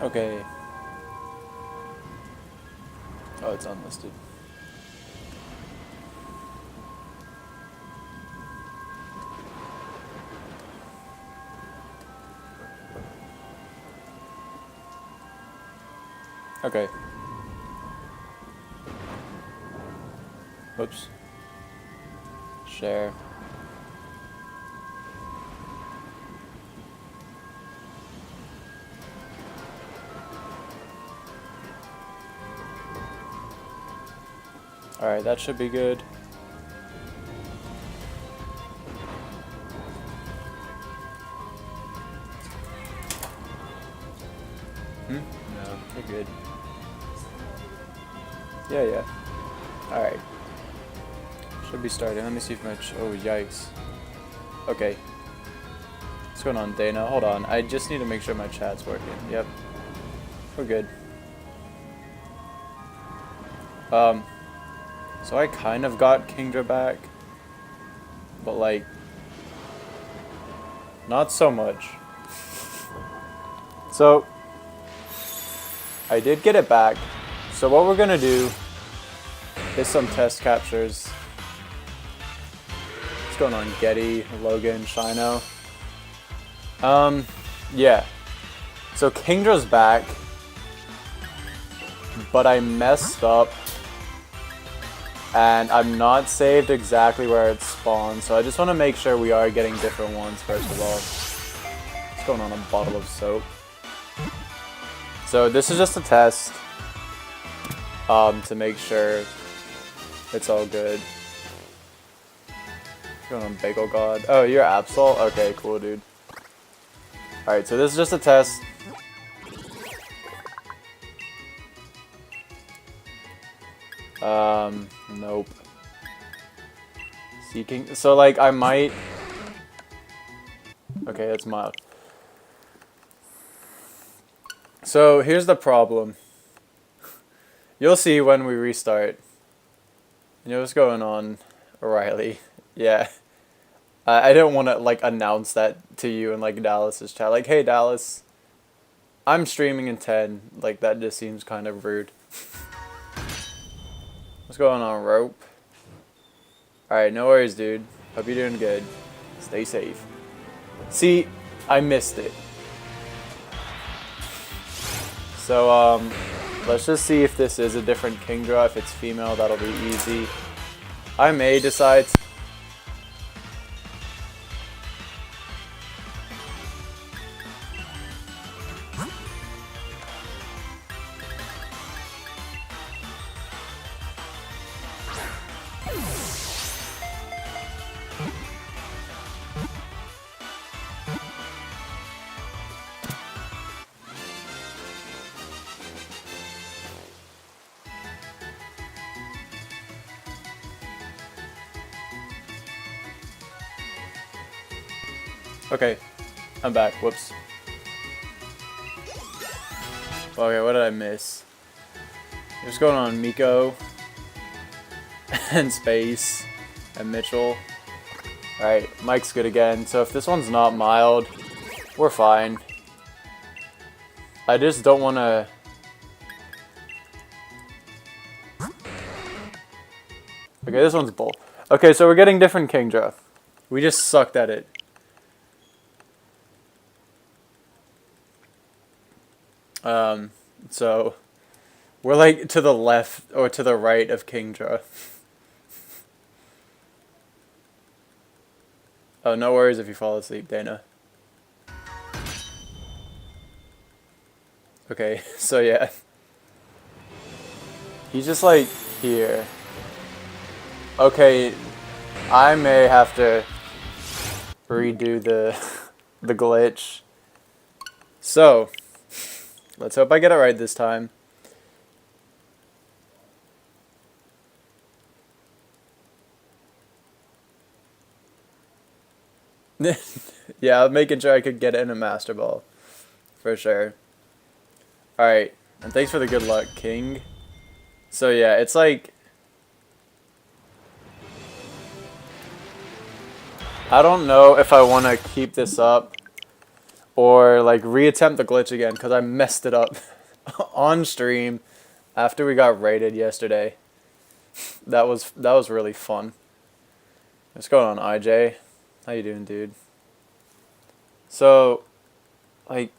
Okay. Oh, it's unlisted. Okay. Whoops. Share. Alright, that should be good. No, you're good. Yeah. Alright. Should be starting. Let me see if my... oh, yikes. Okay. What's going on, Dana? Hold on. I just need to make sure my chat's working. Yep. We're good. So I kind of got Kingdra back. But, like... not so much. So... I did get it back. So what we're gonna do is some test captures. What's going on, Getty, Logan, Shino? Yeah. So Kingdra's back, but I messed up, and I'm not saved exactly where it spawned. So I just want to make sure we are getting different ones first of all. What's going on, a bottle of soap? So this is just a test. To make sure it's all good. Going on Bagel God. Oh, you're Absol? Okay, cool, dude. Alright, so this is just a test. Nope. Seeking. So, like, I might. Okay, that's mild. So, here's the problem. You'll see when we restart. You know what's going on, O'Reilly? Yeah. I didn't want to, like, announce that to you in, like, Dallas's chat. Like, hey, Dallas, I'm streaming in 10. Like, that just seems kind of rude. What's going on, Rope? Alright, no worries, dude. Hope you're doing good. Stay safe. See, I missed it. So, let's just see if this is a different Kingdra. If it's female, that'll be easy. I may decide... Okay, I'm back. Whoops. Okay, what did I miss? What's going on, Miko? And Space. And Mitchell. Alright, Mike's good again. So if this one's not mild, we're fine. I just don't want to... Okay, this one's bull. Okay, so we're getting different Kingdra. We just sucked at it. So we're like to the left or to the right of Kingdra. Oh, no worries if you fall asleep, Dana. Okay, so yeah. He's just like here. Okay, I may have to redo the glitch. So, let's hope I get it right this time. Yeah, I'm making sure I could get it in a Master Ball. For sure. Alright, and thanks for the good luck, King. So yeah, it's like... I don't know if I want to keep this up or like reattempt the glitch again because I messed it up on stream after we got raided yesterday. That was really fun. What's going on, IJ? How you doing, dude? So, like,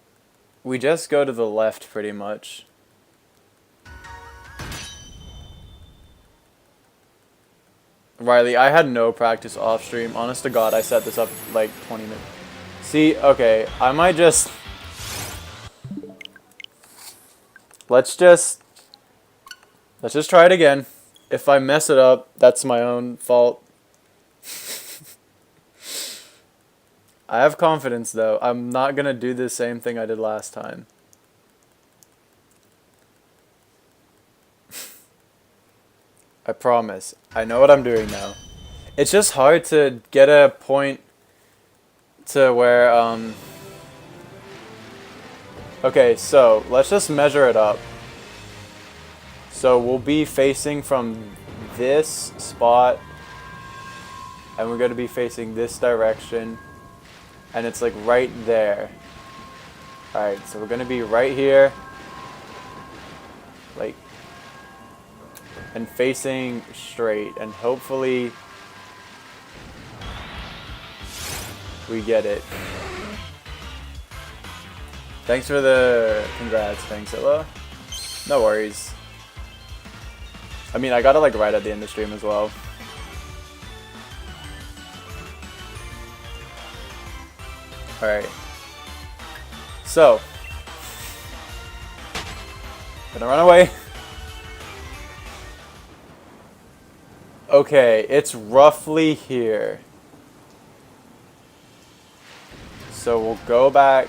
we just go to the left pretty much. Riley, I had no practice off stream. Honest to God, I set this up like 20 minutes. See, okay, I might just... Let's just try it again. If I mess it up, that's my own fault. I have confidence, though. I'm not going to do the same thing I did last time. I promise. I know what I'm doing now. It's just hard to get a point to where, Okay, so let's just measure it up. So we'll be facing from this spot, and we're going to be facing this direction, and it's like right there. Alright, so we're going to be right here, like, and facing straight, and hopefully we get it. Thanks for the congrats, thanks Illa. No worries. I mean, I got it like right at the end of stream as well. Alright. So. Gonna run away. Okay, it's roughly here. So we'll go back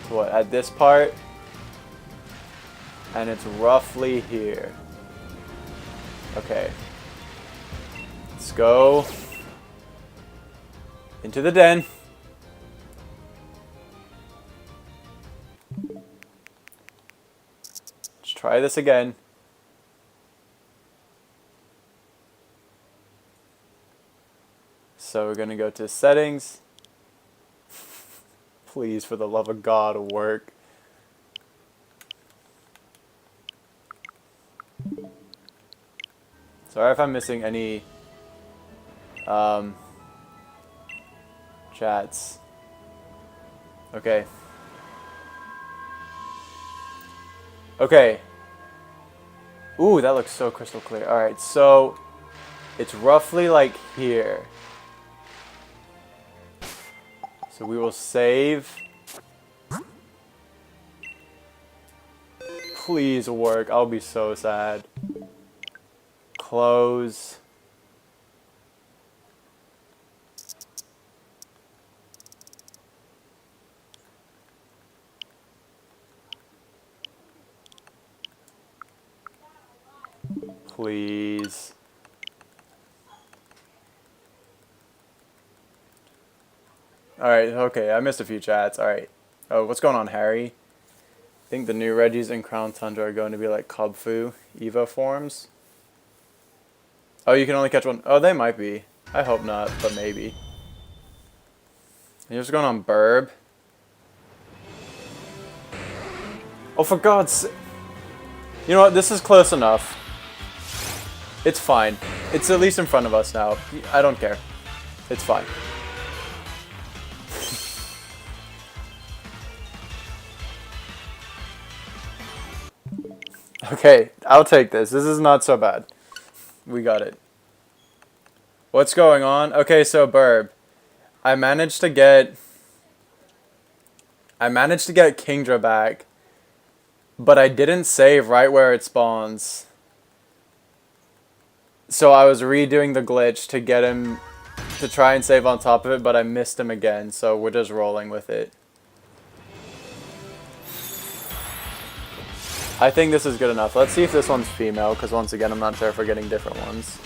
to what, at this part, and it's roughly here. Okay. Let's go into the den. Let's try this again. So we're going to go to settings. Please, for the love of God, work. Sorry if I'm missing any chats. Okay. Okay. Ooh, that looks so crystal clear. Alright, so it's roughly like here. So we will save. Please work. I'll be so sad. Close. Please. Alright, okay, I missed a few chats. Alright. Oh, what's going on, Harry? I think the new Reggies in Crown Tundra are going to be like Kubfu Evo forms. Oh, you can only catch one. Oh, they might be. I hope not, but maybe. Here's going on Burb. Oh, for God's sake. You know what? This is close enough. It's fine. It's at least in front of us now. I don't care. It's fine. Okay, I'll take this. This is not so bad. We got it. What's going on? Okay, so Burb. I managed to get Kingdra back, but I didn't save right where it spawns. So I was redoing the glitch to get him to try and save on top of it, but I missed him again, so we're just rolling with it. I think this is good enough. Let's see if this one's female, because once again, I'm not sure if we're getting different ones.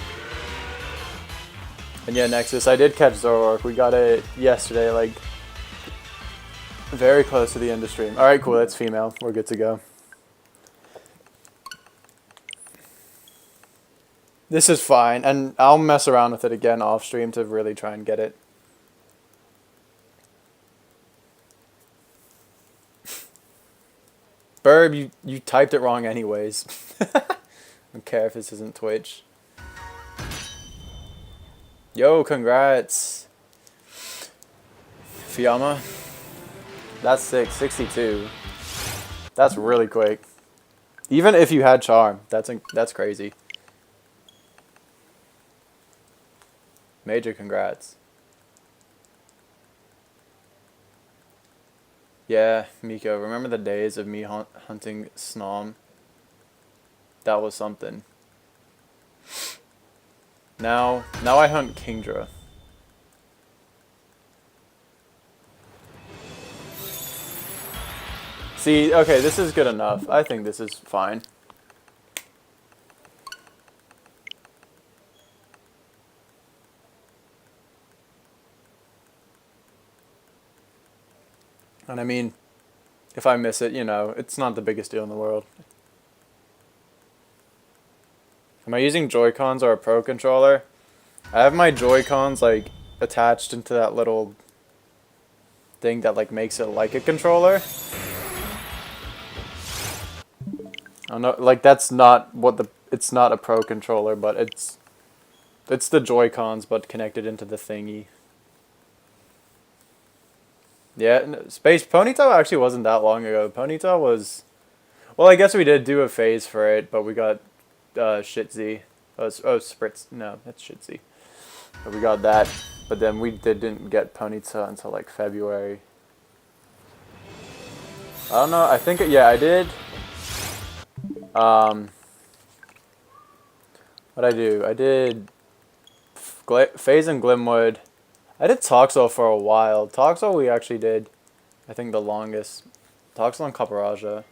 And yeah, Nexus, I did catch Zoroark. We got it yesterday, like, very close to the end of stream. Alright, cool, that's female. We're good to go. This is fine, and I'll mess around with it again off stream to really try and get it. Burb, you typed it wrong anyways. I don't care if this isn't Twitch. Yo, congrats. Fiamma. That's sick, 62. That's really quick. Even if you had charm, that's crazy. Major congrats. Yeah, Miko, remember the days of me hunting Snom? That was something. Now I hunt Kingdra. See, okay, this is good enough. I think this is fine. And I mean, if I miss it, you know, it's not the biggest deal in the world. Am I using Joy-Cons or a Pro controller? I have my Joy-Cons, like, attached into that little thing that, like, makes it like a controller. I don't know, like, that's not what it's not a Pro controller, but it's the Joy-Cons, but connected into the thingy. Yeah, Space Ponyta actually wasn't that long ago. Ponyta was, well, I guess we did do a phase for it, but we got Shitzy. Oh, Spritz. No, that's Shitzy. But we got that, but then we didn't get Ponyta until like February. I don't know. I think yeah, I did. What'd I do? I did Phase and Glimwood. I did Toxel for a while. Toxel we actually did, I think, the longest. Toxel and Caparaja.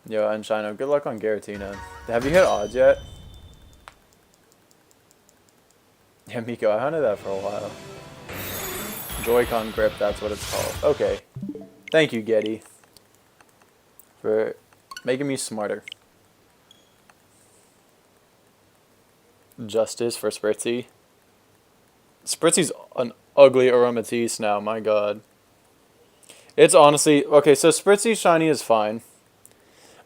Yo, and Shino, good luck on Giratina. Have you hit odds yet? Yeah, Miko, I hunted that for a while. Joy-Con grip, that's what it's called. Okay. Thank you, Getty, for making me smarter. Justice for Spritzy. Spritzy's an ugly Aromatisse now, my god. It's honestly, okay, so Spritzy Shiny is fine.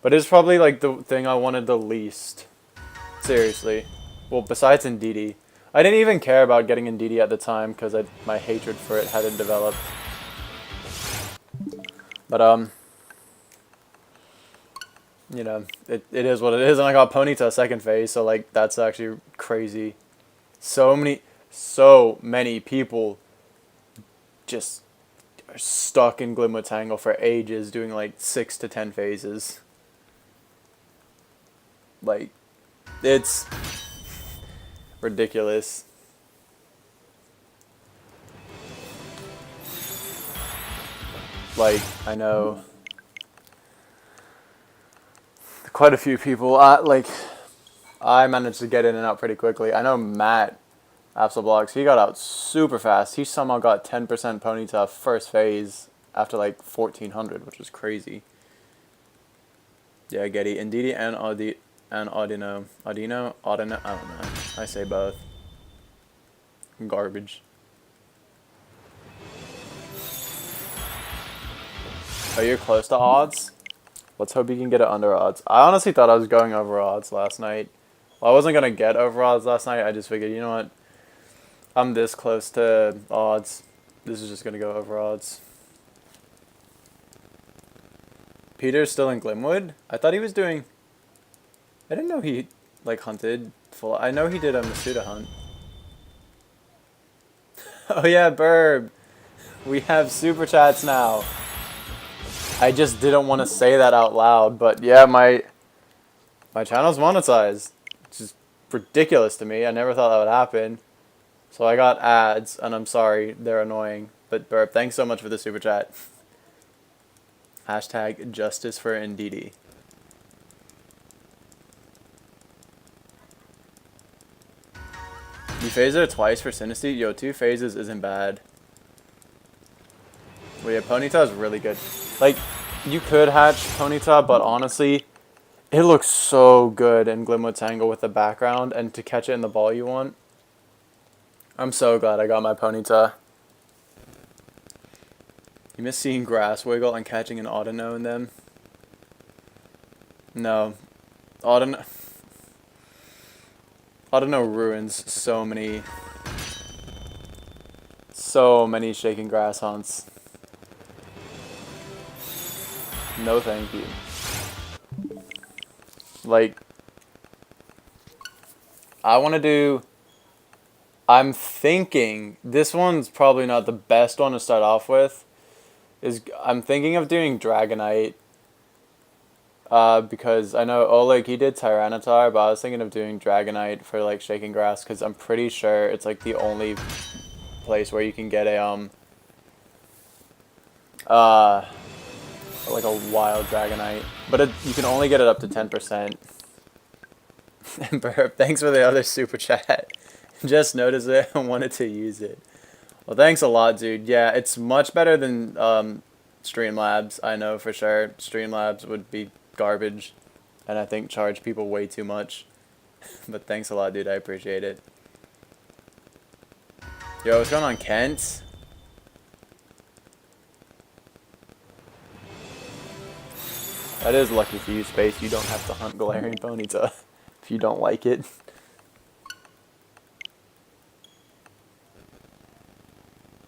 But it's probably like the thing I wanted the least. Seriously. Well, besides Indeedee. I didn't even care about getting Indeedee at the time because my hatred for it hadn't developed. But, you know, it is what it is. And I got Ponyta second phase, so, like, that's actually crazy. So many people just are stuck in Glimwood Tangle for ages doing, like, 6 to 10 phases. Like, it's ridiculous. Like, I know quite a few people, I managed to get in and out pretty quickly. I know Matt, Absolblocks, he got out super fast. He somehow got 10% Ponyta first phase after like 1400, which was crazy. Yeah, Getty, Indeedee and Audino, I don't know. I say both. Garbage. Are you close to odds? Let's hope you can get it under odds. I honestly thought I was going over odds last night. Well, I wasn't going to get over odds last night. I just figured, you know what? I'm this close to odds. This is just going to go over odds. Peter's still in Glimwood? I thought he was doing... I didn't know he, like, hunted full... I know he did a Masuda hunt. Oh yeah, Burb. We have super chats now. I just didn't want to say that out loud, but yeah, my channel's monetized. It's just ridiculous to me. I never thought that would happen. So I got ads, and I'm sorry, they're annoying. But Burp, thanks so much for the super chat. Hashtag justice for Indeedee. You phased it twice for Sinistea? Yo, 2 phases isn't bad. Well, yeah, Ponyta is really good. Like, you could hatch Ponyta, but honestly, it looks so good in Glimwood Tangle with the background, and to catch it in the ball you want. I'm so glad I got my Ponyta. You miss seeing grass wiggle and catching an Autono in them? No. Autono ruins so many shaking grass hunts. No thank you. Like, I'm thinking, this one's probably not the best one to start off with, I'm thinking of doing Dragonite, because I know Oleg, he did Tyranitar, but I was thinking of doing Dragonite for, like, shaking grass, because I'm pretty sure it's, like, the only place where you can get a, like a wild Dragonite, but you can only get it up to 10%. Burp, thanks for the other super chat. Just noticed it and wanted to use it. Well, thanks a lot, dude. Yeah, it's much better than Streamlabs, I know for sure. Streamlabs would be garbage, and I think charge people way too much. But thanks a lot, dude. I appreciate it. Yo, what's going on, Kent? That is lucky for you, Space. You don't have to hunt Galarian Ponyta if you don't like it.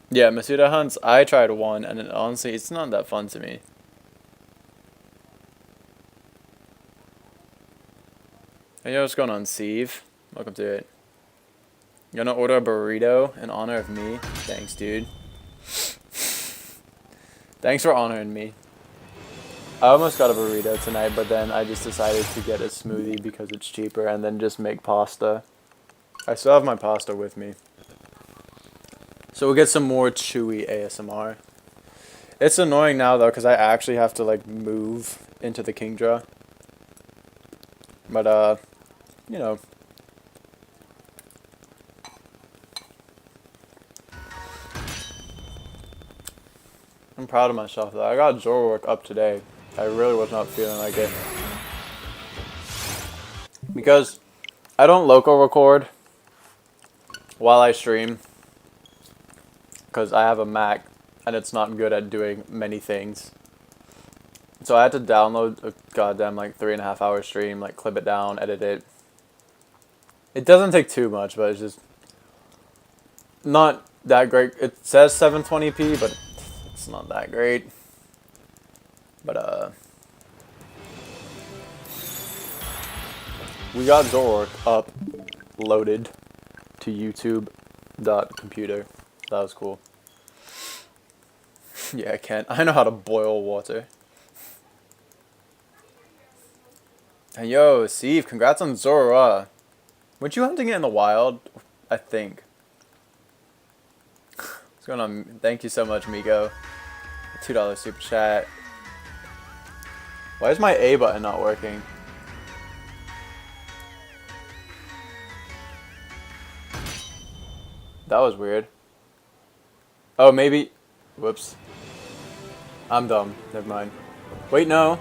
Yeah, Masuda hunts, I tried one, and honestly, it's not that fun to me. Hey, yo, what's going on, Steve? Welcome to it. You gonna order a burrito in honor of me? Thanks, dude. Thanks for honoring me. I almost got a burrito tonight, but then I just decided to get a smoothie because it's cheaper and then just make pasta. I still have my pasta with me. So we'll get some more chewy ASMR. It's annoying now, though, because I actually have to, like, move into the Kingdra. But, you know. I'm proud of myself, though. I got Zoroark up today. I really was not feeling like it. Because I don't local record while I stream. Because I have a Mac and it's not good at doing many things. So I had to download a goddamn like 3.5 hour stream, like clip it down, edit it. It doesn't take too much, but it's just not that great. It says 720p, but it's not that great. But we got Zoroark uploaded to YouTube.computer. That was cool. Yeah, I can't. I know how to boil water. Hey, yo, Steve, congrats on Zoroark. Weren't you hunting it in the wild? I think. What's going on? Thank you so much, Miko. $2 super chat. Why is my A button not working? That was weird. Oh, maybe. Whoops. I'm dumb. Never mind. Wait, no.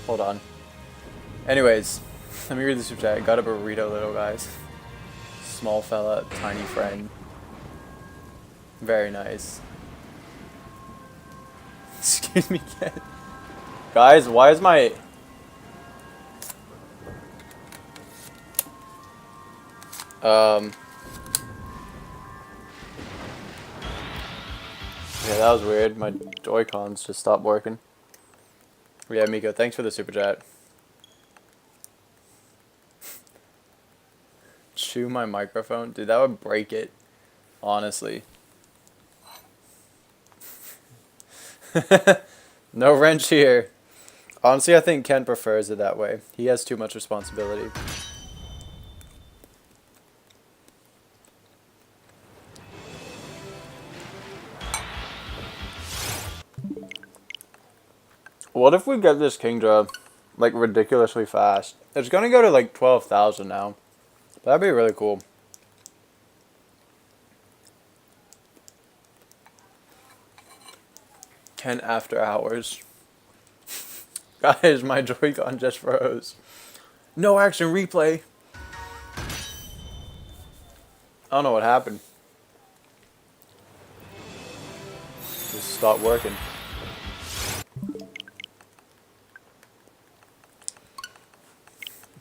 Hold on. Anyways, let me read the super chat. Got a burrito, little guys. Small fella, tiny friend. Very nice. Excuse me, Ken. Guys, why is my... Yeah, that was weird. My Joy-Cons just stopped working. Yeah, Miko, thanks for the super chat. Chew my microphone? Dude, that would break it. Honestly. No wrench here. Honestly, I think Ken prefers it that way. He has too much responsibility. What if we get this Kingdra, like, ridiculously fast? It's gonna go to, like, 12,000 now. That'd be really cool. Ken after hours. Guys, my Joy-Con just froze. No action replay. I don't know what happened. start working.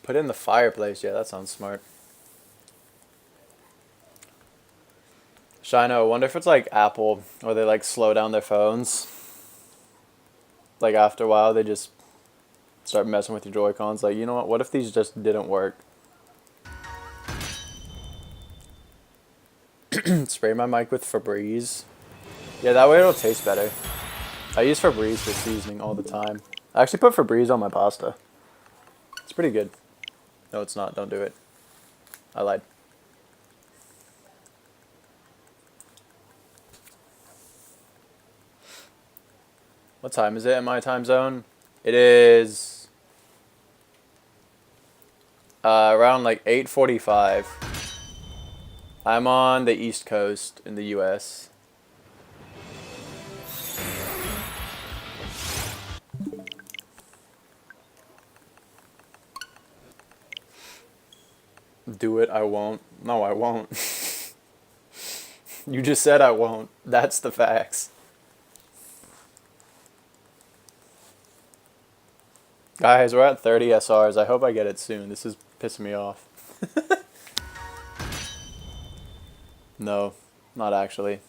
Put it in the fireplace. Yeah, that sounds smart. Shino, I wonder if it's like Apple, or they like slow down their phones. Like after a while, they just start messing with your Joy-Cons. Like, you know what if these just didn't work? Spray my mic with Febreze. Yeah, that way it'll taste better. I use Febreze for seasoning all the time. I actually put Febreze on my pasta. It's pretty good. No, it's not. Don't do it. I lied. What time is it in my time zone? It is around like 8:45. I'm on the East Coast in the US. Do it, I won't. No, I won't. You just said I won't. That's the facts. Guys, we're at 30 SRs. I hope I get it soon. This is pissing me off. No, not actually.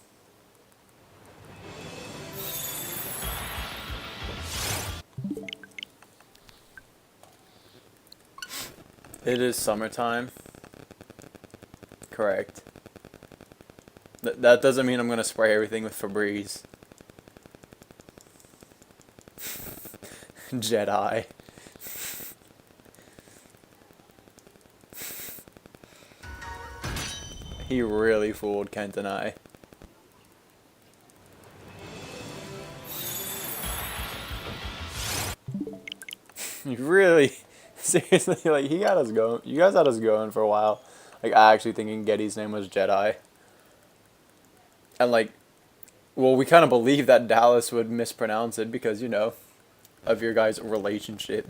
It is summertime. Correct. That doesn't mean I'm going to spray everything with Febreze. Jedi. He really fooled Kent and I. You really, seriously, like, he got us going. You guys had us going for a while. Like, I actually thinking Getty's name was Jedi. And, like, well, we kind of believed that Dallas would mispronounce it because, you know, of your guys' relationship.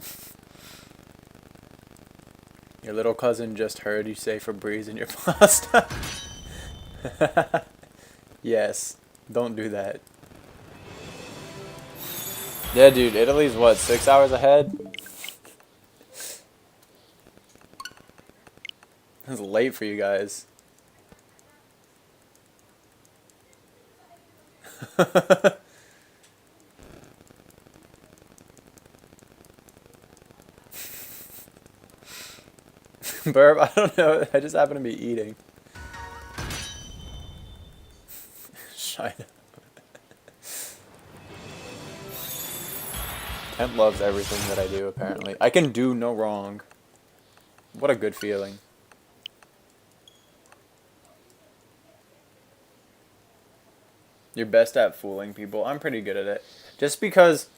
Your little cousin just heard you say Febreze in your pasta. Yes, don't do that. Yeah, dude, Italy's what, 6 hours ahead? It's late for you guys. Burp, I don't know. I just happen to be eating. China. Kent loves everything that I do, apparently. I can do no wrong. What a good feeling. You're best at fooling people. I'm pretty good at it. Just because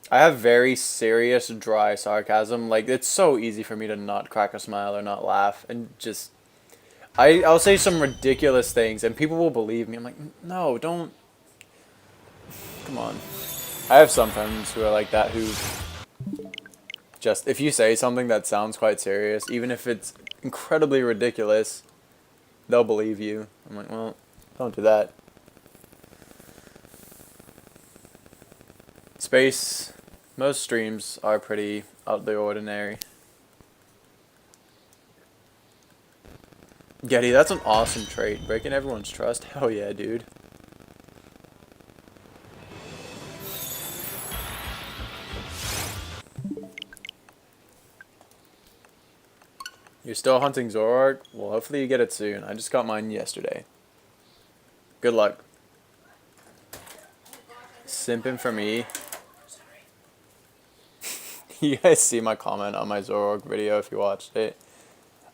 I have very serious, dry sarcasm. Like, it's so easy for me to not crack a smile or not laugh. And just... I'll say some ridiculous things, and people will believe me. I'm like, no, don't... Come on. I have some friends who are like that, who... Just, if you say something that sounds quite serious, even if it's incredibly ridiculous, they'll believe you. I'm like, well, don't do that. Space, most streams are pretty out of the ordinary. Getty, that's an awesome trait. Breaking everyone's trust. Hell yeah, dude. You're still hunting Zoroark? Well, hopefully you get it soon. I just got mine yesterday. Good luck. Simping for me. You guys see my comment on my Zoroark video if you watched it.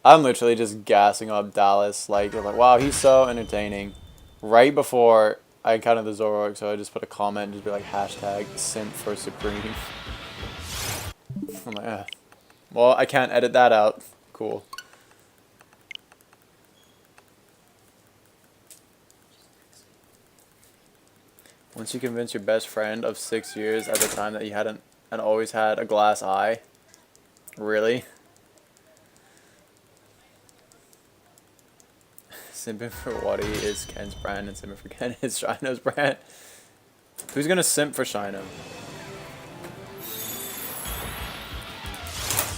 I'm literally just gassing up Dallas. Like, wow, he's so entertaining. Right before I encountered the Zoroark, so I just put a comment and just be like, hashtag simp for Supreme. I'm like, well, I can't edit that out. Cool. Once you convince your best friend of 6 years at the time that you hadn't and always had a glass eye. Really? Simping for Waddy is Ken's brand, and simping for Ken is Shino's brand. Who's gonna simp for Shino?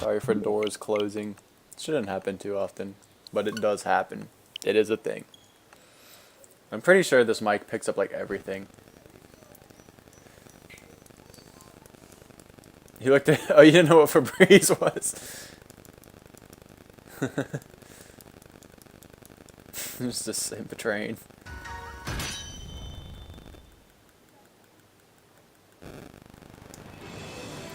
Sorry for doors closing. Shouldn't happen too often, but it does happen. It is a thing. I'm pretty sure this mic picks up like everything. You looked at. Oh, you didn't know what Febreze was. Just a simp train.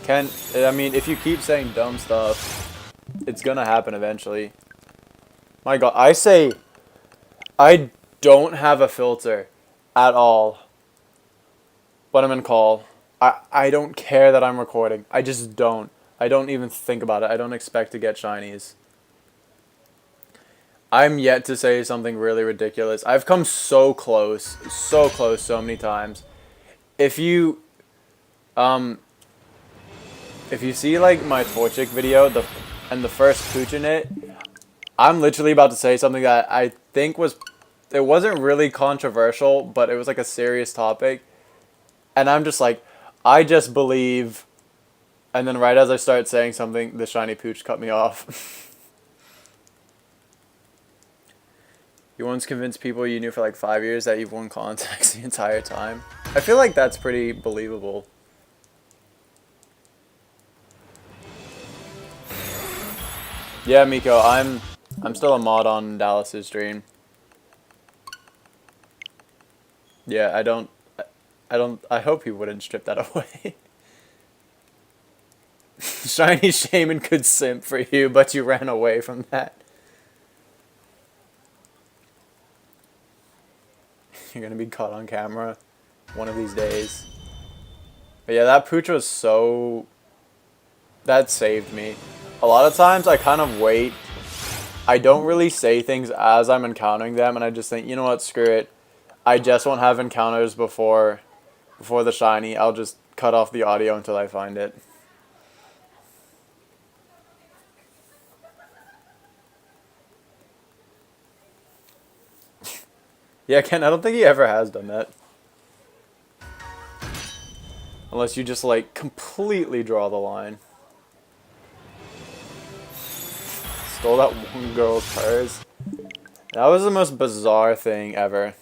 Ken, I mean, if you keep saying dumb stuff, it's gonna happen eventually. My God, I don't have a filter at all when I'm in call. I don't care that I'm recording. I just don't. I don't even think about it. I don't expect to get shinies. I'm yet to say something really ridiculous. I've come so close so many times. If you see like my Torchic video, and the first pooch in it, I'm literally about to say something that I think it wasn't really controversial, but it was like a serious topic. And I'm just like, I just believe, and then right as I start saying something, the shiny pooch cut me off. You once convinced people you knew for like 5 years that you've won contacts the entire time. I feel like that's pretty believable. Yeah, Miko, I'm still a mod on Dallas's stream. Yeah, I hope he wouldn't strip that away. Shiny Shaman could simp for you, but you ran away from that. You're gonna be caught on camera one of these days. But yeah, that pooch was so... That saved me. A lot of times I kind of wait. I don't really say things as I'm encountering them, and I just think, you know what, screw it. I just won't have encounters before the shiny. I'll just cut off the audio until I find it. Yeah, Ken, I don't think he ever has done that. Unless you just, like, completely draw the line. Stole that one girl's purse. That was the most bizarre thing ever.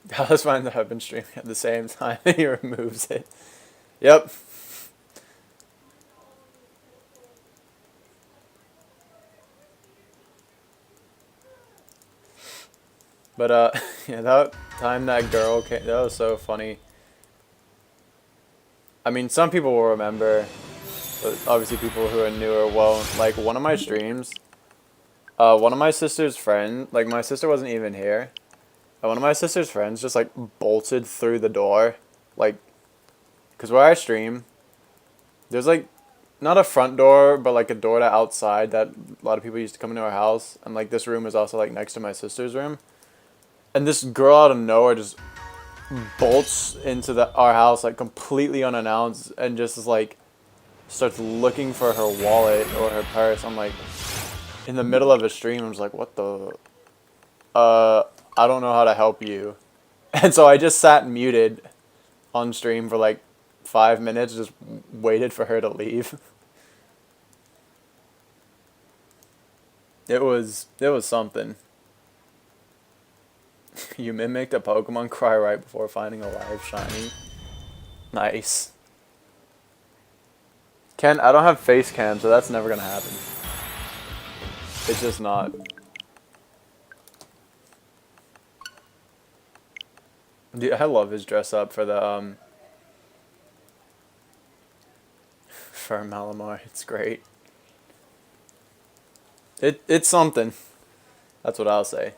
Dallas finds that I've been streaming at the same time and he removes it. Yep. But, yeah, that time that girl came, that was so funny. I mean, some people will remember, but obviously people who are newer won't. Like, one of my streams, one of my sister's friends, like, my sister wasn't even here. One of my sister's friends just, like, bolted through the door. Like, because where I stream, there's, like, not a front door, but, like, a door to outside that a lot of people used to come into our house. And, like, this room is also, like, next to my sister's room. And this girl out of nowhere just bolts into our house, like, completely unannounced, and just is, like, starts looking for her wallet or her purse. I'm like, in the middle of a stream, I'm just like, what the... I don't know how to help you. And so I just sat muted on stream for, like, 5 minutes, just waited for her to leave. It was something. You mimicked a Pokemon cry right before finding a live shiny. Nice. Ken, I don't have face cam, so that's never gonna happen. It's just not. Dude, I love his dress up for the for Malamar. It's great. It's something. That's what I'll say.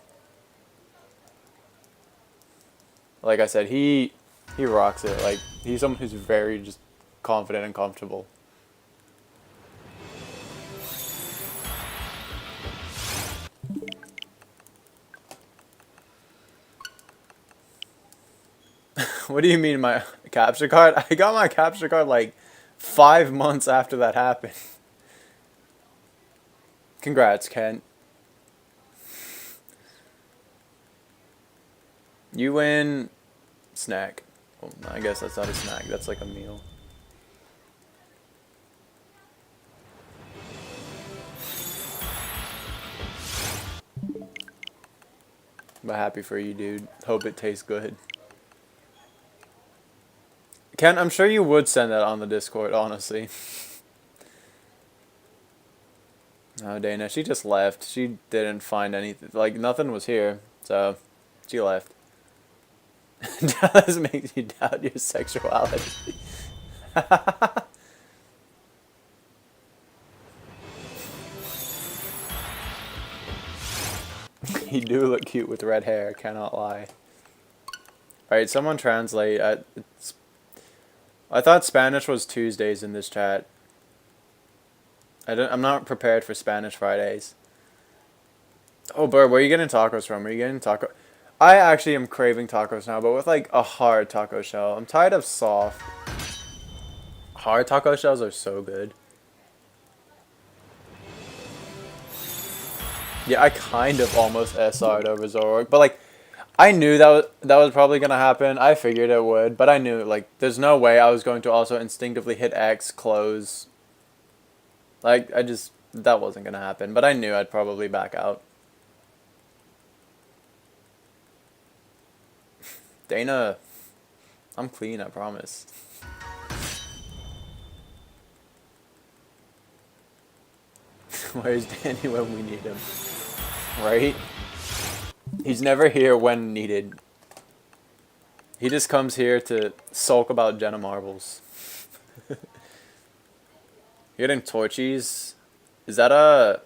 Like I said, he rocks it. Like, he's someone who's very just confident and comfortable. What do you mean my capture card? I got my capture card like 5 months after that happened. Congrats, Kent. You win snack. Well, I guess that's not a snack. That's like a meal. But happy for you, dude. Hope it tastes good. Kent, I'm sure you would send that on the Discord, honestly. Oh, Dana, she just left. She didn't find anything. Like, nothing was here. So, she left. Dallas makes you doubt your sexuality. You do look cute with red hair, cannot lie. Alright, someone translate. I thought Spanish was Tuesdays in this chat. I'm not prepared for Spanish Fridays. Oh, Burr, where are you getting tacos from? Are you getting taco? I actually am craving tacos now, but with like a hard taco shell. I'm tired of soft. Hard taco shells are so good. Yeah, I kind of almost SR'd over Zoroark, but like, I knew that was probably gonna happen. I figured it would, but I knew like there's no way I was going to also instinctively hit X, close. Like that wasn't gonna happen, but I knew I'd probably back out. Dana, I'm clean, I promise. Where's Danny when we need him? Right? He's never here when needed. He just comes here to sulk about Jenna Marbles. You're getting Torchies? Is that a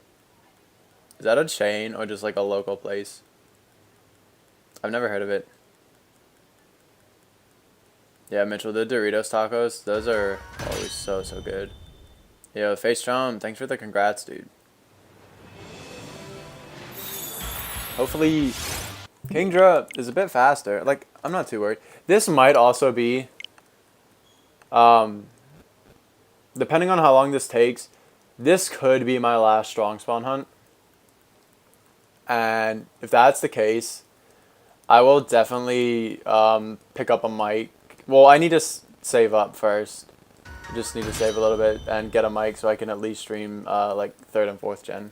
chain or just like a local place? I've never heard of it. Yeah, Mitchell, the Doritos tacos, those are always so good. Yo, Face Chom, thanks for the congrats, dude. Hopefully, Kingdra is a bit faster. Like, I'm not too worried. This might also be, depending on how long this takes, this could be my last strong spawn hunt. And if that's the case, I will definitely pick up a mic. Well, I need to save up first. I just need to save a little bit and get a mic so I can at least stream like 3rd and 4th gen.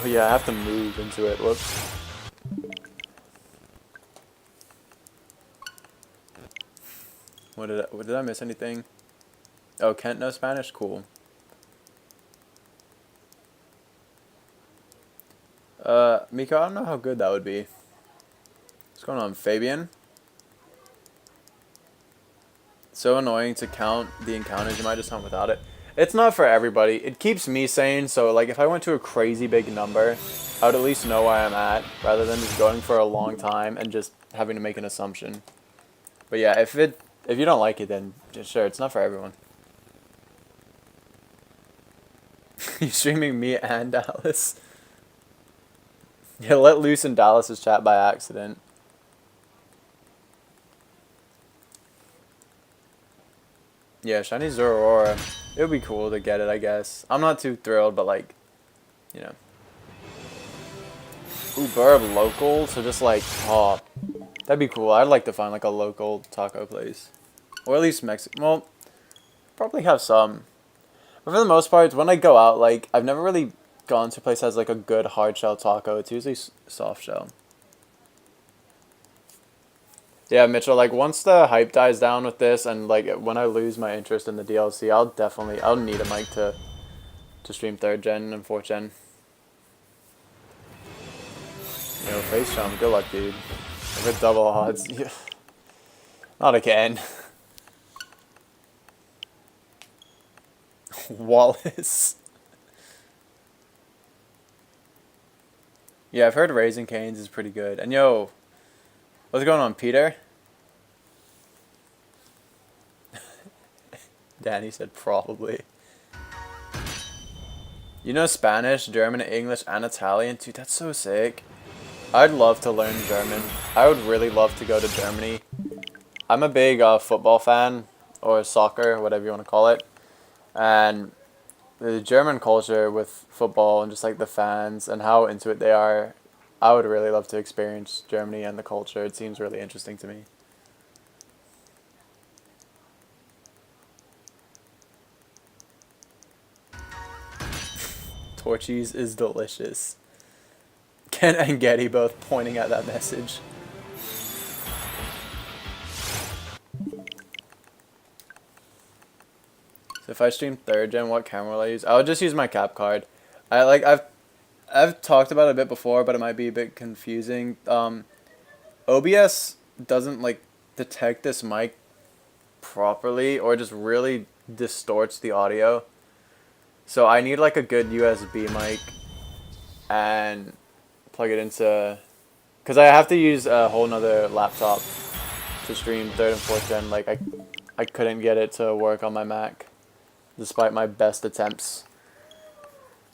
Oh yeah, I have to move into it. Whoops. Did I miss anything? Oh, Kent knows Spanish? Cool. Miko, I don't know how good that would be. What's going on, Fabian? So annoying to count the encounters. You might just hunt without it. It's not for everybody. It keeps me sane, so like if I went to a crazy big number, I would at least know where I'm at, rather than just going for a long time and just having to make an assumption. But yeah, if you don't like it, then just sure, it's not for everyone. You streaming me and Dallas? Yeah, let loose in Dallas's chat by accident. Yeah, shiny Zoroark. It would be cool to get it, I guess. I'm not too thrilled, but like, you know. Ooh, Burb local, so just like, oh, that'd be cool. I'd like to find like a local taco place. Or at least Mexican. Well, probably have some. But for the most part, when I go out, like, I've never really gone to a place that has like a good hard shell taco. It's usually soft shell. Yeah, Mitchell, like once the hype dies down with this and like when I lose my interest in the DLC, I'll need a mic to stream 3rd gen and 4th gen. Yo, Face Jump, good luck, dude. Over double odds. Yeah. Not again. Wallace. Yeah, I've heard Raising Cane's is pretty good. And yo, what's going on, Peter? Danny said probably. You know Spanish, German, English, and Italian? Dude, that's so sick. I'd love to learn German. I would really love to go to Germany. I'm a big football fan, or soccer, whatever you want to call it. And the German culture with football and just like the fans and how into it they are. I would really love to experience Germany and the culture. It seems really interesting to me. Torchies is delicious. Ken and Getty both pointing at that message. So if I stream 3rd gen, what camera will I use? I would just use my cap card. I've talked about it a bit before, but it might be a bit confusing. OBS doesn't like detect this mic properly, or just really distorts the audio. So I need like a good USB mic and plug it into, because I have to use a whole nother laptop to stream 3rd and 4th gen. Like I couldn't get it to work on my Mac despite my best attempts.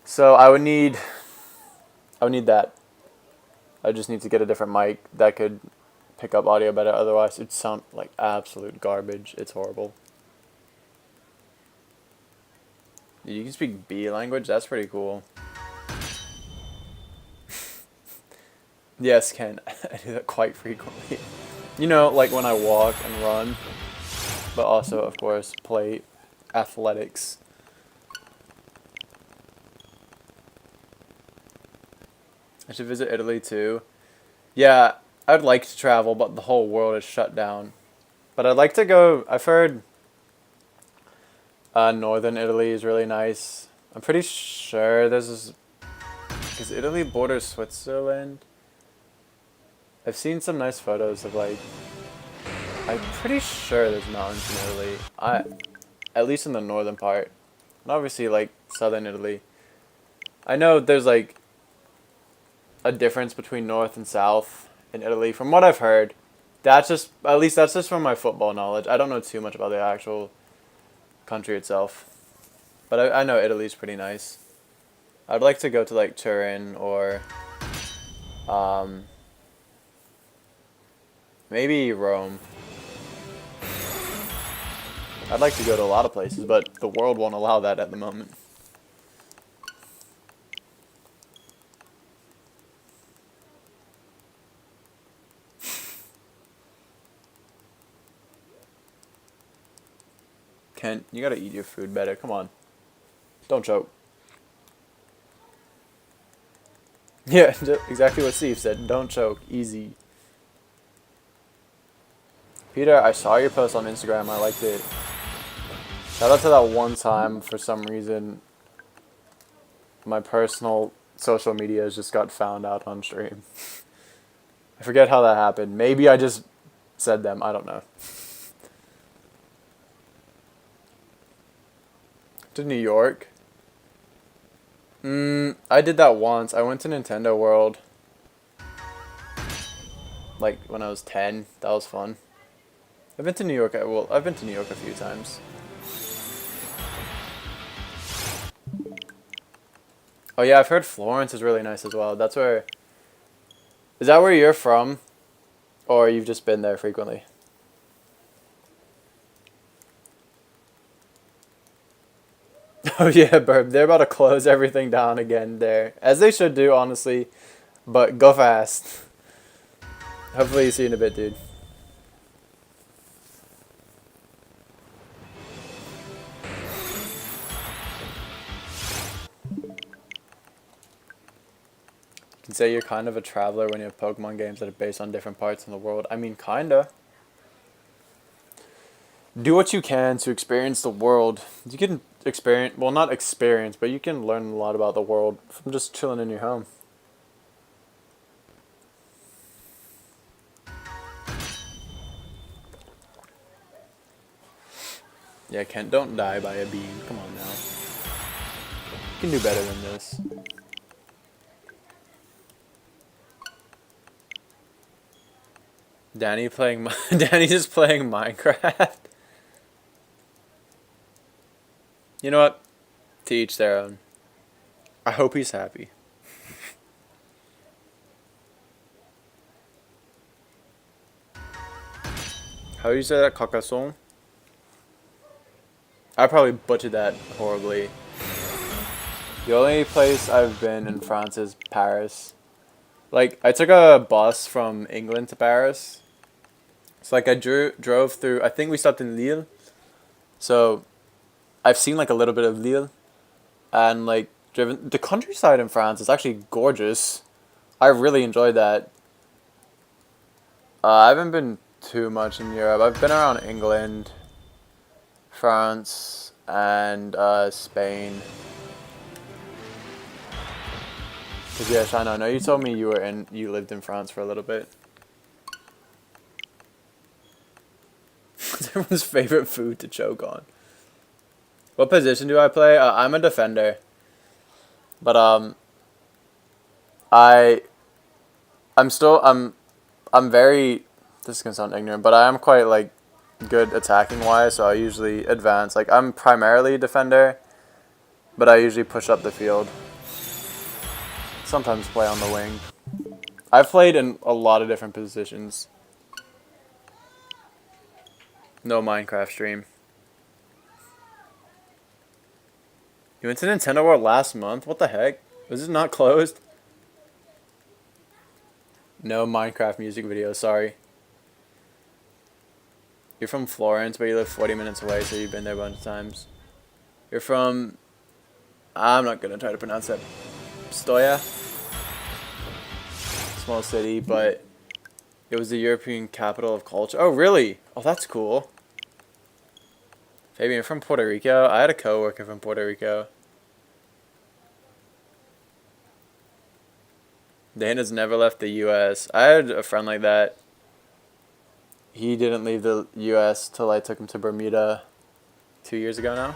So I would need that. I just need to get a different mic that could pick up audio better. Otherwise, it'd sound like absolute garbage. It's horrible. You can speak B language? That's pretty cool. Yes, Ken. I do that quite frequently. You know, like when I walk and run. But also, of course, play athletics. I should visit Italy too. Yeah, I'd like to travel, but the whole world is shut down. But I'd like to go. I've heard northern Italy is really nice. I'm pretty sure there's this. Because Italy borders Switzerland. I've seen some nice photos of like. I'm pretty sure there's mountains in Italy. At least in the northern part, and obviously like southern Italy. I know there's like a difference between north and south in Italy, from what I've heard. That's just, at least that's just from my football knowledge. I don't know too much about the actual country itself, but I know Italy's pretty nice. I'd like to go to like Turin or maybe Rome. I'd like to go to a lot of places, but the world won't allow that at the moment. Kent, you gotta eat your food better. Come on. Don't choke. Yeah, exactly what Steve said. Don't choke. Easy. Peter, I saw your post on Instagram. I liked it. Shout out to that one time, for some reason, my personal social medias just got found out on stream. I forget how that happened. Maybe I just said them. I don't know. To New York? I did that once. I went to Nintendo World. Like when I was 10. That was fun. I've been to New York. Well, I've been to New York a few times. Oh yeah, I've heard Florence is really nice as well. That's where... Is that where you're from? Or you've just been there frequently? Oh yeah, Burb. They're about to close everything down again there. As they should do, honestly. But go fast. Hopefully you see you in a bit, dude. You can say you're kind of a traveler when you have Pokemon games that are based on different parts in the world. I mean, kinda. Do what you can to experience the world. You can experience, well, not experience, but you can learn a lot about the world from just chilling in your home. Yeah, Kent, don't die by a beam. Come on now. You can do better than this. Danny's just playing Minecraft. You know what? To each their own. I hope he's happy. How do you say that? Carcassonne? I probably butchered that horribly. The only place I've been in France is Paris. Like, I took a bus from England to Paris. So, like, I drove through, I think we stopped in Lille. So, I've seen, like, a little bit of Lille. And, like, driven, the countryside in France is actually gorgeous. I really enjoyed that. I haven't been too much in Europe. I've been around England, France, and Spain. Cause yeah, Shana, I know you told me you lived in France for a little bit. What's everyone's favorite food to choke on? What position do I play? I'm a defender. But I'm very, this is gonna sound ignorant, but I am quite like good attacking wise, so I usually advance. Like I'm primarily a defender, but I usually push up the field. Sometimes play on the wing. I've played in a lot of different positions. No Minecraft stream. You went to Nintendo World last month? What the heck? Was it not closed? No Minecraft music video, sorry. You're from Florence, but you live 40 minutes away, so you've been there a bunch of times. You're from... I'm not going to try to pronounce that. Stoya? Small city, but it was the European capital of culture. Oh, really? Oh, that's cool. Fabian, you're from Puerto Rico? I had a coworker from Puerto Rico. Dan has never left the U.S. I had a friend like that. He didn't leave the U.S. till I took him to Bermuda 2 years ago now.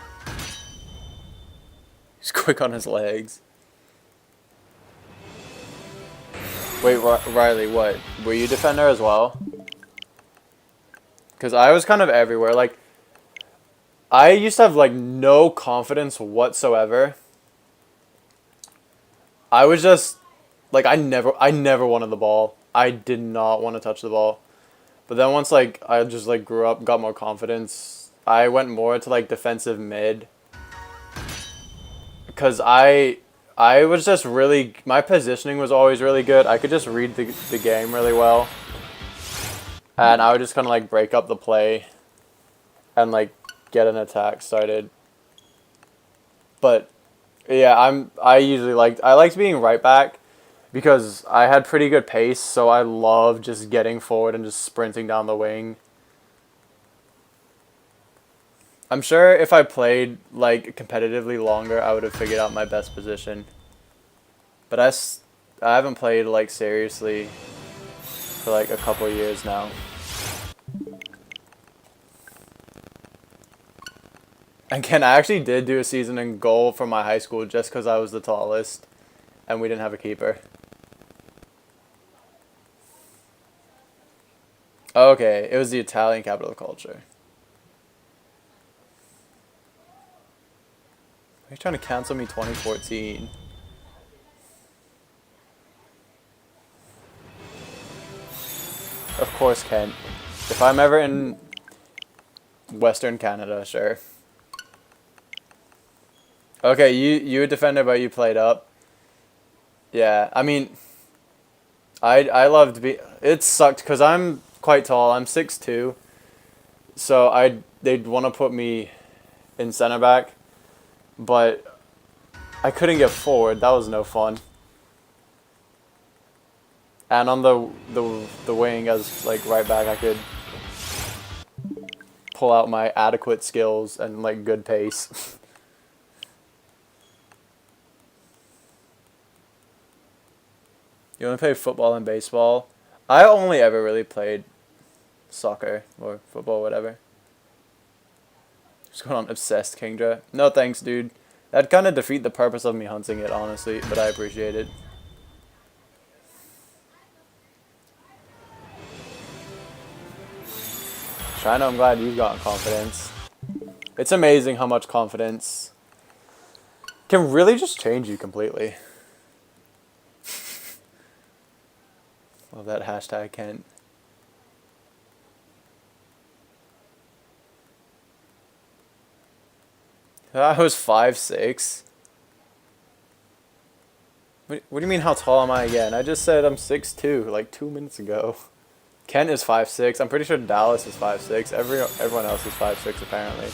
He's quick on his legs. Wait, Riley, what? Were you defender as well? Because I was kind of everywhere. Like, I used to have, like, no confidence whatsoever. I was just, like, I never wanted the ball. I did not want to touch the ball. But then once, like, I just, like, grew up, got more confidence, I went more to, like, defensive mid. Because I was just really, my positioning was always really good. I could just read the game really well. And I would just kind of, like, break up the play and, like, get an attack started. But, yeah, I liked being right back because I had pretty good pace, so I loved just getting forward and just sprinting down the wing. I'm sure if I played, like, competitively longer, I would have figured out my best position. But I haven't played, like, seriously for, like, a couple years now. Again, I actually did do a season in goal for my high school just because I was the tallest and we didn't have a keeper. Okay, it was the Italian capital of culture. Are you trying to cancel me 2014? Of course, Kent. If I'm ever in Western Canada, sure. Okay, you a defender, but you played up. Yeah, I mean, I loved it sucked because I'm quite tall. I'm 6'2", so they'd want to put me in center back, but I couldn't get forward. That was no fun. And on the wing as like right back, I could pull out my adequate skills and like good pace. You want to play football and baseball? I only ever really played soccer or football, whatever. Just going on obsessed Kingdra. No thanks, dude. That'd kind of defeat the purpose of me hunting it, honestly, but I appreciate it. China, I'm glad you've gotten confidence. It's amazing how much confidence can really just change you completely. Love that hashtag, Kent. I was 5'6". What do you mean, how tall am I again? I just said I'm 6'2", like 2 minutes ago. Kent is 5'6". I'm pretty sure Dallas is 5'6". Everyone else is 5'6", apparently.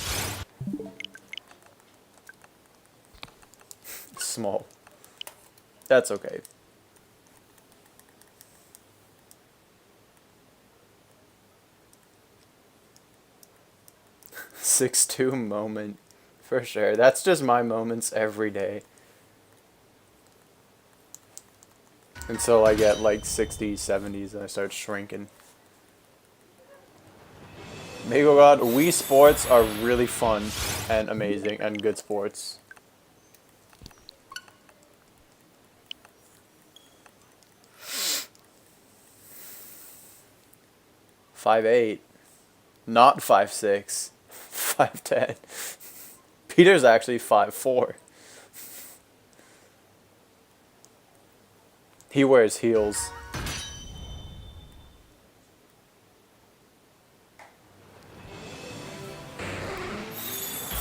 Small. That's okay. 6'2" moment. For sure. That's just my moments every day. Until I get like 60s, 70s, and I start shrinking. Mego God, Wii Sports are really fun and amazing and good sports. 5'8", not 5'6", 5'10". Peter's actually 5'4". He wears heels.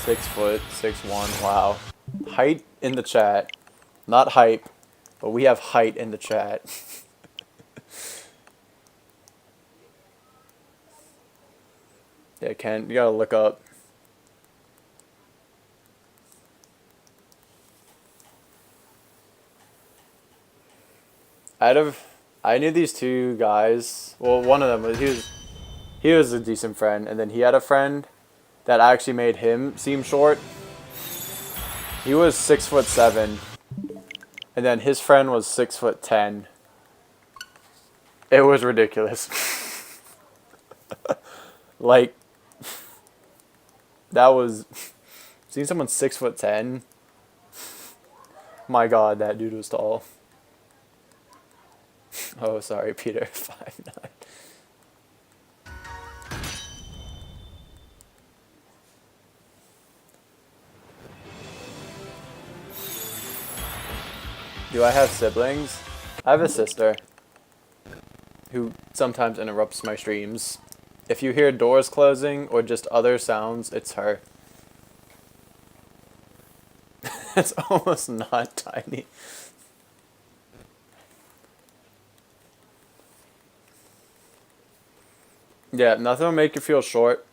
Six foot, 6'1". Wow. Height in the chat. Not hype, but we have height in the chat. Yeah, Ken, you gotta look up. I knew these two guys. Well, one of them was he was a decent friend, and then he had a friend that actually made him seem short. He was 6'7", and then his friend was 6'10". It was ridiculous. Like, that was seeing someone 6'10". My God, that dude was tall. Oh, sorry, Peter. 5'9". Do I have siblings? I have a sister who sometimes interrupts my streams. If you hear doors closing or just other sounds, it's her. It's almost not tiny. Yeah, nothing will make you feel short.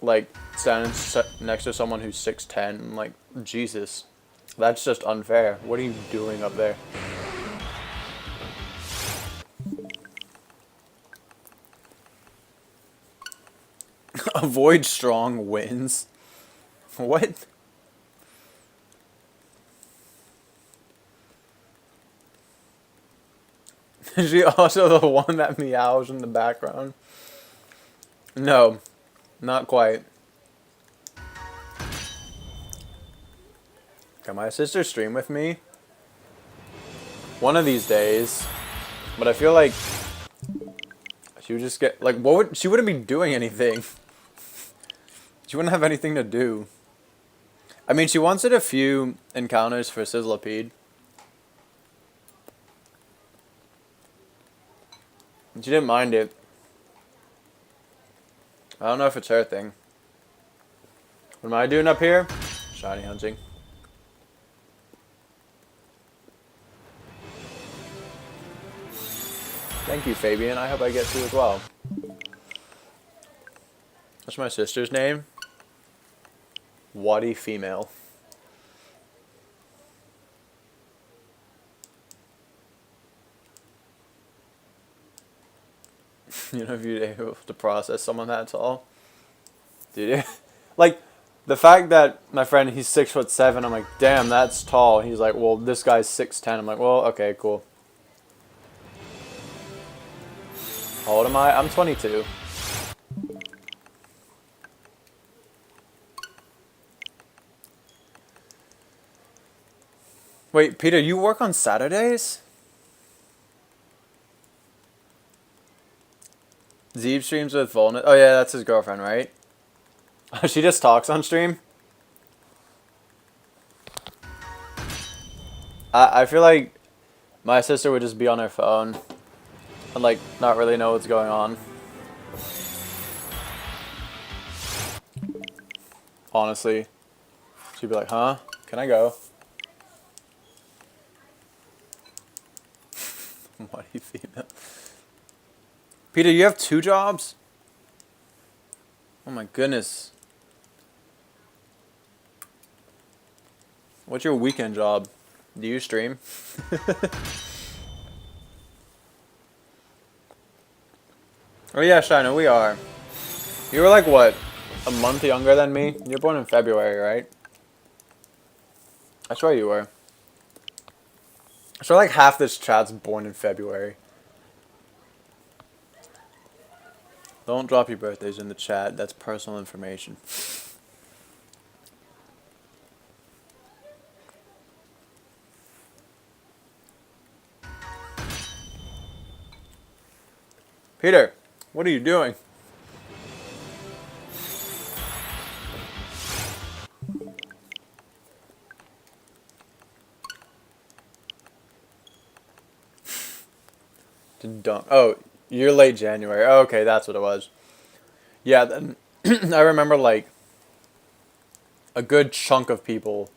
Like, standing next to someone who's 6'10". Like, Jesus. That's just unfair. What are you doing up there? Avoid strong winds. What? Is she also the one that meows in the background? No, not quite. Can my sister stream with me? One of these days. But I feel like she would just get, like, she wouldn't be doing anything. She wouldn't have anything to do. I mean, she wanted a few encounters for Sizzlipede. She didn't mind it. I don't know if it's her thing. What am I doing up here? Shiny hunting. Thank you, Fabian. I hope I get to as well. What's my sister's name? Waddy female. You know, if you're able to process someone that tall. Dude, like, the fact that my friend, he's 6'7", I'm like, damn, that's tall. He's like, well, this guy's 6'10". I'm like, well, okay, cool. How old am I? I'm 22. Wait, Peter, you work on Saturdays? Zeeb streams with Volnus. Oh yeah, that's his girlfriend, right? She just talks on stream? I feel like my sister would just be on her phone and, like, not really know what's going on. Honestly. She'd be like, huh? Can I go? Peter, you have 2 jobs? Oh my goodness. What's your weekend job? Do you stream? Oh yeah, Shina, we are. You were like, what, a month younger than me? You were born in February, right? I swear you were. I swear like half this chat's born in February. Don't drop your birthdays in the chat. That's personal information. Peter, what are you doing? Oh, you're late January. Oh, okay, that's what it was. Yeah, then I remember like a good chunk of people,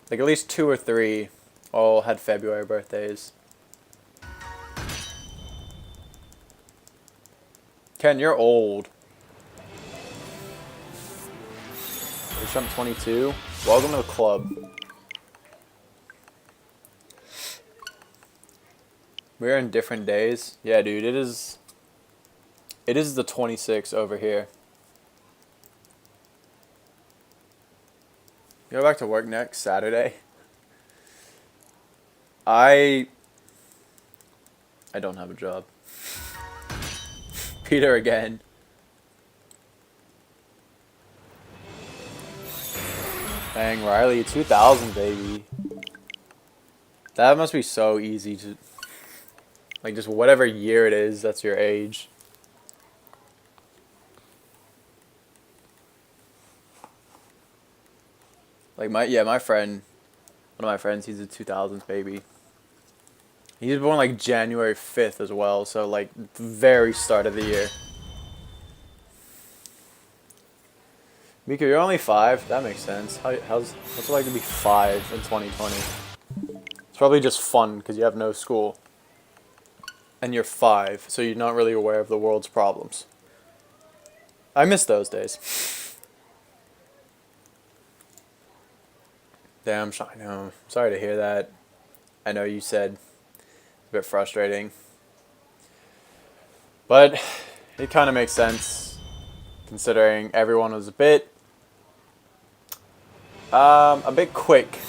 like at least 2 or 3, all had February birthdays. Ken, you're old. I'm 22. Welcome to the club. We're in different days. Yeah, dude, it is the 26th over here. You go back to work next Saturday? I don't have a job. Peter again. Dang, Riley, 2000, baby. That must be so easy to, like, just whatever year it is, that's your age. Like, my friend, one of my friends, he's a 2000s baby. He was born, like, January 5th as well, so, like, the very start of the year. Mika, you're only 5? That makes sense. What's it like to be 5 in 2020? It's probably just fun, because you have no school. And you're 5, so you're not really aware of the world's problems. I miss those days. Damn, I know. Sorry to hear that. I know you said it's a bit frustrating. But it kind of makes sense, considering everyone was a bit quick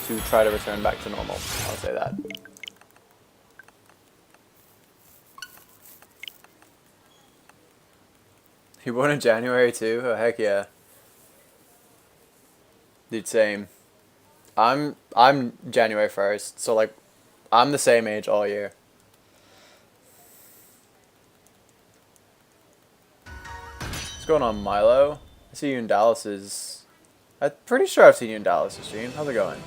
to try to return back to normal. I'll say that. You born in January too? Oh heck yeah. Dude, same. I'm January 1st, so like I'm the same age all year. What's going on, Milo? I see you in Dallas's. I'm pretty sure I've seen you in Dallas's stream. How's it going?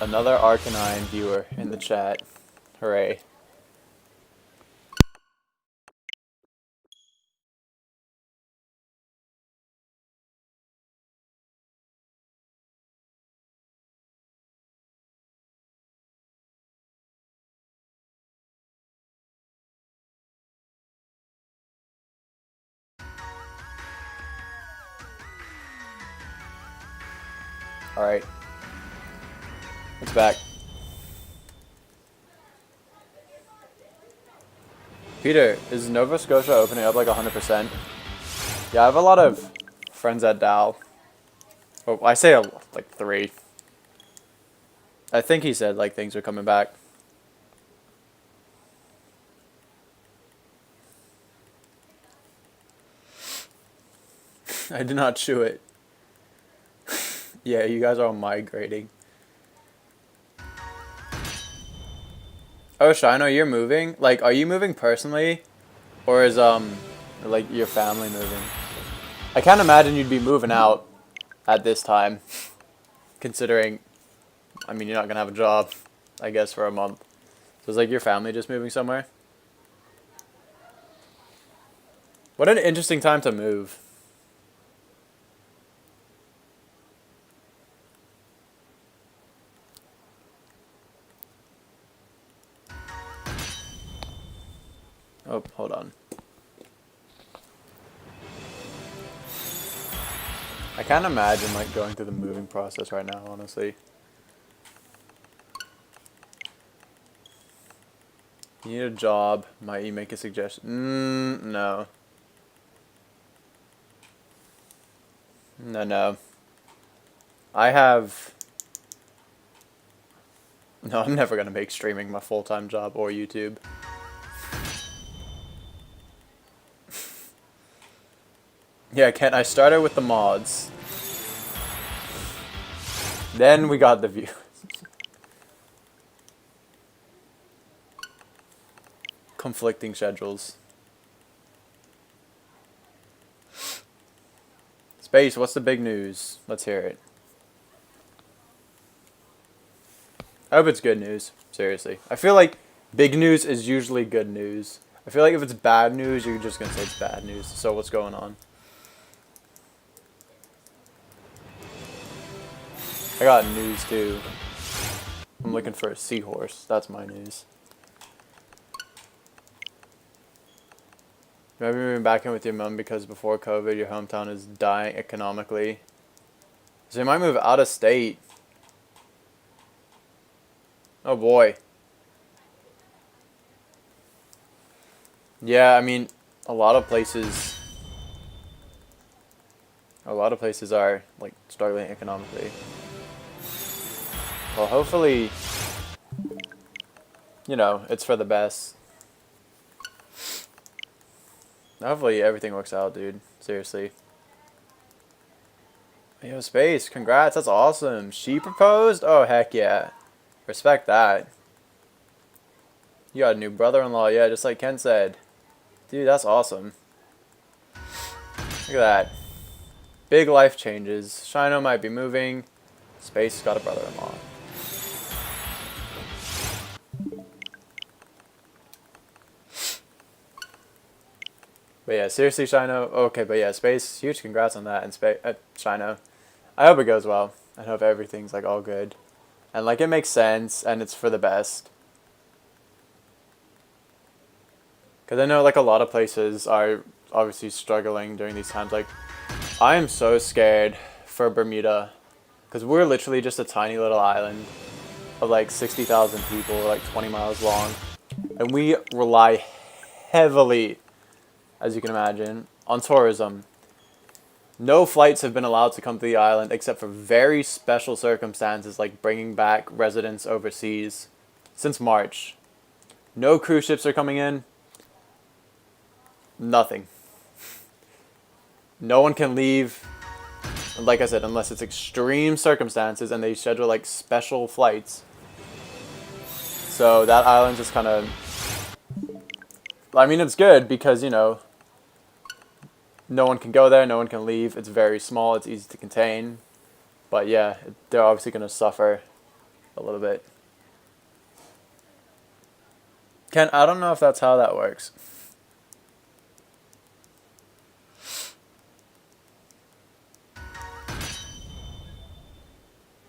Another Arcanine viewer in the chat. Hooray. Alright. It's back. Peter, is Nova Scotia opening up like 100%? Yeah, I have a lot of friends at Dal. Well, I say like 3. I think he said like things are coming back. I did not chew it. Yeah, you guys are all migrating. Oh, Shino, you're moving? Like, are you moving personally? Or is, like, your family moving? I can't imagine you'd be moving out at this time. Considering, I mean, you're not gonna have a job, I guess, for a month. So is, like, your family just moving somewhere? What an interesting time to move. I can't imagine like going through the moving process right now, honestly. You need a job. Might you make a suggestion? No. No. I have... No, I'm never going to make streaming my full-time job or YouTube. Yeah, Ken, I started with the mods. Then we got the views. Conflicting schedules. Space, what's the big news? Let's hear it. I hope it's good news. Seriously. I feel like big news is usually good news. I feel like if it's bad news, you're just going to say it's bad news. So what's going on? I got news too. I'm looking for a seahorse. That's my news. Maybe moving back in with your mom because before COVID, your hometown is dying economically. So you might move out of state. Oh boy. Yeah, I mean, a lot of places are like struggling economically. Well, hopefully, you know, it's for the best. Hopefully everything works out, dude. Seriously. Yo, Space, congrats, that's awesome. She proposed? Oh, heck yeah. Respect that. You got a new brother-in-law, yeah, just like Ken said. Dude, that's awesome. Look at that. Big life changes. Shino might be moving. Space got a brother-in-law. But yeah, seriously, Shino. Okay, but yeah, Space, huge congrats on that. And Shino, I hope it goes well. I hope everything's like all good. And like it makes sense and it's for the best. Because I know like a lot of places are obviously struggling during these times. Like, I am so scared for Bermuda. Because we're literally just a tiny little island of like 60,000 people, like 20 miles long. And we rely heavily, as you can imagine, on tourism. No flights have been allowed to come to the island except for very special circumstances like bringing back residents overseas since March. No cruise ships are coming in. Nothing. No one can leave, like I said, unless it's extreme circumstances and they schedule like special flights. So that island just kind of, I mean, it's good because, you know, no one can go there, no one can leave. It's very small, it's easy to contain. But yeah, they're obviously going to suffer a little bit. Ken, I don't know if that's how that works.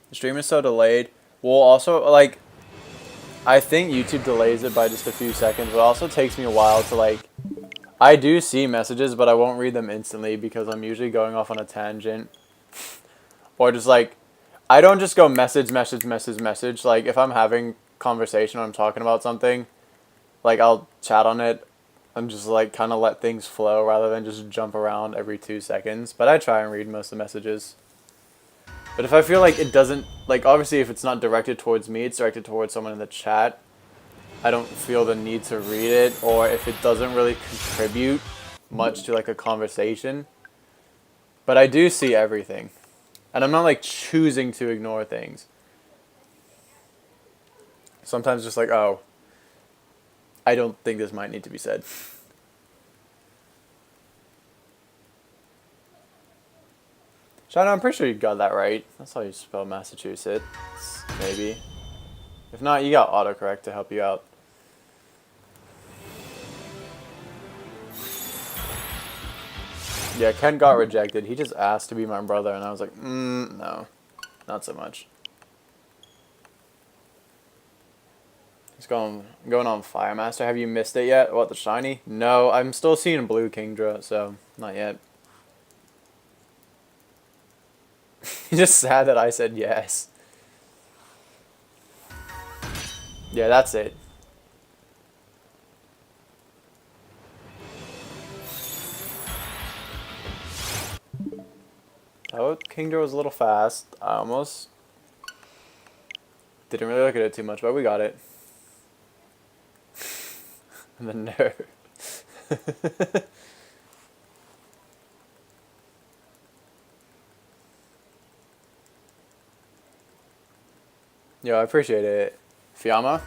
The stream is so delayed. Well, also, like, I think YouTube delays it by just a few seconds, but it also takes me a while to, like, I do see messages, but I won't read them instantly because I'm usually going off on a tangent. Or just, like, I don't just go message. Like, if I'm having conversation or I'm talking about something, like, I'll chat on it and just, like, kind of let things flow rather than just jump around every 2 seconds. But I try and read most of the messages. But if I feel like it doesn't, like, obviously if it's not directed towards me, it's directed towards someone in the chat, I don't feel the need to read it, or if it doesn't really contribute much to, like, a conversation. But I do see everything. And I'm not, like, choosing to ignore things. Sometimes just like, oh, I don't think this might need to be said. Shana, I'm pretty sure you got that right. That's how you spell Massachusetts, maybe. If not, you got autocorrect to help you out. Yeah, Ken got rejected. He just asked to be my brother, and I was like, no, not so much. It's going on Firemaster. Have you missed it yet? What, the shiny? No, I'm still seeing blue Kingdra, so not yet. He's just sad that I said yes. Yeah, that's it. Oh, Kingdra was a little fast. I almost didn't really look at it too much, but we got it. The nerve. Yo, I appreciate it. Fiamma,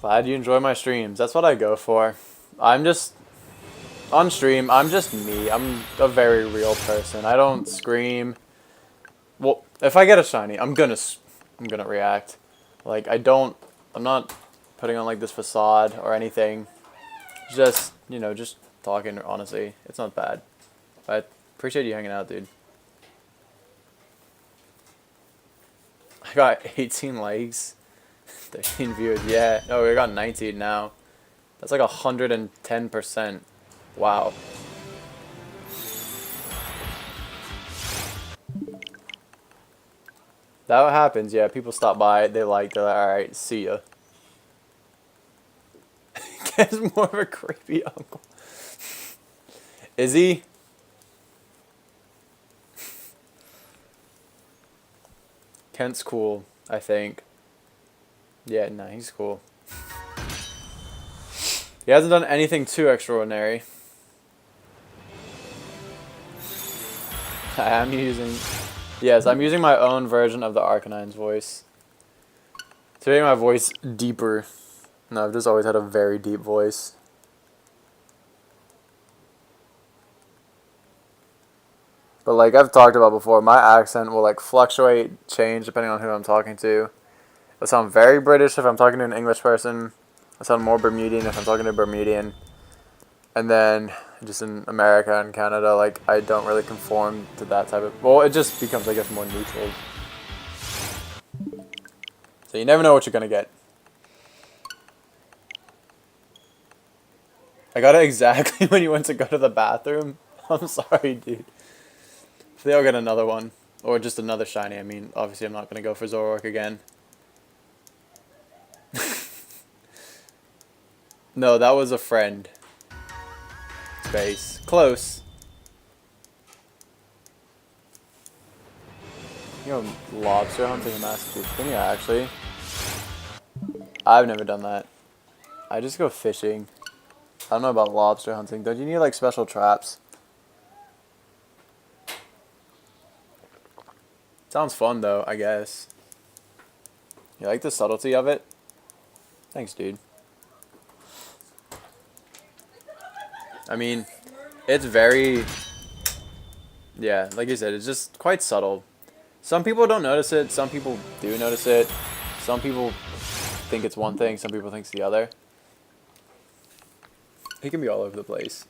glad you enjoy my streams. That's what I go for. I'm just, on stream, I'm just me. I'm a very real person. I don't scream. Well, if I get a shiny, I'm gonna react. Like, I'm not putting on like this facade or anything. Just, you know, just talking honestly. It's not bad. I appreciate you hanging out, dude. I got 18 likes, 13 views. Yeah, no, we got 19 now. That's like 110%. Wow. That what happens. Yeah, people stop by. They're like, all right, see ya. Kent's more of a creepy uncle. Is he? Kent's cool, I think. Yeah, no, he's cool. He hasn't done anything too extraordinary. I am using... Yes, I'm using my own version of the Arcanine's voice. To make my voice deeper. No, I've just always had a very deep voice. But like I've talked about before, my accent will like fluctuate, change depending on who I'm talking to. I sound very British if I'm talking to an English person. I sound more Bermudian if I'm talking to a Bermudian. And then just in America and Canada, like I don't really conform to that type of... Well, it just becomes, I guess, more neutral. So you never know what you're going to get. I got it exactly when you went to go to the bathroom. I'm sorry, dude. I think I'll get another one. Or just another shiny. I mean, obviously I'm not going to go for Zoroark again. No, that was a friend. Space. Close. You know, lobster hunting in Massachusetts. Yeah, actually. I've never done that. I just go fishing. I don't know about lobster hunting. Don't you need like special traps? Sounds fun though, I guess. You like the subtlety of it? Thanks, dude. I mean, it's very... Yeah, like you said, it's just quite subtle. Some people don't notice it. Some people do notice it. Some people think it's one thing. Some people think it's the other. It can be all over the place.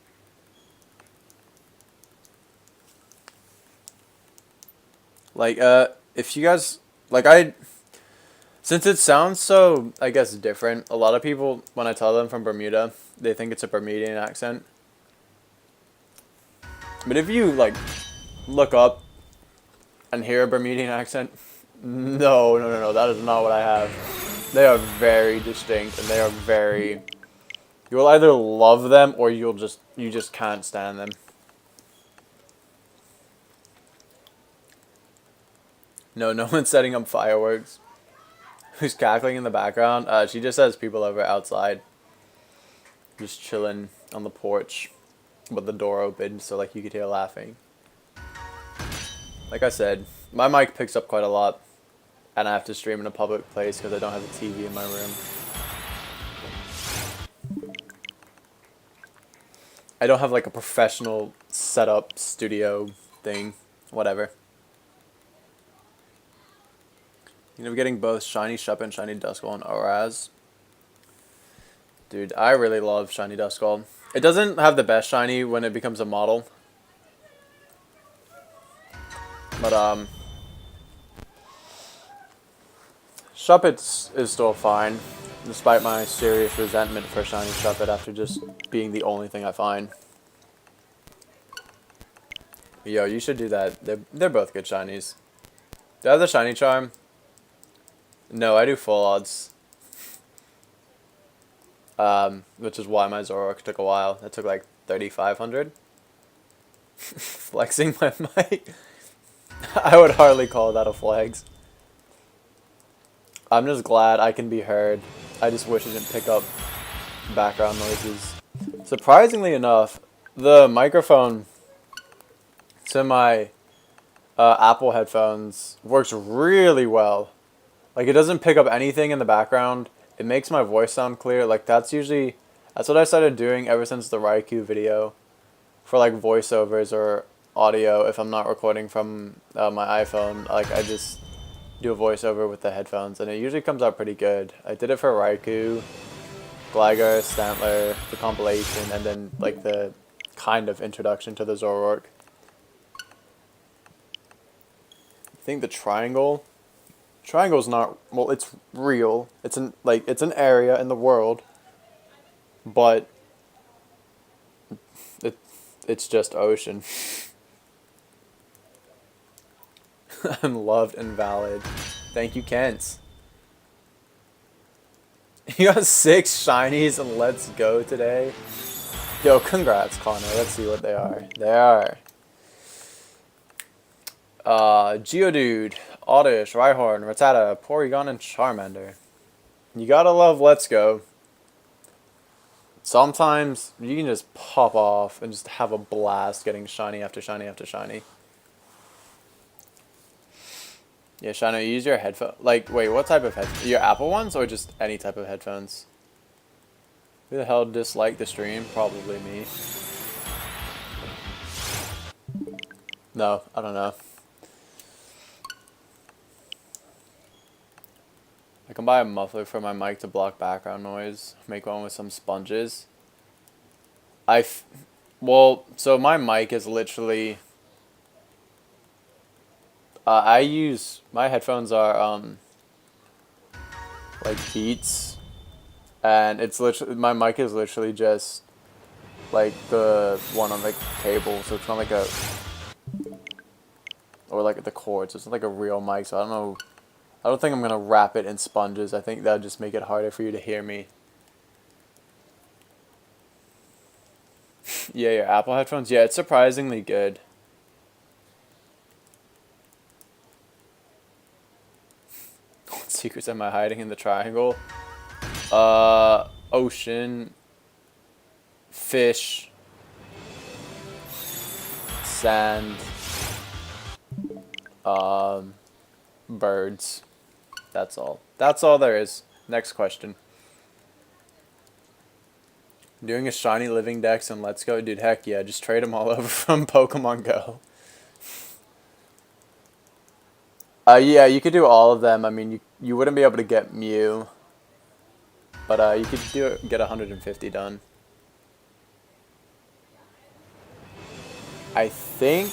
Like, if you guys... Like, since it sounds so, I guess, different, a lot of people, when I tell them from Bermuda, they think it's a Bermudian accent. But if you, like, look up and hear a Bermudian accent, no, that is not what I have. They are very distinct, and they are very... You will either love them, or you just can't stand them. No one's setting up fireworks. Who's cackling in the background? She just has people over outside. Just chilling on the porch. With the door open, so like you could hear laughing. Like I said, my mic picks up quite a lot, and I have to stream in a public place because I don't have a TV in my room. I don't have like a professional setup studio thing, whatever. You know, getting both Shiny Shuppet and Shiny Duskull and Oraz. Dude, I really love Shiny Duskull. It doesn't have the best shiny when it becomes a model. But, Shuppet is still fine, despite my serious resentment for Shiny Shuppet after just being the only thing I find. Yo, you should do that. They're both good shinies. Do I have the shiny charm? No, I do full odds. Which is why my Zoroark took a while. That took like 3,500. Flexing my mic. I would hardly call that a flex. I'm just glad I can be heard. I just wish it didn't pick up background noises. Surprisingly enough, the microphone to my Apple headphones works really well. Like, it doesn't pick up anything in the background. It makes my voice sound clear. Like, that's what I started doing ever since the Raikou video. For, like, voiceovers or audio, if I'm not recording from my iPhone. Like, I just do a voiceover with the headphones, and it usually comes out pretty good. I did it for Raikou, Gligar, Stantler, the compilation, and then, like, the kind of introduction to the Zoroark. I think the triangle's not, well, it's real. It's an area in the world, but it's just ocean. I'm loved and valid. Thank you, Kent. You got 6 shinies and let's go today. Yo, congrats, Connor. Let's see what they are. They are Geodude, Oddish, Rhyhorn, Rattata, Porygon, and Charmander. You gotta love Let's Go. Sometimes you can just pop off and just have a blast getting shiny after shiny after shiny. Yeah, Shano, use your headphone. Like, wait, what type of headphones? Your Apple ones or just any type of headphones? Who the hell disliked the stream? Probably me. No, I don't know. I can buy a muffler for my mic to block background noise. Make one with some sponges. Well, so my mic is literally... my headphones are, like Beats. And it's literally, my mic is literally just, like, the one on the cable. So it's not like a... Or like the cords. It's not like a real mic, so I don't know... I don't think I'm going to wrap it in sponges. I think that would just make it harder for you to hear me. Yeah, your Apple headphones? Yeah, it's surprisingly good. What secrets am I hiding in the triangle? Ocean. Fish. Sand. Birds. That's all. That's all there is. Next question. Doing a shiny living dex and let's go. Dude, heck yeah. Just trade them all over from Pokemon Go. Yeah, you could do all of them. I mean, you wouldn't be able to get Mew. But you could get 150 done. I think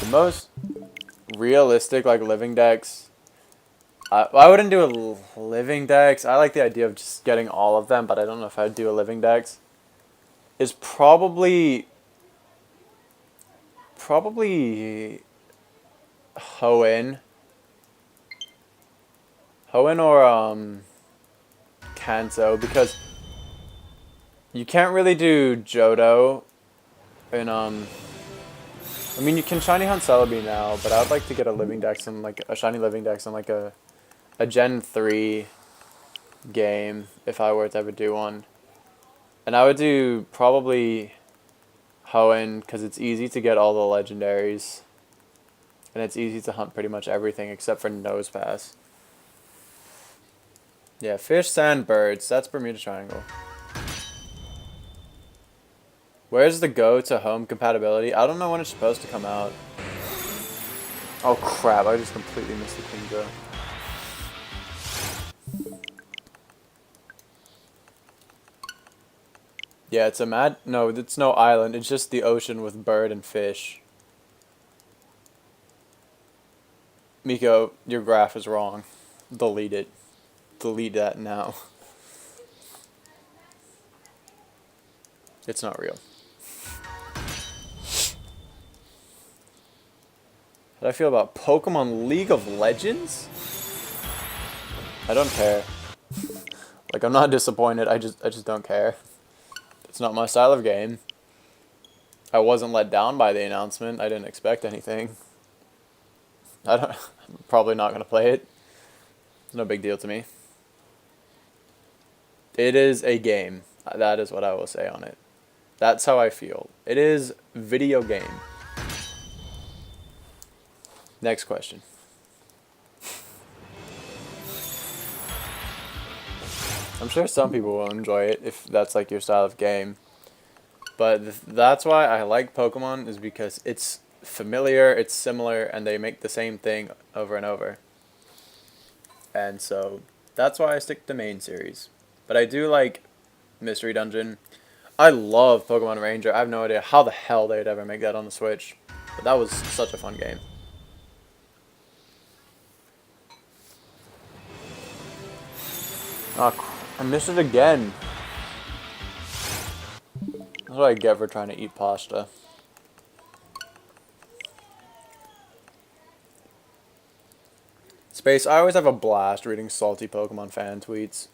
the most realistic, like, living dex... I wouldn't do a living dex. I like the idea of just getting all of them, but I don't know if I'd do a living dex. Is probably Hoenn. Hoenn or Kanto, because you can't really do Johto and I mean, you can shiny hunt Celebi now, but I would like to get a living dex and like a shiny living dex and like a Gen 3 game if I were to ever do one. And I would do probably Hoenn because it's easy to get all the legendaries. And it's easy to hunt pretty much everything except for Nosepass. Yeah, fish, sand, birds. That's Bermuda Triangle. Where's the go to home compatibility? I don't know when it's supposed to come out. Oh crap, I just completely missed the Kingdra. Yeah, it's no, it's no island. It's just the ocean with bird and fish. Miko, your graph is wrong. Delete it. Delete that now. It's not real. How do I feel about Pokemon League of Legends? I don't care. Like, I'm not disappointed, I just don't care. It's not my style of game. I wasn't let down by the announcement. I didn't expect anything. I'm probably not gonna play it. It's no big deal to me. It is a game. That is what I will say on it. That's how I feel. It is video game. Next question. I'm sure some people will enjoy it if that's like your style of game. But that's why I like Pokemon, is because it's familiar, it's similar, and they make the same thing over and over. And so that's why I stick to main series. But I do like Mystery Dungeon. I love Pokemon Ranger. I have no idea how the hell they'd ever make that on the Switch. But that was such a fun game. Oh, I missed it again. That's what I get for trying to eat pasta. Space, I always have a blast reading salty Pokemon fan tweets.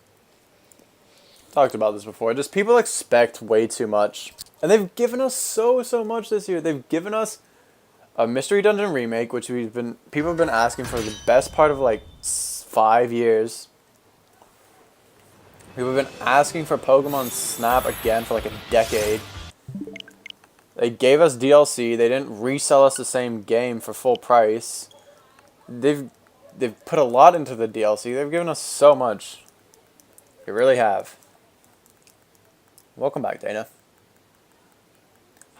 Talked about this before. Just people expect way too much. And they've given us so much this year. They've given us a Mystery Dungeon remake, which people have been asking for the best part of like 5 years. People have been asking for Pokemon Snap again for like a decade. They gave us DLC. They didn't resell us the same game for full price. They've put a lot into the DLC. They've given us so much. They really have. Welcome back, Dana.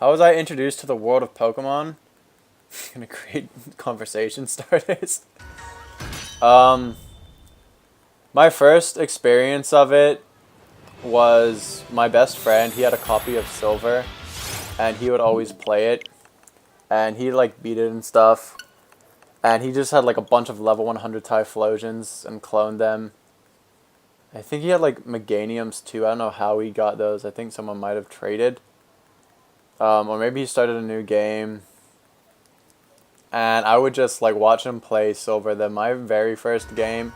How was I introduced to the world of Pokemon? Gonna create conversation starters. My first experience of it was my best friend. He had a copy of Silver, and he would always play it, and he like beat it and stuff, and he just had like a bunch of level 100 Typhlosions and cloned them. I think he had like Meganiums too. I don't know how he got those. I think someone might have traded, or maybe he started a new game. And I would just like watch him play Silver. Then my very first game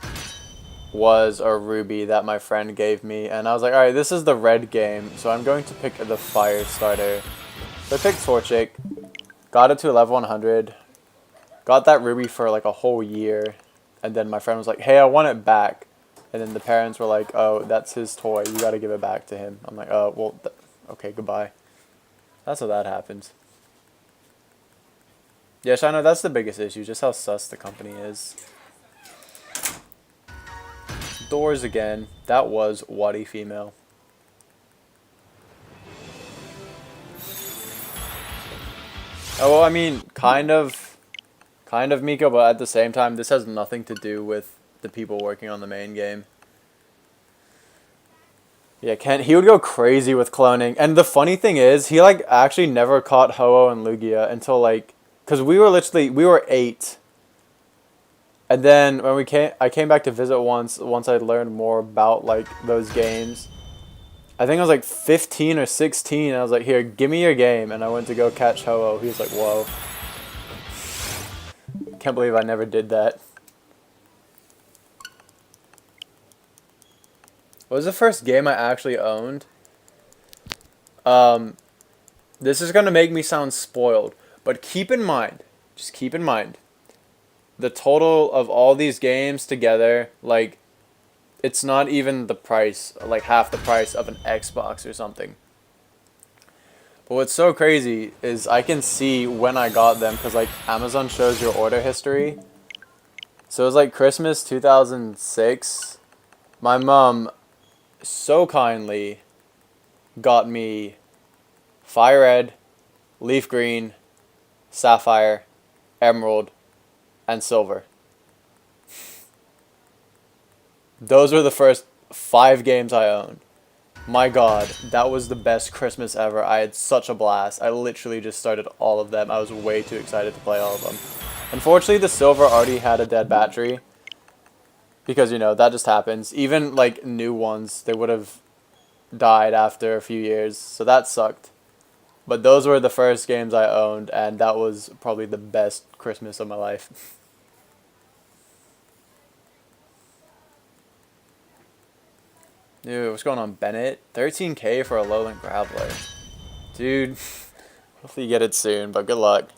was a Ruby that my friend gave me, and I was like, alright, this is the red game, so I'm going to pick the fire starter. So I picked Torchic, got it to level 100, got that Ruby for like a whole year, and then my friend was like, hey, I want it back. And then the parents were like, oh, that's his toy, you gotta give it back to him. I'm like, oh, well, okay, goodbye. That's how that happens. Yeah, Shino, that's the biggest issue, just how sus the company is. Doors again. That was Waddy female. Oh, well, I mean, kind of Miko, but at the same time, this has nothing to do with the people working on the main game. Yeah, he would go crazy with cloning. And the funny thing is, he like actually never caught Ho-Oh and Lugia until like, because we were 8. And then when I came back to visit once I learned more about like those games. I think I was like 15 or 16. I was like, here, give me your game. And I went to go catch Ho-Oh. He was like, whoa. Can't believe I never did that. What was the first game I actually owned? This is going to make me sound spoiled. But keep in mind, just keep in mind, the total of all these games together, like, it's not even the price, like half the price of an Xbox or something. But what's so crazy is I can see when I got them, because like Amazon shows your order history. So it was like Christmas 2006. My mom so kindly got me Fire Red, Leaf Green, Sapphire, Emerald, and Silver. Those were the first 5 games I owned. My god, that was the best Christmas ever. I had such a blast. I literally just started all of them. I was way too excited to play all of them. Unfortunately, the Silver already had a dead battery. Because, you know, that just happens. Even, like, new ones, they would have died after a few years. So that sucked. But those were the first games I owned, and that was probably the best Christmas of my life. Dude, what's going on, Bennett? 13K for a lowland graveler. Dude, hopefully you get it soon, but good luck.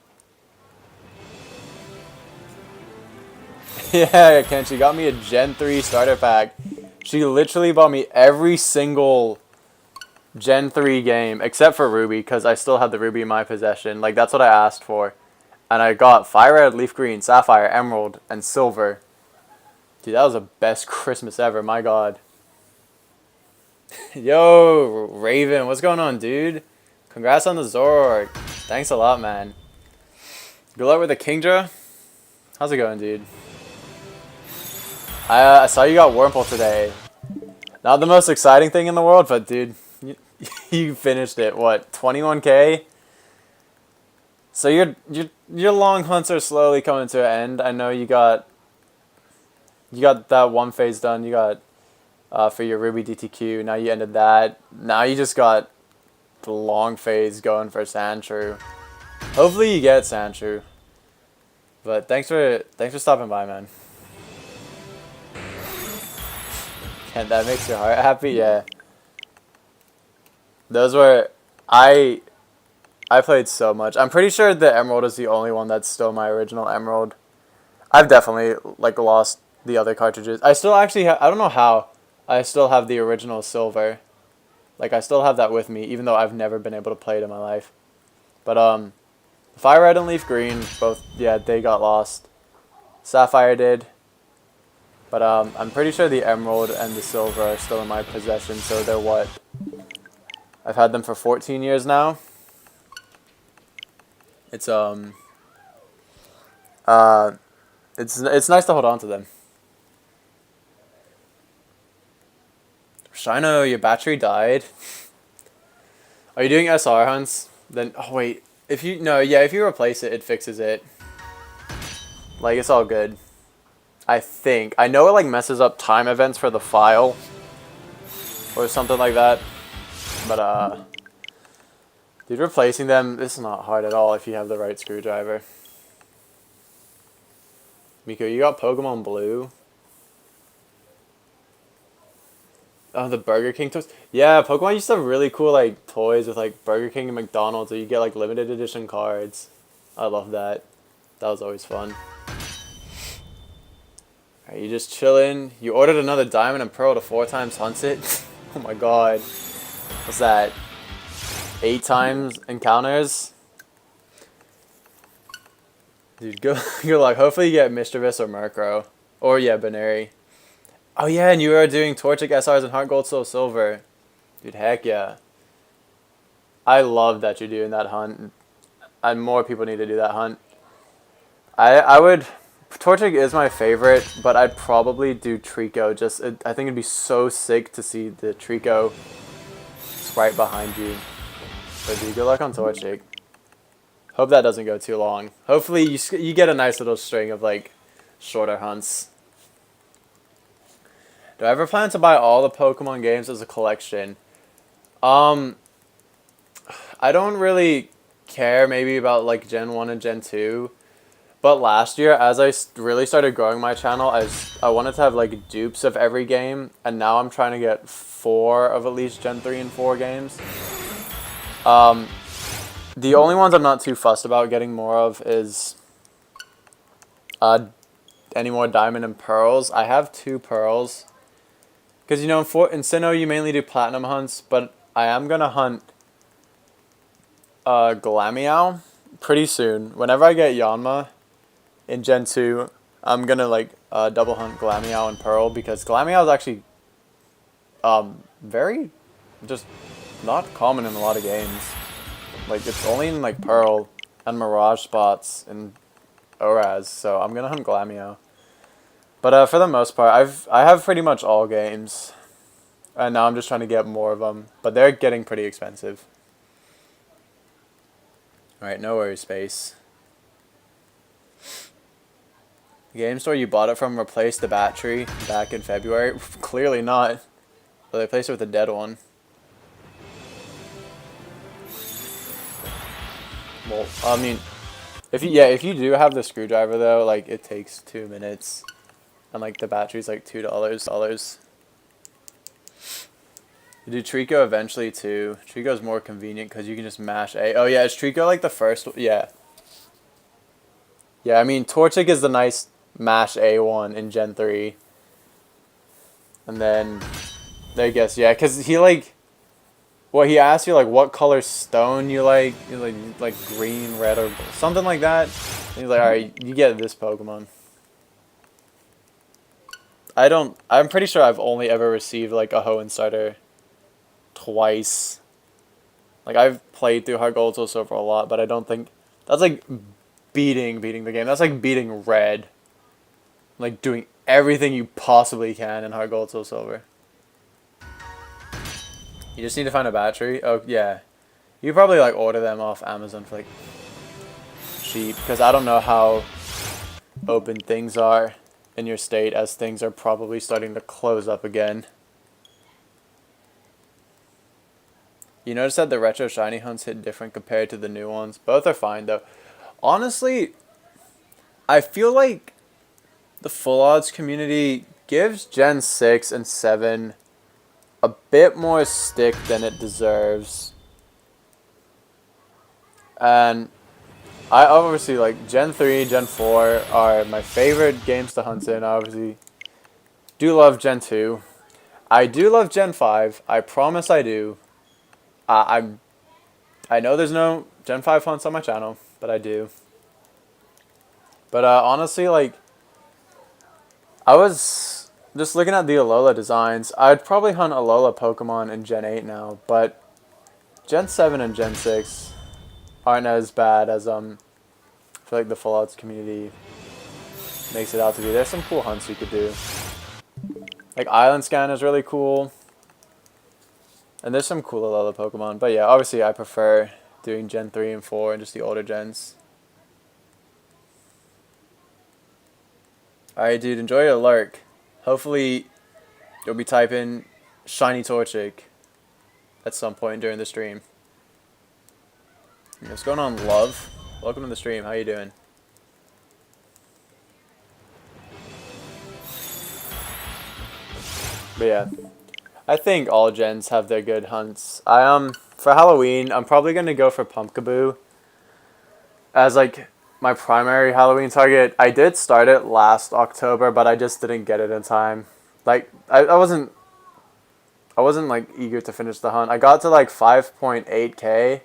Yeah, Kenshi got me a Gen 3 starter pack. She literally bought me every single Gen 3 game, except for Ruby, because I still have the Ruby in my possession. Like, that's what I asked for. And I got Fire Red, Leaf Green, Sapphire, Emerald, and Silver. Dude, that was the best Christmas ever, my god. Yo, Raven, what's going on, dude? Congrats on the Zoroark. Thanks a lot, man. Good luck with the Kingdra. How's it going, dude? I saw you got Wurmple today. Not the most exciting thing in the world, but dude, you finished it. What, 21K? So your long hunts are slowly coming to an end. I know you got that one phase done. You got for your Ruby DTQ. Now you ended that. Now you just got the long phase going for Sandshrew. Hopefully you get Sandshrew. But thanks for stopping by, man. And that makes your heart happy, yeah. Those were I played so much. I'm pretty sure the Emerald is the only one that's still my original Emerald. I've definitely like lost the other cartridges. I still actually I don't know how I still have the original Silver. Like I still have that with me, even though I've never been able to play it in my life. But Fire Red and Leaf Green both, yeah, they got lost. Sapphire did. But I'm pretty sure the Emerald and the Silver are still in my possession, so they're what? I've had them for 14 years now. It's it's nice to hold on to them. Shino, your battery died. Are you doing SR hunts? Then oh wait, if you replace it, it fixes it. Like it's all good. I think. I know it like messes up time events for the file or something like that. But dude, replacing them, this is not hard at all if you have the right screwdriver. Miko, you got Pokemon Blue? Oh, the Burger King toys? Yeah, Pokemon used to have really cool like toys with like Burger King and McDonald's where you get like limited edition cards. I love that. That was always fun. Alright, you just chilling. You ordered another Diamond and Pearl to 4 times hunt it? Oh my god. What's that? 8 times encounters? Dude, good luck. Hopefully you get Mischievous or Murkrow. Or yeah, Baneri. Oh yeah, and you are doing Torchic SRs and Heart Gold Soul Silver. Dude, heck yeah. I love that you're doing that hunt. And more people need to do that hunt. I would... Torchic is my favorite, but I'd probably do Trico. I think it'd be so sick to see the Trico right behind you. So dude, good luck on Torchic. Hope that doesn't go too long. Hopefully you get a nice little string of like shorter hunts. Do I ever plan to buy all the Pokemon games as a collection? I don't really care maybe about like Gen 1 and Gen 2. But last year, as I really started growing my channel, I wanted to have like dupes of every game, and now I'm trying to get 4 of at least Gen 3 and 4 games. The only ones I'm not too fussed about getting more of is any more Diamond and Pearls. I have 2 Pearls. Because, you know, in Sinnoh you mainly do Platinum hunts, but I am going to hunt Glameow pretty soon. Whenever I get Yanma in Gen 2, I'm going to like double hunt Glameow and Pearl, because Glameow is actually very just not common in a lot of games. Like it's only in like Pearl and Mirage spots in Oraz, so I'm going to hunt Glameow. But for the most part, I have pretty much all games, and now I'm just trying to get more of them. But they're getting pretty expensive. All right, no worries, Space. The game store you bought it from replaced the battery back in February. Clearly not. But they replaced it with a dead one. Well, I mean, if you do have the screwdriver though, like it takes 2 minutes, and like the battery's like $2. You do Trico eventually too. Trico's more convenient because you can just mash A. Oh yeah, is Trico like the first? Yeah. Yeah, I mean Torchic is the nice mash A one in Gen 3. And then, I guess, yeah, because he like, well, he asked you like what color stone you like. You like green, red, or something like that. And he's like, all right, you get this Pokemon. I'm pretty sure I've only ever received like a Hoenn starter twice. Like I've played through Heart Gold Soul Silver a lot, but I don't think that's like beating the game. That's like beating Red. Like doing everything you possibly can in Heart Gold Soul Silver. You just need to find a battery. Oh yeah, you probably like order them off Amazon for like cheap because I don't know how open things are in your state as things are probably starting to close up again. You notice that the retro shiny hunts hit different compared to the new ones. Both are fine though. Honestly, I feel like the full odds community gives Gen 6 and 7 a bit more stick than it deserves. And I obviously like Gen 3, Gen 4 are my favorite games to hunt in. I obviously do love Gen 2. I do love Gen 5. I promise I do. I know there's no Gen 5 hunts on my channel, but I do. But honestly, like, I was just looking at the Alola designs. I'd probably hunt Alola Pokemon in Gen 8 now, but Gen 7 and Gen 6 aren't as bad as I feel like the Full Outs community makes it out to be. There's some cool hunts you could do. Like Island Scan is really cool. And there's some cool Alola Pokemon. But yeah, obviously I prefer doing Gen 3 and 4 and just the older gens. Alright dude, enjoy your lurk. Hopefully you'll be typing Shiny Torchic at some point during the stream. What's going on, Love? Welcome to the stream. How you doing? But yeah, I think all gens have their good hunts. For Halloween, I'm probably gonna go for Pumpkaboo as like my primary Halloween target. I did start it last October, but I just didn't get it in time. Like I wasn't like eager to finish the hunt. I got to like 5.8k,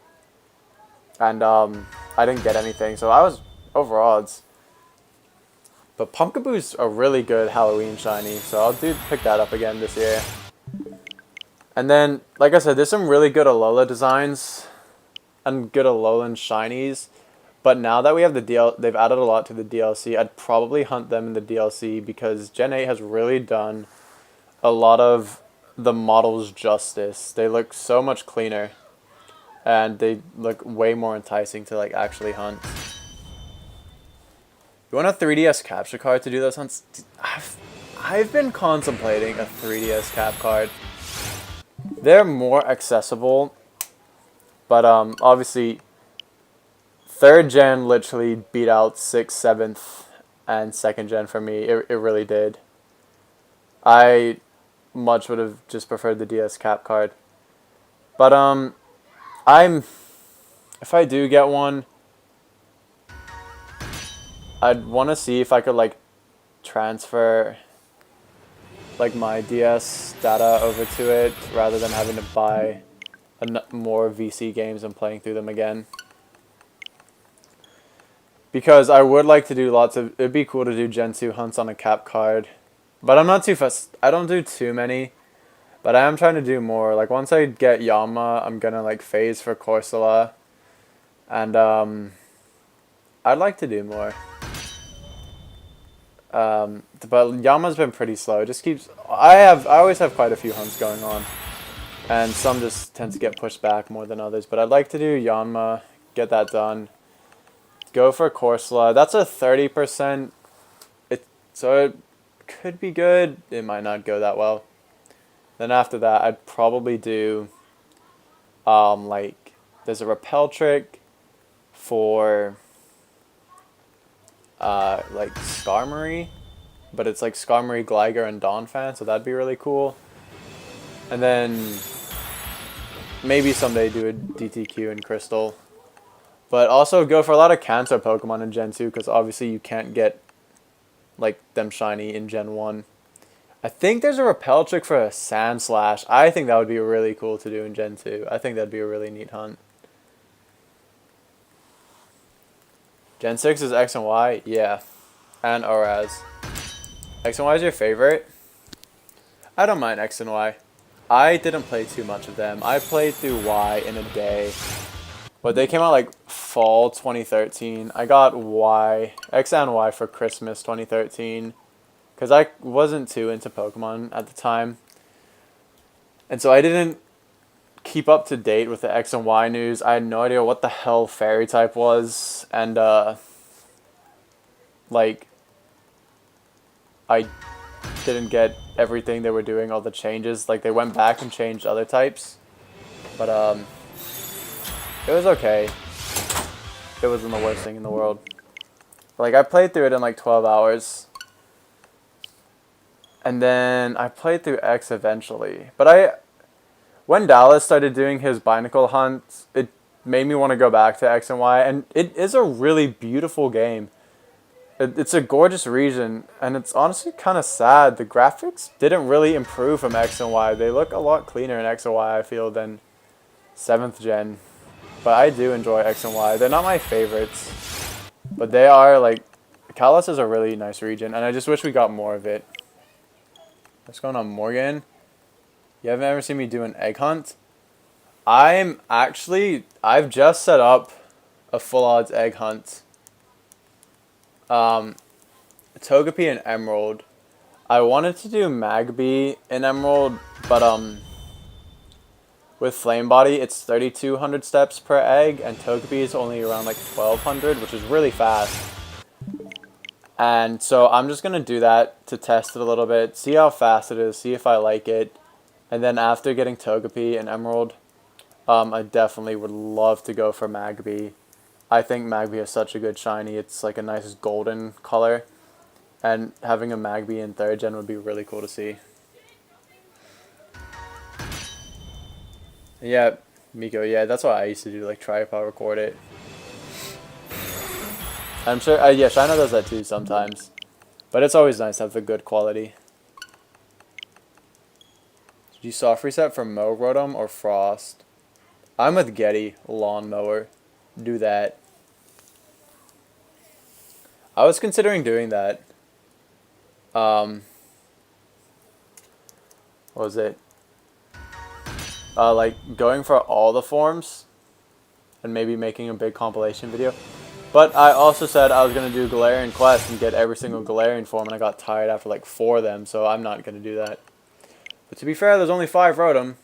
and I didn't get anything, so I was over odds. But Pumpkaboo's a really good Halloween shiny, so I'll pick that up again this year. And then, like I said, there's some really good Alola designs and good Alolan shinies. But now that we have they've added a lot to the DLC, I'd probably hunt them in the DLC because Gen 8 has really done a lot of the models justice. They look so much cleaner, and they look way more enticing to like actually hunt. You want a 3DS capture card to do those hunts? I've been contemplating a 3DS cap card. They're more accessible, but obviously 3rd gen literally beat out 6th, 7th, and 2nd gen for me. It really did. I much would have just preferred the DS cap card. But if I do get one, I'd want to see if I could like transfer like my DS data over to it rather than having to buy more VC games and playing through them again. Because I would like to do it'd be cool to do Gen 2 hunts on a cap card. But I'm not too fussed. I don't do too many. But I am trying to do more. Like once I get Yama, I'm gonna like phase for Corsola. And I'd like to do more. But Yama's been pretty slow. It just keeps. I always have quite a few hunts going on, and some just tend to get pushed back more than others. But I'd like to do Yanma, get that done. Go for Corsola. That's a 30%. So it could be good. It might not go that well. Then after that, I'd probably do like there's a repel trick for like Skarmory, but it's like Skarmory, Gligar, and Donphan, so that'd be really cool. And then maybe someday do a DTQ in Crystal. But also go for a lot of Kanto Pokemon in Gen 2, because obviously you can't get like them shiny in Gen 1. I think there's a repel trick for a Sandslash. I think that would be really cool to do in Gen 2. I think that'd be a really neat hunt. Gen 6 is X and Y? Yeah. And ORAS. X and Y is your favorite? I don't mind X and Y. I didn't play too much of them. I played through Y in a day. But they came out like fall 2013. I got Y, X and Y for Christmas 2013. Because I wasn't too into Pokemon at the time. And so I didn't keep up to date with the X and Y news. I had no idea what the hell Fairy type was. And, like, I didn't get everything they were doing, all the changes. Like, they went back and changed other types. But, it was okay. It wasn't the worst thing in the world. Like, I played through it in like 12 hours. And then I played through X eventually. But when Dallas started doing his Binacle hunt, it made me want to go back to X and Y. And it is a really beautiful game. It's a gorgeous region. And it's honestly kind of sad. The graphics didn't really improve from X and Y. They look a lot cleaner in X and Y, I feel, than 7th gen. But I do enjoy X and Y. They're not my favorites. But they are, like, Kalos is a really nice region. And I just wish we got more of it. What's going on, Morgan? You haven't ever seen me do an egg hunt? I've just set up a full odds egg hunt. Togepi and Emerald. I wanted to do Magby in Emerald, but with Flame Body, it's 3,200 steps per egg, and Togepi is only around like 1,200, which is really fast. And so I'm just going to do that to test it a little bit, see how fast it is, see if I like it. And then after getting Togepi and Emerald, I definitely would love to go for Magby. I think Magby is such a good shiny. It's like a nice golden color. And having a Magby in 3rd gen would be really cool to see. Yeah, Miko, yeah, that's what I used to do, like tripod record it. I'm sure, yeah, Shino does that too sometimes. But it's always nice to have the good quality. Did you soft reset for Mow Rotom or Frost? I'm with Getty, Lawnmower. Do that. I was considering doing that. What was it? Like going for all the forms and maybe making a big compilation video. But I also said I was going to do Galarian Quest and get every single Galarian form, and I got tired after like 4 of them, so I'm not going to do that. But to be fair, there's only 5 Rotom,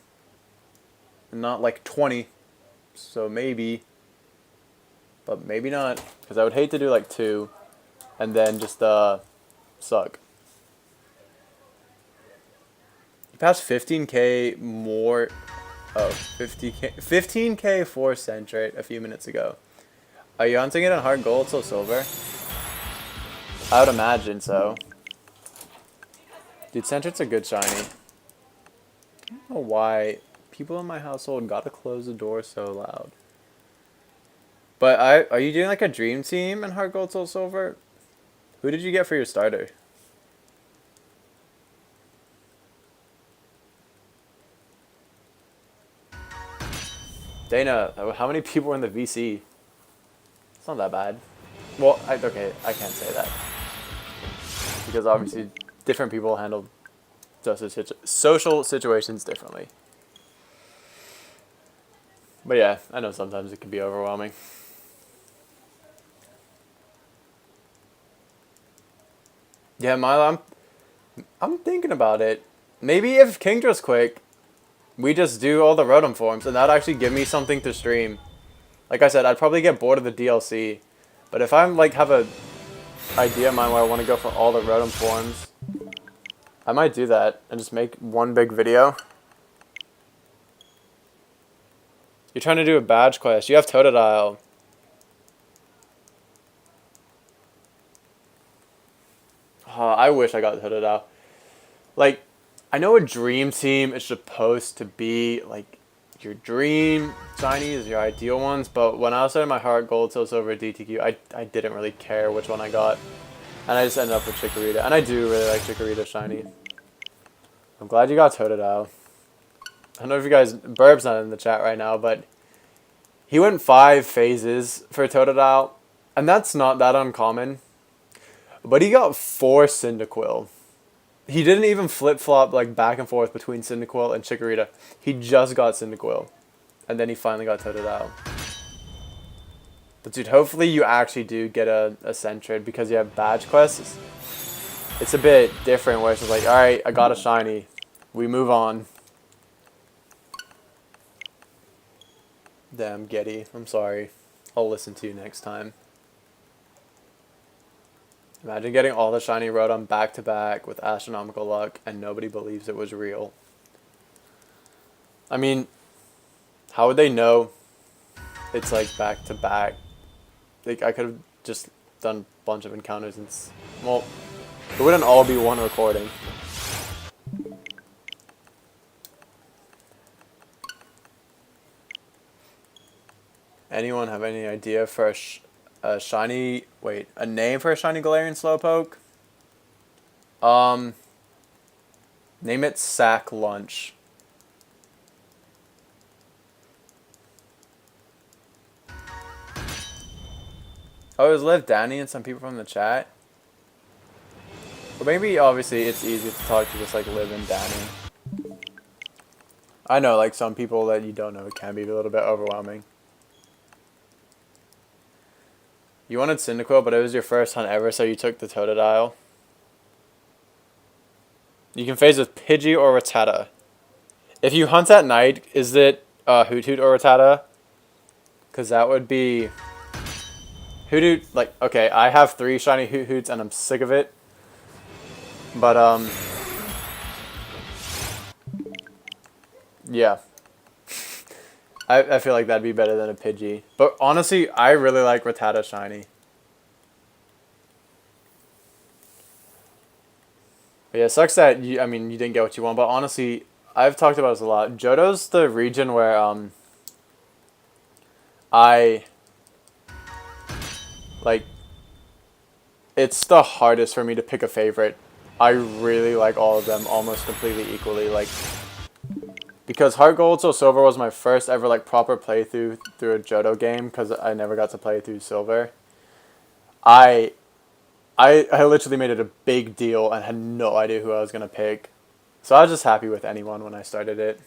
and not like 20, so maybe, but maybe not, because I would hate to do like 2, and then just suck. You passed 15k more, 15k for Centrate a few minutes ago. Are you hunting it in Heart Gold till Silver? I would imagine so. Dude, Centrate's a good shiny. I don't know why people in my household gotta close the door so loud. But are you doing like a dream team in Heart Gold till Silver? Who did you get for your starter? Dana, how many people were in the VC? It's not that bad. Well, okay, I can't say that. Because obviously different people handle social situations differently. But yeah, I know sometimes it can be overwhelming. Yeah, Milo, I'm thinking about it. Maybe if Kingdra's quick, we just do all the Rotom forms, and that'd actually give me something to stream. Like I said, I'd probably get bored of the DLC. But if I'm like have a idea in mind where I want to go for all the Rotom forms, I might do that and just make one big video. You're trying to do a badge quest. You have Totodile. I wish I got Totodile. Like, I know a dream team is supposed to be like your dream shinies, your ideal ones, but when I was setting my heart gold, soul silver, DTQ, I didn't really care which one I got. And I just ended up with Chikorita. And I do really like Chikorita shiny. I'm glad you got Totodile. I don't know if you guys, Burb's not in the chat right now, but he went 5 phases for Totodile, and that's not that uncommon. But he got 4 Cyndaquil. He didn't even flip-flop like back and forth between Cyndaquil and Chikorita. He just got Cyndaquil, and then he finally got Totodile. But dude, hopefully you actually do get a Sentret because you have badge quests. It's a bit different where it's just like, alright, I got a shiny. We move on. Damn, Getty. I'm sorry. I'll listen to you next time. Imagine getting all the shiny Rotom back to back with astronomical luck and nobody believes it was real. I mean, how would they know it's like back to back? Like, I could have just done a bunch of encounters and well, it wouldn't all be one recording. Anyone have any idea for a shiny, wait, a name for a shiny Galarian Slowpoke? Name it Sack Lunch. Oh, it was Liv, Danny, and some people from the chat. Or maybe, obviously, it's easy to talk to just like Liv and Danny. I know, like, some people that you don't know, it can be a little bit overwhelming. You wanted Cyndaquil, but it was your first hunt ever, so you took the Totodile. You can phase with Pidgey or Rattata. If you hunt at night, is it Hoot Hoot or Rattata? Because that would be... Hoot Hoot, like, okay, I have 3 shiny Hoot Hoots and I'm sick of it. But, yeah. I feel like that'd be better than a Pidgey. But honestly, I really like Rattata shiny. But yeah, it sucks that you didn't get what you want. But honestly, I've talked about this a lot. Johto's the region where it's the hardest for me to pick a favorite. I really like all of them almost completely equally. Like, because Heart Gold Soul Silver was my first ever like proper playthrough through a Johto game because I never got to play through Silver. I literally made it a big deal and had no idea who I was gonna pick. So I was just happy with anyone when I started it.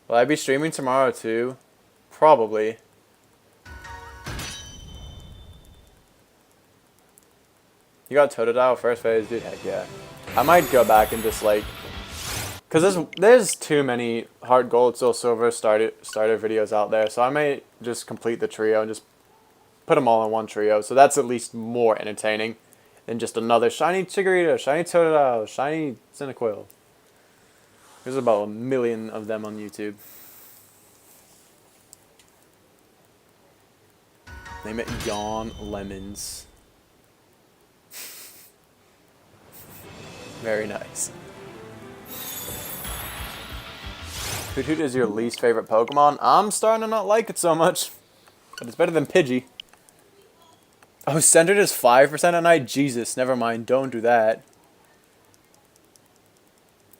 Will I be streaming tomorrow too? Probably. You got Totodile first phase? Dude, heck yeah. I might go back and just like... Because there's too many Heart Gold, Soul Silver starter videos out there. So I may just complete the trio and just put them all in one trio. So that's at least more entertaining than just another shiny Chikorita, shiny Totodile, shiny Cyndaquil. There's about 1 million of them on YouTube. Name it Yawn Lemons. Very nice. Hoot Hoot is your least favorite Pokemon? I'm starting to not like it so much. But it's better than Pidgey. Oh, Centered is 5% at night? Jesus, never mind. Don't do that.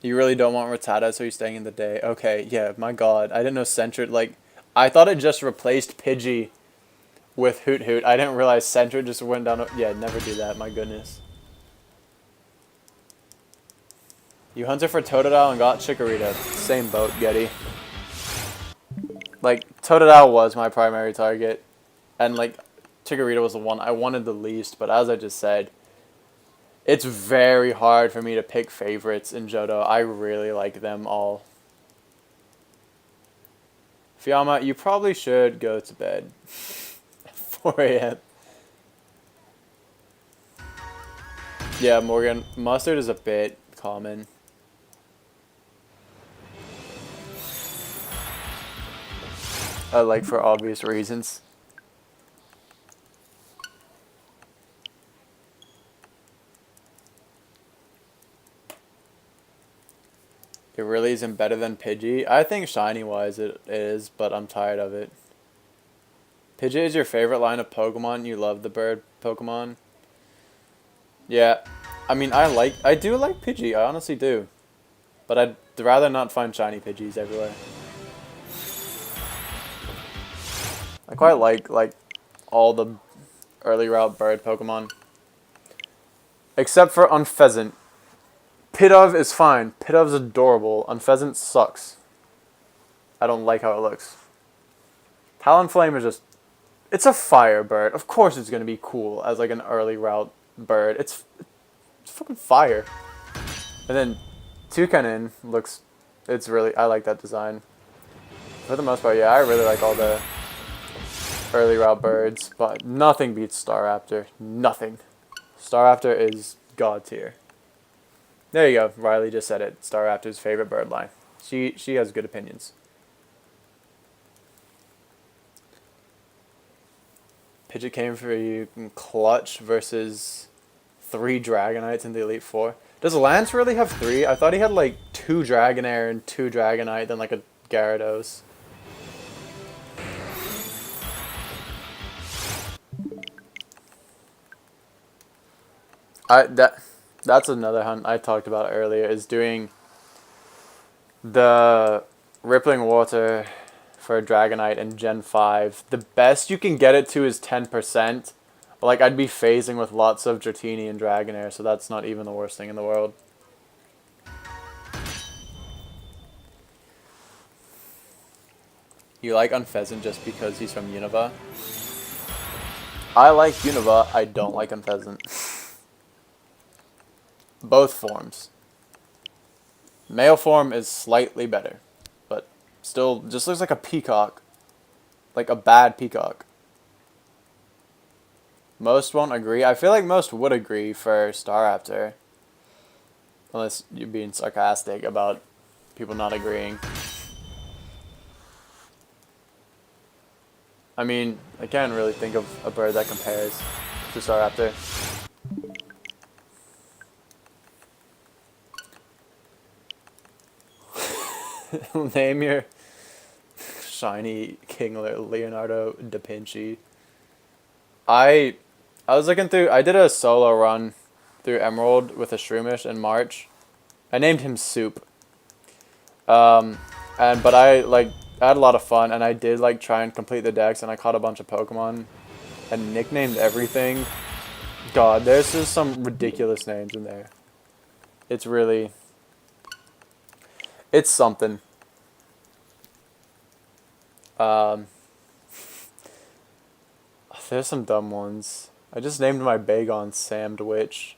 You really don't want Rattata, so you're staying in the day. Okay, yeah, my god. I didn't know Centered, like... I thought it just replaced Pidgey with Hoot Hoot. I didn't realize Centered just went down... Yeah, never do that, my goodness. You hunted for Totodile and got Chikorita. Same boat, Getty. Like, Totodile was my primary target. And, like, Chikorita was the one I wanted the least. But as I just said, it's very hard for me to pick favorites in Johto. I really like them all. Fiamma, you probably should go to bed. 4 a.m. Yeah, Morgan, mustard is a bit common. Like, for obvious reasons. It really isn't better than Pidgey. I think shiny-wise it is, but I'm tired of it. Pidgey is your favorite line of Pokemon? You love the bird Pokemon? Yeah. I mean, I do like Pidgey. I honestly do. But I'd rather not find shiny Pidgeys everywhere. I quite like all the early route bird Pokemon. Except for Unpheasant. Pidove is fine. Pidove's adorable. Unpheasant sucks. I don't like how it looks. Talonflame is just... It's a fire bird. Of course it's going to be cool as like an early route bird. It's fucking fire. And then Toucanon looks... It's really... I like that design. For the most part, yeah, I really like all the early route birds. But nothing beats Staraptor. Nothing. Staraptor is god tier. There you go. Riley just said it. Staraptor's favorite bird line. She has good opinions. Pidgeot came for you in Clutch versus 3 Dragonites in the Elite Four. Does Lance really have 3? I thought he had like 2 Dragonair and 2 Dragonite, then like a Gyarados. That's another hunt I talked about earlier, is doing the Rippling Water for Dragonite in Gen 5. The best you can get it to is 10%. But like I'd be phasing with lots of Dratini and Dragonair, so that's not even the worst thing in the world. You like Unpheasant just because he's from Unova? I like Unova, I don't like Unpheasant. Both forms. Male form is slightly better, but still just looks like a peacock. Like a bad peacock. Most won't agree. I feel like most would agree for Staraptor. Unless you're being sarcastic about people not agreeing. I mean, I can't really think of a bird that compares to Staraptor. Name your shiny King Leonardo da Vinci. I was looking through. I did a solo run through Emerald with a Shroomish in March. I named him Soup. But I had a lot of fun, and I did like try and complete the dex, and I caught a bunch of Pokemon, and nicknamed everything. God, there's just some ridiculous names in there. It's really... It's something. There's some dumb ones. I just named my Bagon Sandwich.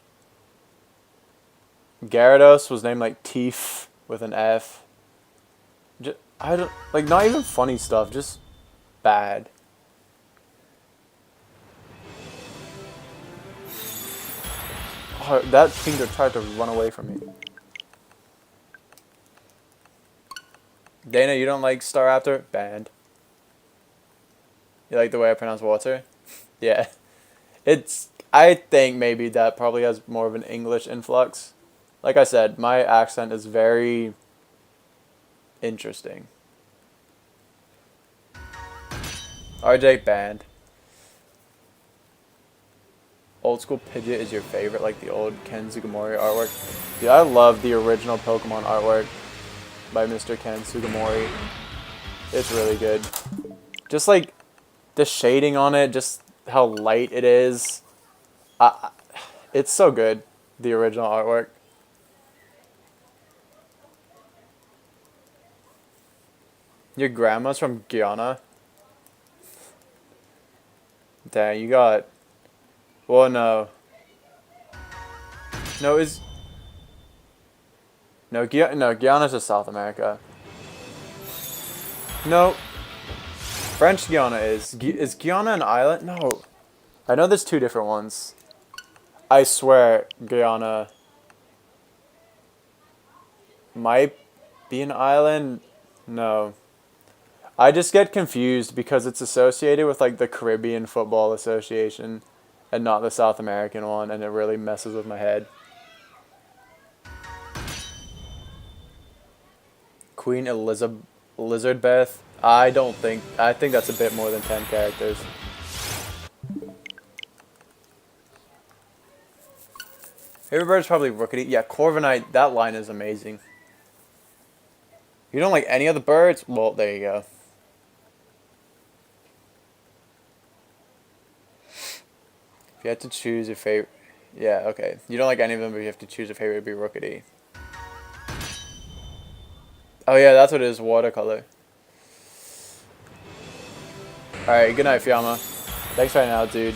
Gyarados was named like Teef with an F. I don't like, not even funny stuff, just bad. Oh, that Kingdra tried to run away from me. Dana, you don't like Staraptor? Banned. You like the way I pronounce water? Yeah. I think maybe that probably has more of an English influx. Like I said, my accent is very interesting. RJ banned. Old school Pidgeot is your favorite, like the old Ken Sugimori artwork. Dude, I love the original Pokemon artwork by Mr. Ken Sugimori. It's really good. Just like the shading on it, just how light it is. It's so good, the original artwork. Your grandma's from Guyana? Dang, you got... Well, no. No, No, Guyana's just South America. No. French Guiana is Guyana an island? No. I know there's 2 different ones. I swear Guyana might be an island. No. I just get confused because it's associated with like the Caribbean Football Association and not the South American one, and it really messes with my head. Queen Elizabeth. I think that's a bit more than 10 characters. Favorite bird is probably Rookity. Yeah, Corviknight, that line is amazing. You don't like any of the birds? Well, there you go. If you had to choose your favorite... Yeah, okay. You don't like any of them, but you have to choose a favorite, it'd be Rookity. Oh yeah, that's what it is, watercolor. Alright, good night, Fiamma. Thanks right now, dude.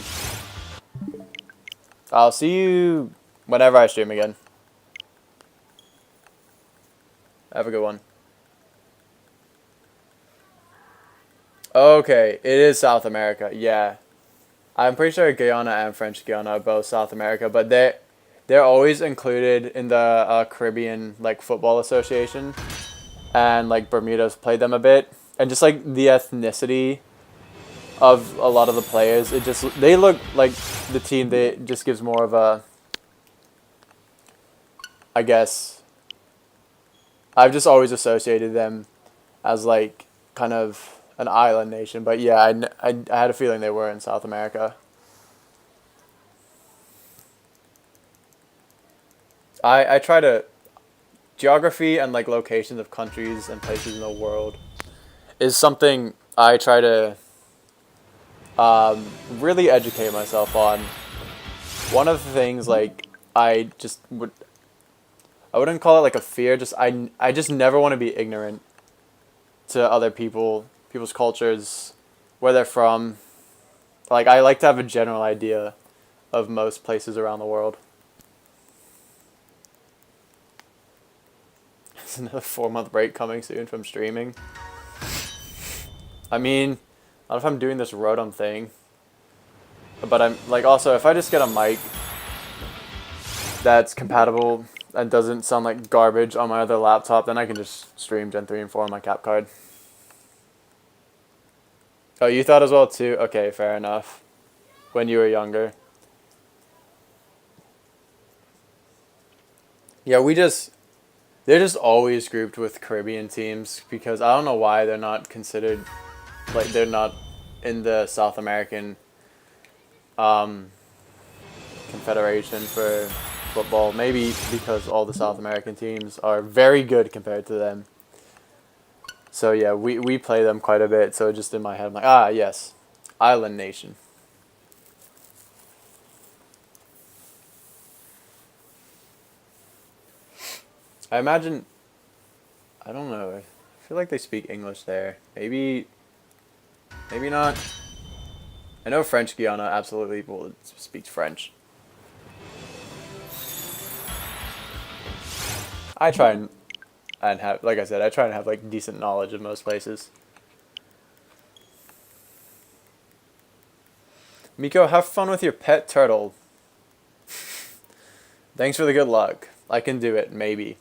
I'll see you whenever I stream again. Have a good one. Okay, it is South America, yeah. I'm pretty sure Guyana and French Guiana are both South America, but they're always included in the Caribbean like football association, and like Bermuda's played them a bit, and just like the ethnicity of a lot of the players, they look like the team that just gives more of a, I guess, I've just always associated them as like kind of an island nation, but yeah, I had a feeling they were in South America. I try to, geography and like locations of countries and places in the world is something I try to really educate myself on. One of the things like I wouldn't call it like a fear, I just never want to be ignorant to other people's cultures, where they're from. Like I like to have a general idea of most places around the world. There's another 4-month break coming soon from streaming. I mean, I don't know if I'm doing this Rotom thing, but I'm like, also if I just get a mic that's compatible and doesn't sound like garbage on my other laptop, then I can just stream Gen 3 and 4 on my cap card. Oh, you thought as well too? Okay, fair enough. When you were younger. Yeah, they're just always grouped with Caribbean teams because I don't know why they're not considered, like they're not in the South American Confederation for football. Maybe because all the South American teams are very good compared to them. So yeah, we play them quite a bit. So just in my head, I'm like, ah, yes, Island Nation. I imagine, I don't know. I feel like they speak English there. Maybe not. I know French Guiana absolutely speaks French. I try and have, like I said, I try and have like decent knowledge of most places. Miko, have fun with your pet turtle. Thanks for the good luck. I can do it, maybe.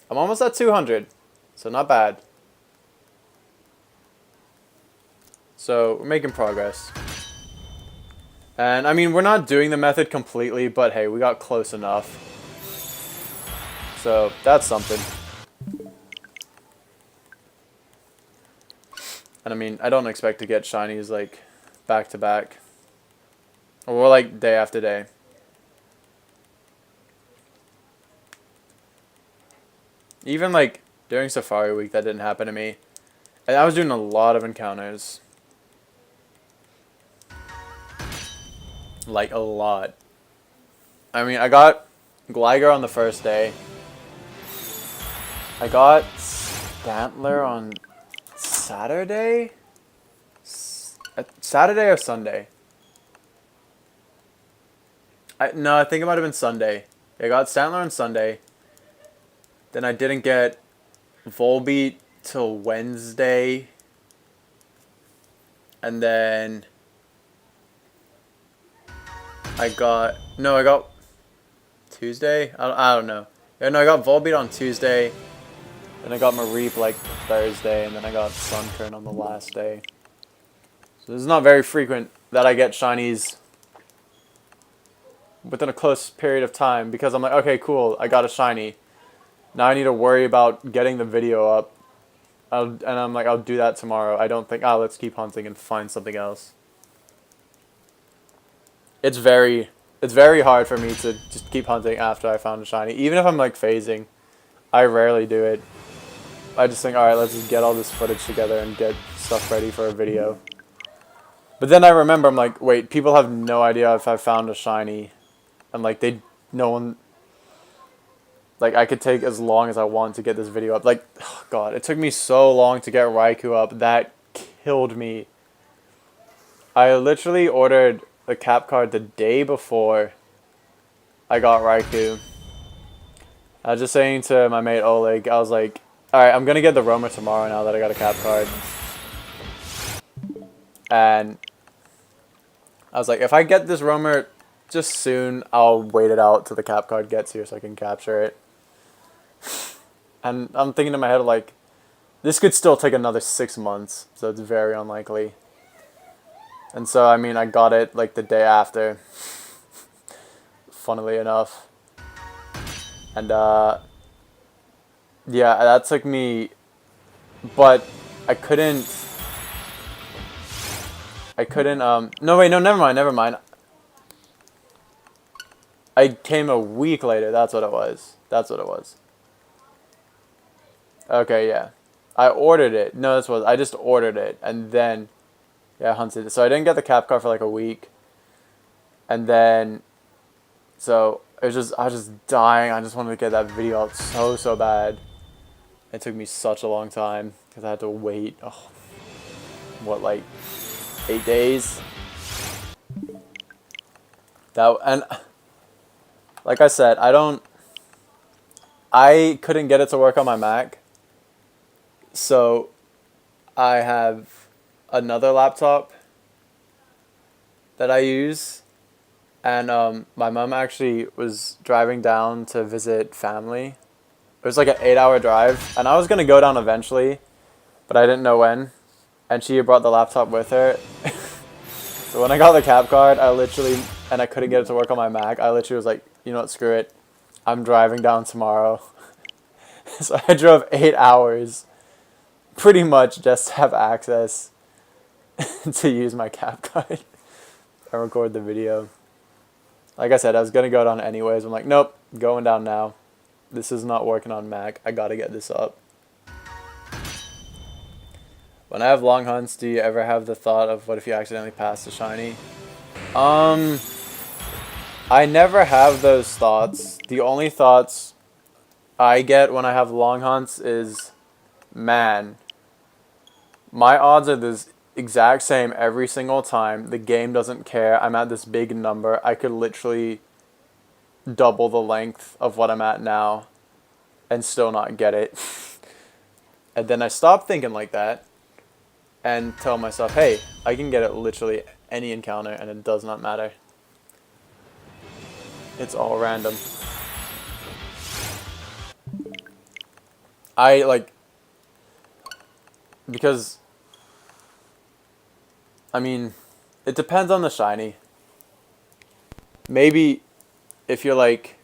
I'm almost at 200, so not bad. So we're making progress. And I mean, we're not doing the method completely, but hey, we got close enough. So that's something. And I mean, I don't expect to get shinies like back to back. Or like day after day. Even like during Safari Week, that didn't happen to me. And I was doing a lot of encounters. Like a lot. I mean, I got Gligar on the first day. I got Stantler on Saturday? Saturday or Sunday? No, I think it might have been Sunday. I got Stantler on Sunday. Then I didn't get Volbeat till Wednesday. And then I got Tuesday? I don't know. Yeah, no, I got Volbeat on Tuesday. Then I got Mareep like Thursday. And then I got Sunkern on the last day. So this is not very frequent that I get shinies within a close period of time. Because I'm like, okay, cool, I got a shiny. Now I need to worry about getting the video up And I'm like, I'll do that tomorrow. I don't think, let's keep hunting and find something else. It's very hard for me to just keep hunting after I found a shiny. Even if I'm like phasing, I rarely do it. I just think, alright, let's just get all this footage together and get stuff ready for a video. But then I remember, I'm like, wait, people have no idea if I found a shiny. And like, no one, like, I could take as long as I want to get this video up. Like, oh God, it took me so long to get Raikou up. That killed me. I literally ordered the cap card the day before I got Raikou. I was just saying to my mate Oleg, I was like, alright, I'm going to get the Roamer tomorrow now that I got a cap card. And I was like, if I get this Roamer just soon, I'll wait it out till the cap card gets here so I can capture it. And I'm thinking in my head, like, this could still take another 6 months, so it's very unlikely. And so, I mean, I got it, like, the day after, funnily enough. And, yeah, that took me, but I couldn't, no, wait, no, never mind. I came a week later, that's what it was. Okay, yeah. I ordered it. No, that's what I just ordered it, and then, yeah, I hunted it. So I didn't get the cap card for like a week, and then, so it was just, I was just dying. I just wanted to get that video out so bad. It took me such a long time because I had to wait. Oh, what, like 8 days? That, and like I said, I couldn't get it to work on my Mac. So I have another laptop that I use, and my mom actually was driving down to visit family. It was like an 8-hour drive, and I was going to go down eventually, but I didn't know when, and she brought the laptop with her. So when I got the cap card, and I couldn't get it to work on my Mac, I literally was like, you know what, screw it, I'm driving down tomorrow. So I drove 8 hours, pretty much just to have access to use my cap card and record the video. Like I said, I was going to go down anyways. I'm like, nope, going down now. This is not working on Mac. I got to get this up. When I have long hunts, do you ever have the thought of what if you accidentally pass a shiny? I never have those thoughts. The only thoughts I get when I have long hunts is, man, my odds are the exact same every single time. The game doesn't care. I'm at this big number. I could literally double the length of what I'm at now and still not get it. And then I stop thinking like that and tell myself, hey, I can get it literally any encounter and it does not matter. It's all random. Because, I mean, it depends on the shiny. Maybe if you're like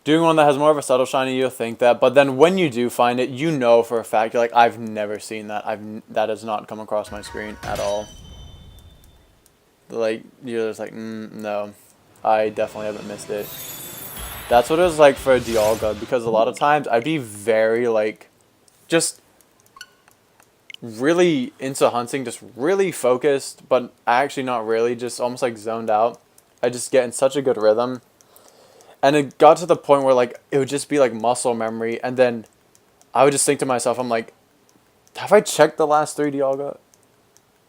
doing one that has more of a subtle shiny, you'll think that, but then when you do find it, you know for a fact, you're like, I've never seen that. That has not come across my screen at all. Like, you're just like, no, I definitely haven't missed it. That's what it was like for Dialga, because a lot of times I'd be very, like, just really into hunting, just really focused, but actually not really, just almost like zoned out. I just get in such a good rhythm. And it got to the point where, like, it would just be like muscle memory, and then I would just think to myself, I'm like, have I checked the last 3 Dialga?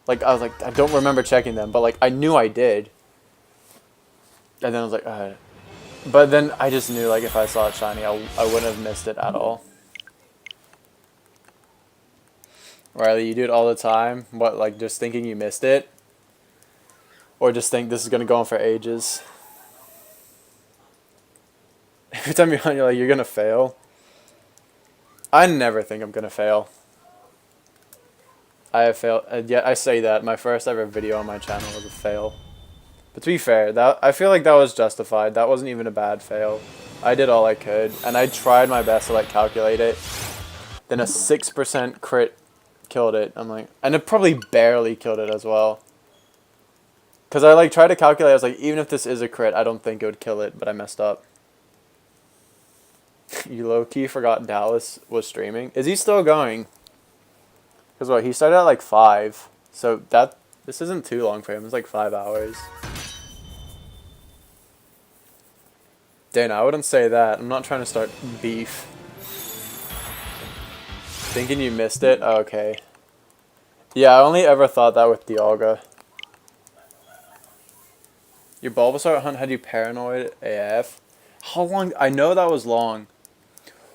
Like, I was like, I don't remember checking them, but like, I knew I did. And then I was like, but then I just knew, like, if I saw it shiny, I wouldn't have missed it at all. Riley, you do it all the time? What, like, just thinking you missed it? Or just think this is going to go on for ages? Every time you're on, you're like, you're going to fail? I never think I'm going to fail. I have failed. Yet I say that. My first ever video on my channel was a fail. But to be fair, I feel like that was justified. That wasn't even a bad fail. I did all I could, and I tried my best to, like, calculate it. Then a 6% crit killed it. I'm like, and it probably barely killed it as well. Because I like tried to calculate, I was like, even if this is a crit, I don't think it would kill it, but I messed up. You low-key forgot Dallas was streaming. Is he still going? Because what, he started at like 5. So this isn't too long for him. It's like 5 hours. Dana, I wouldn't say that. I'm not trying to start beef. Thinking you missed it? Oh, okay. Yeah, I only ever thought that with Dialga. Your Bulbasaur hunt had you paranoid AF? How long? I know that was long.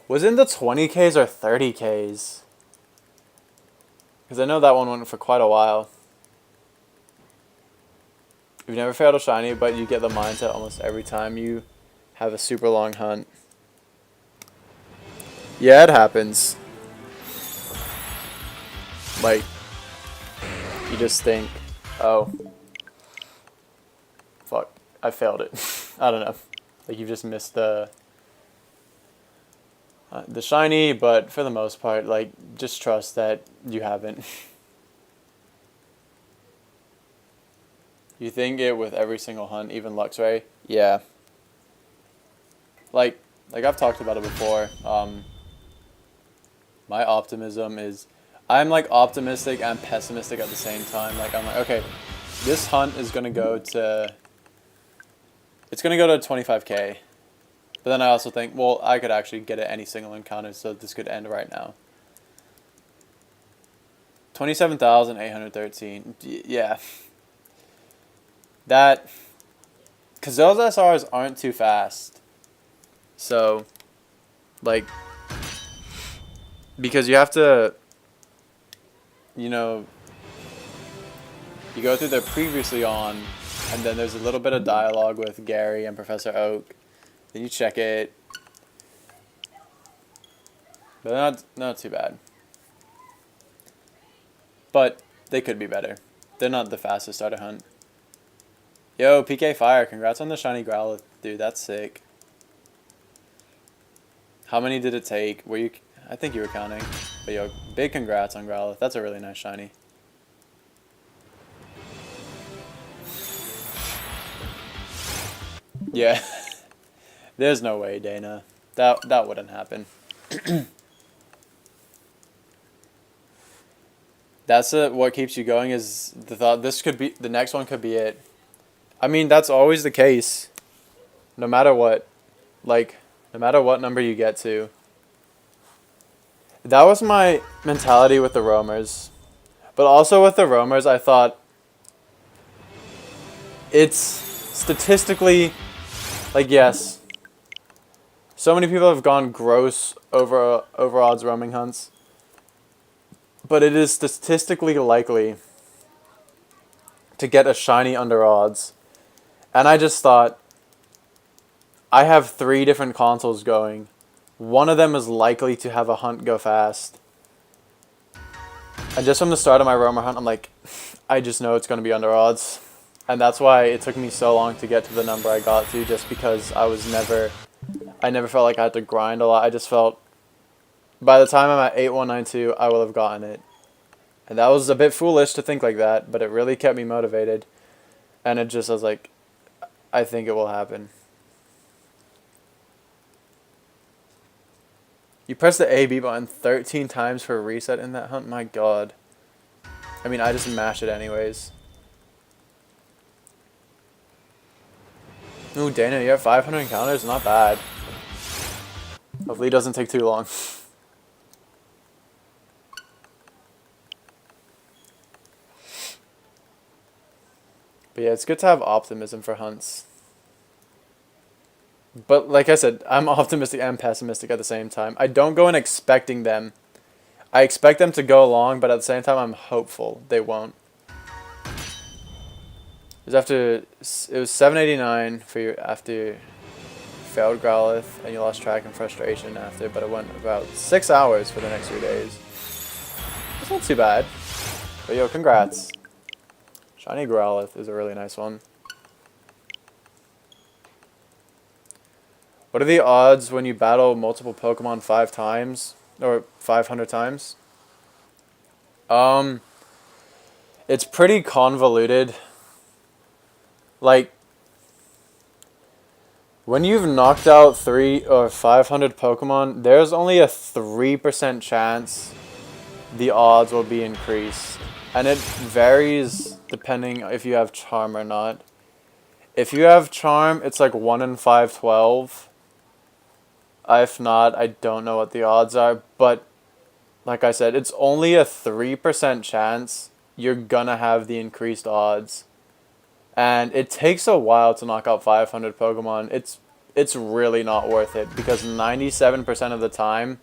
Was it in the 20Ks or 30Ks? Because I know that one went for quite a while. You've never failed a shiny, but you get the mindset almost every time you have a super long hunt. Yeah, it happens. Like, you just think, oh, fuck, I failed it. I don't know. Like, you've just missed the shiny, but for the most part, like, just trust that you haven't. You think it with every single hunt, even Luxray? Yeah. Like I've talked about it before. My optimism is, I'm like optimistic and pessimistic at the same time. Like I'm like, okay, this hunt is gonna go to, it's gonna go to 25K. But then I also think, well, I could actually get it any single encounter, so this could end right now. 27,813. Yeah. That, because those SRs aren't too fast. So, like, because you have to, you know, you go through the previously on, and then there's a little bit of dialogue with Gary and Professor Oak. Then you check it. But not too bad. But they could be better. They're not the fastest starter hunt. Yo, PK Fire, congrats on the shiny Growlithe. Dude, that's sick. How many did it take? Were you? I think you were counting. But yo, big congrats on Growlithe. That's a really nice shiny. Yeah. There's no way, Dana. That wouldn't happen. That's what keeps you going, is the thought this could be, the next one could be it. I mean, that's always the case. No matter what. Like, no matter what number you get to. That was my mentality with the roamers. But also with the roamers, I thought it's statistically, like, yes, so many people have gone gross over odds roaming hunts. But it is statistically likely to get a shiny under odds. And I just thought, I have 3 different consoles going. One of them is likely to have a hunt go fast. And just from the start of my roamer hunt, I'm like, I just know it's going to be under odds. And that's why it took me so long to get to the number I got to, just because I never felt like I had to grind a lot. I just felt, by the time I'm at 8192, I will have gotten it. And that was a bit foolish to think like that, but it really kept me motivated. And it just, I was like, I think it will happen. You press the A/B button 13 times for a reset in that hunt? My god. I mean, I just mash it anyways. Ooh, Dana, you have 500 encounters? Not bad. Hopefully it doesn't take too long. But yeah, it's good to have optimism for hunts. But like I said, I'm optimistic and pessimistic at the same time. I don't go in expecting them. I expect them to go along, but at the same time, I'm hopeful they won't. It was 789 for you after you failed Growlithe, and you lost track and frustration after, but it went about 6 hours for the next 3 days. It's not too bad. But yo, congrats. Shiny Growlithe is a really nice one. What are the odds when you battle multiple Pokemon 5 times? or 500 times. It's pretty convoluted. Like, when you've knocked out 3 or 500 Pokemon, there's only a 3% chance the odds will be increased. And it varies depending if you have Charm or not. If you have Charm, it's like 1 in 512. If not, I don't know what the odds are. But, like I said, it's only a 3% chance you're gonna have the increased odds. And it takes a while to knock out 500 Pokemon. It's really not worth it because 97% of the time,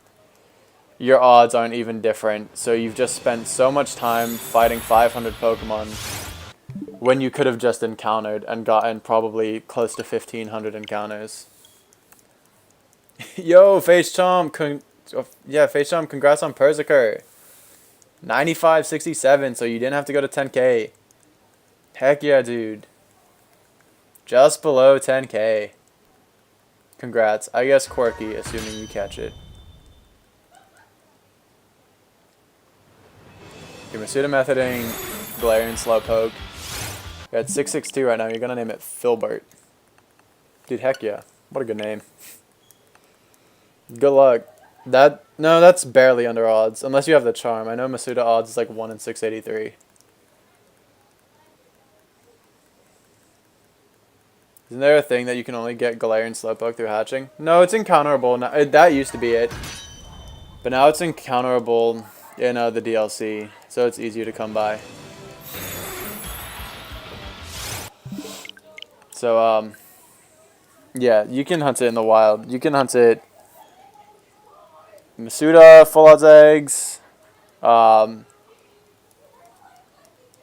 your odds aren't even different. So you've just spent so much time fighting 500 Pokemon when you could have just encountered and gotten probably close to 1,500 encounters. Yo, Face Chomp, Face Chomp, congrats on Persiker. 9567, so you didn't have to go to 10K. Heck yeah, dude. Just below 10K. Congrats. I guess quirky, assuming you catch it. Your Masuda Methoding, Galarian Slowpoke. You're at 662 right now. You're going to name it Filbert. Dude, heck yeah. What a good name. Good luck. No, that's barely under odds. Unless you have the Charm. I know Masuda odds is like 1 in 683. Isn't there a thing that you can only get Galarian Slowpoke through hatching? No, it's encounterable. Now, that used to be it. But now it's encounterable in the DLC. So it's easier to come by. So, yeah, you can hunt it in the wild. You can hunt it Masuda, full odds eggs.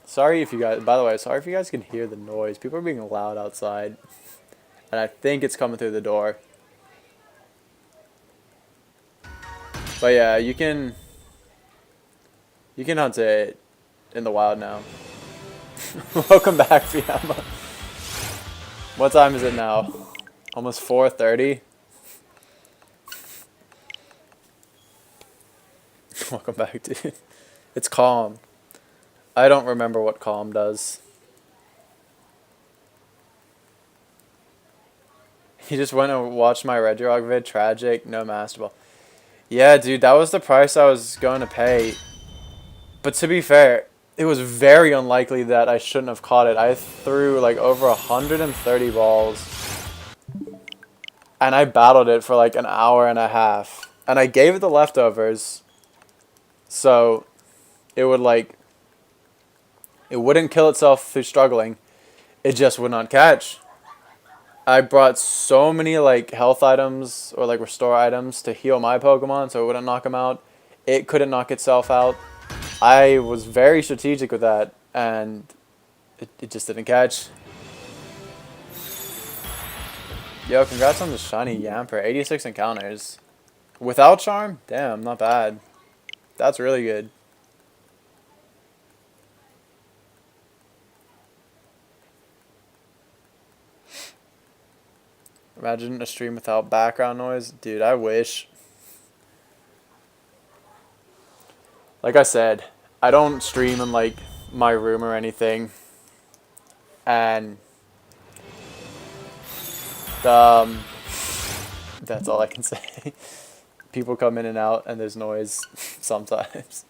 Sorry if you guys, by the way, sorry if you guys can hear the noise. People are being loud outside. And I think it's coming through the door. But yeah, you can hunt it in the wild now. Welcome back, Fiamma. What time is it now? Almost 4:30. Welcome back, dude. It's calm. I don't remember what calm does. You just went and watched my Regirock vid. Tragic. No Master Ball. Yeah, dude, that was the price I was going to pay. But to be fair, it was very unlikely that I shouldn't have caught it. I threw like over 130 balls. And I battled it for like an hour and a half. And I gave it the leftovers. So it wouldn't kill itself through struggling. It just would not catch. I brought so many like health items or like restore items to heal my Pokemon so it wouldn't knock them out. It couldn't knock itself out. I was very strategic with that and it just didn't catch. Yo, congrats on the shiny Yamper. 86 encounters. Without Charm? Damn, not bad. That's really good. Imagine a stream without background noise. Dude, I wish. Like I said, I don't stream in like my room or anything. And that's all I can say. People come in and out and there's noise sometimes.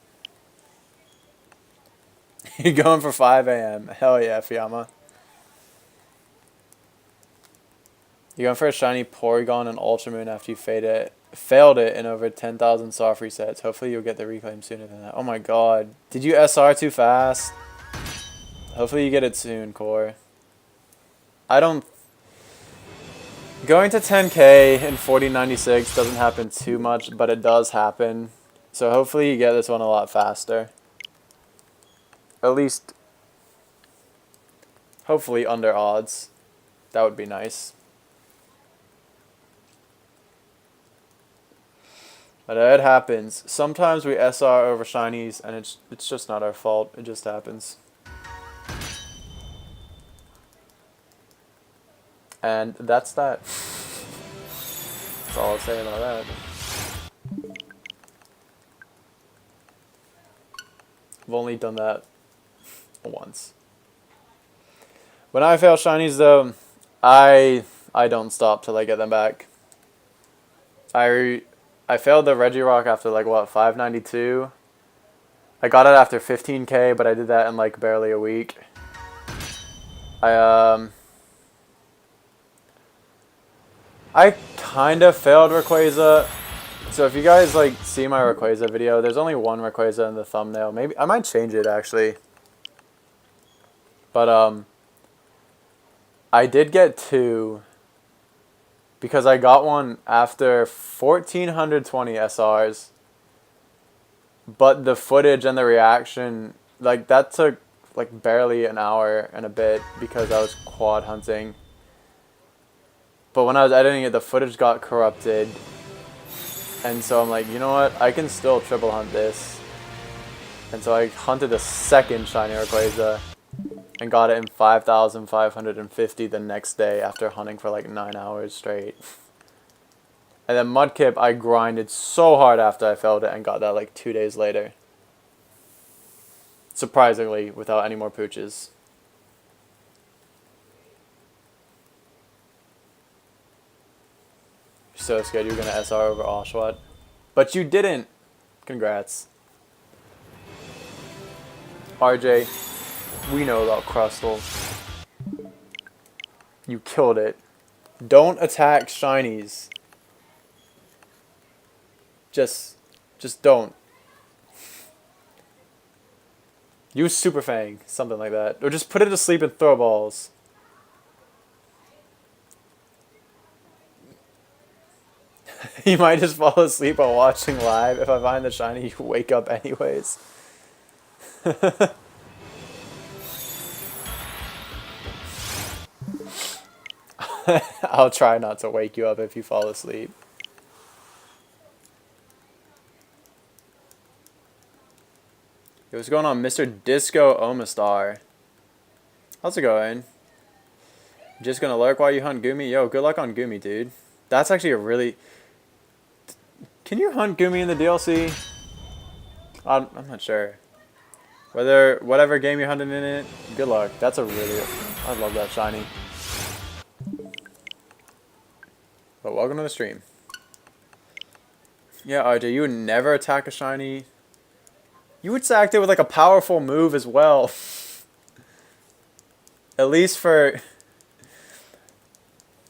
You're going for 5 a.m. Hell yeah, Fiamma. You're going for a shiny Porygon and Ultramoon after you failed it in over 10,000 soft resets. Hopefully you'll get the reclaim sooner than that. Oh my god. Did you SR too fast? Hopefully you get it soon, Core. Going to 10K in 4096 doesn't happen too much, but it does happen. So hopefully you get this one a lot faster. At least, hopefully under odds. That would be nice. But it happens. Sometimes we SR over shinies, and it's just not our fault. It just happens. And that's that. That's all I'll say about that. I've only done that once. When I fail shinies though, I don't stop till I get them back. I failed the Regirock after like what, 592. I got it after 15k, but I did that in like barely a week. I kind of failed Rayquaza. So if you guys like see my Rayquaza video, there's only one Rayquaza in the thumbnail. Maybe I might change it actually. But I did get two because I got one after 1420 SRs. But the footage and the reaction, like that took like barely an hour and a bit because I was quad hunting. But when I was editing it, the footage got corrupted. And so I'm like, you know what? I can still triple hunt this. And so I hunted a second shiny Rayquaza and got it in 5,550 the next day after hunting for like 9 hours straight. And then Mudkip, I grinded so hard after I failed it and got that like 2 days later. Surprisingly, without any more pooches. So scared you were going to SR over Oshawott. But you didn't. Congrats. RJ, we know about Crustle. You killed it. Don't attack shinies. Just don't. Use Super Fang, something like that. Or just put it to sleep and throw balls. You might just fall asleep while watching live. If I find the shiny, you wake up anyways. I'll try not to wake you up if you fall asleep. Hey, what's going on, Mr. Disco Omastar? How's it going? Just gonna lurk while you hunt Goomy? Yo, good luck on Goomy, dude. That's actually a really... Can you hunt Goomy in the DLC? I'm not sure. Whatever game you're hunting in it, good luck. That's a really... I love that shiny. But welcome to the stream. Yeah, RJ, you would never attack a shiny. You would act it with like a powerful move as well. At least for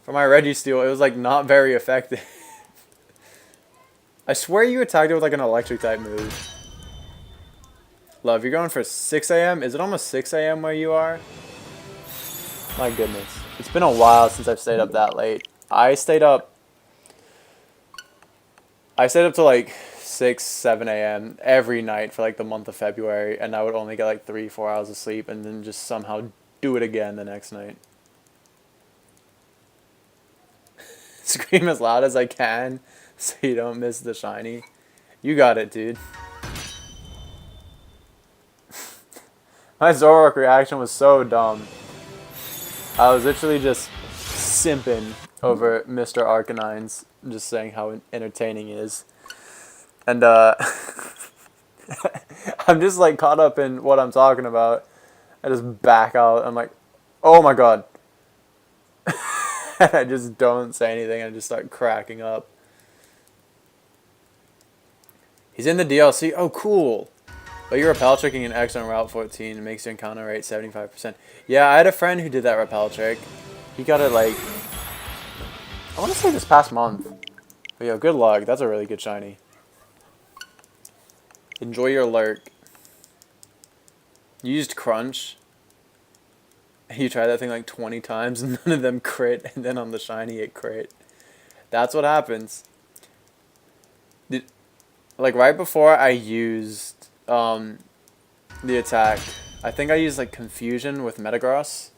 my Registeel, it was like not very effective. I swear you attacked it with like an electric type move. Love, you're going for 6 a.m.? Is it almost 6 a.m. where you are? My goodness. It's been a while since I've stayed up that late. I stayed up to like 6, 7 a.m. every night for like the month of February, and I would only get like 3-4 hours of sleep and then just somehow do it again the next night. Scream as loud as I can so you don't miss the shiny. You got it, dude. My Zoroark reaction was so dumb. I was literally just simping over Mr. Arcanine's, just saying how entertaining he is. And I'm just like caught up in what I'm talking about. I just back out. I'm like, oh my god. And I just don't say anything. I just start cracking up. He's in the DLC. Oh, cool. But you're repel tricking an X on Route 14. It makes your encounter rate 75%. Yeah, I had a friend who did that repel trick. He got it like, I want to say this past month. But yo, good luck. That's a really good shiny. Enjoy your lurk. You used Crunch. You tried that thing like 20 times and none of them crit. And then on the shiny it crit. That's what happens. Like right before I used the attack, I think I used like Confusion with Metagross.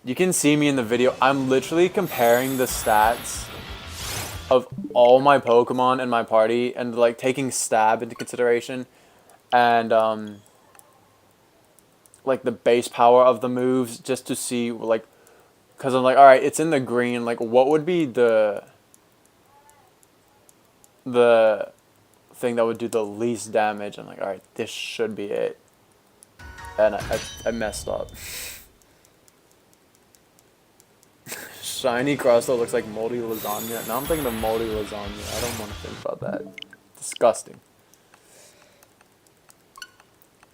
You can see me in the video. I'm literally comparing the stats of all my Pokemon in my party and like taking Stab into consideration and like the base power of the moves just to see like, because I'm like, alright, it's in the green, like what would be the thing that would do the least damage. I'm like, alright, this should be it. And I messed up. Shiny Crustle looks like moldy lasagna. Now I'm thinking of moldy lasagna. I don't want to think about that. Disgusting.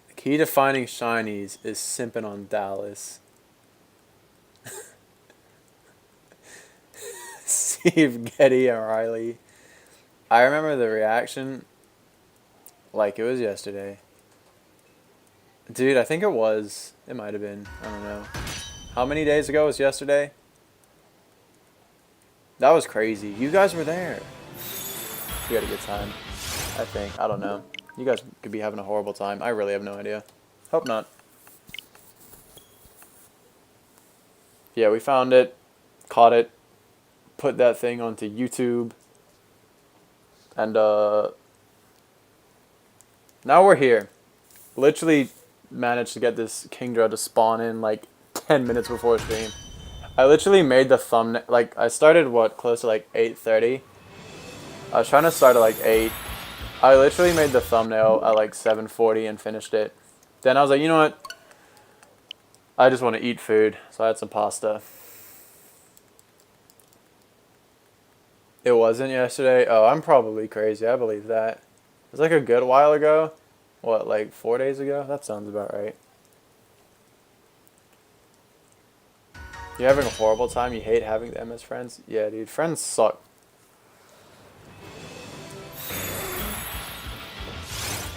The key to finding shinies is simping on Dallas. Steve, Getty, and Riley. I remember the reaction like it was yesterday. Dude, I think it was. It might have been. I don't know. How many days ago was yesterday? That was crazy. You guys were there. You had a good time, I think. I don't know. You guys could be having a horrible time. I really have no idea. Hope not. Yeah, we found it. Caught it. Put that thing onto YouTube. And, now we're here. Literally managed to get this Kingdra to spawn in like 10 minutes before stream. I literally made the thumbnail, like, I started, what, close to like 8:30? I was trying to start at like 8. I literally made the thumbnail at like 7:40 and finished it. Then I was like, you know what? I just want to eat food, so I had some pasta. It wasn't yesterday? Oh, I'm probably crazy, I believe that. It was like a good while ago. What, like 4 days ago? That sounds about right. You're having a horrible time? You hate having them as friends? Yeah, dude. Friends suck.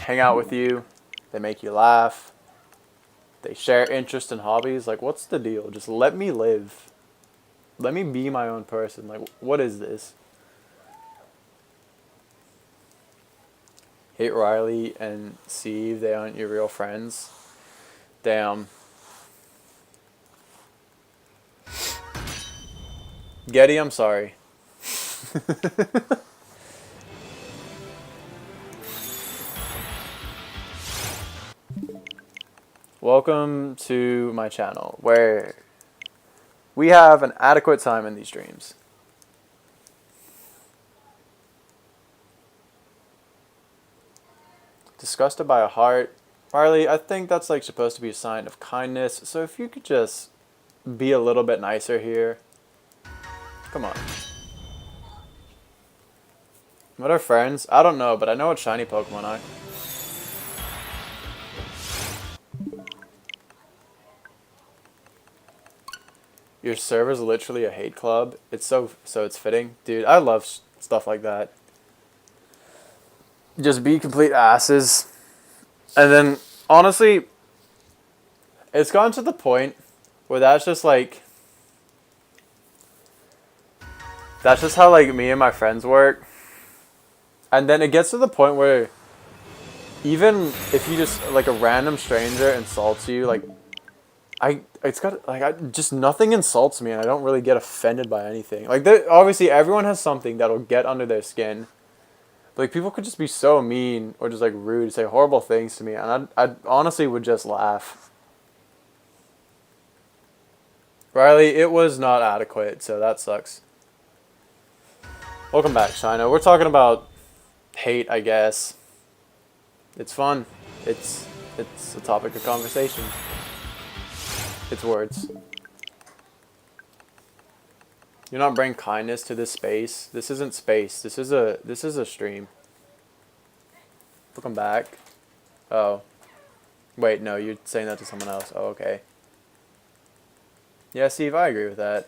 Hang out with you. They make you laugh. They share interest and hobbies. Like, what's the deal? Just let me live. Let me be my own person. Like, what is this? Hate Riley and Steve. They aren't your real friends. Damn. Getty, I'm sorry. Welcome to my channel, where we have an adequate time in these streams. Disgusted by a heart. Riley, I think that's like supposed to be a sign of kindness, so if you could just be a little bit nicer here. Come on. What are friends? I don't know, but I know what shiny Pokemon are. Your server's literally a hate club. It's so it's fitting. Dude, I love stuff like that. Just be complete asses. And then, honestly, it's gotten to the point where that's just like... That's just how, like, me and my friends work. And then it gets to the point where even if you just, like, a random stranger insults you, like, just nothing insults me, and I don't really get offended by anything. Like, obviously, everyone has something that'll get under their skin. But, like, people could just be so mean or just, like, rude, say horrible things to me, and I honestly would just laugh. Riley, it was not adequate, so that sucks. Welcome back, Shino. We're talking about hate, I guess. It's fun. It's a topic of conversation. It's words. You're not bringing kindness to this space. This isn't space. This is a stream. Welcome back. Oh. Wait, no, you're saying that to someone else. Oh, okay. Yeah, Steve, I agree with that.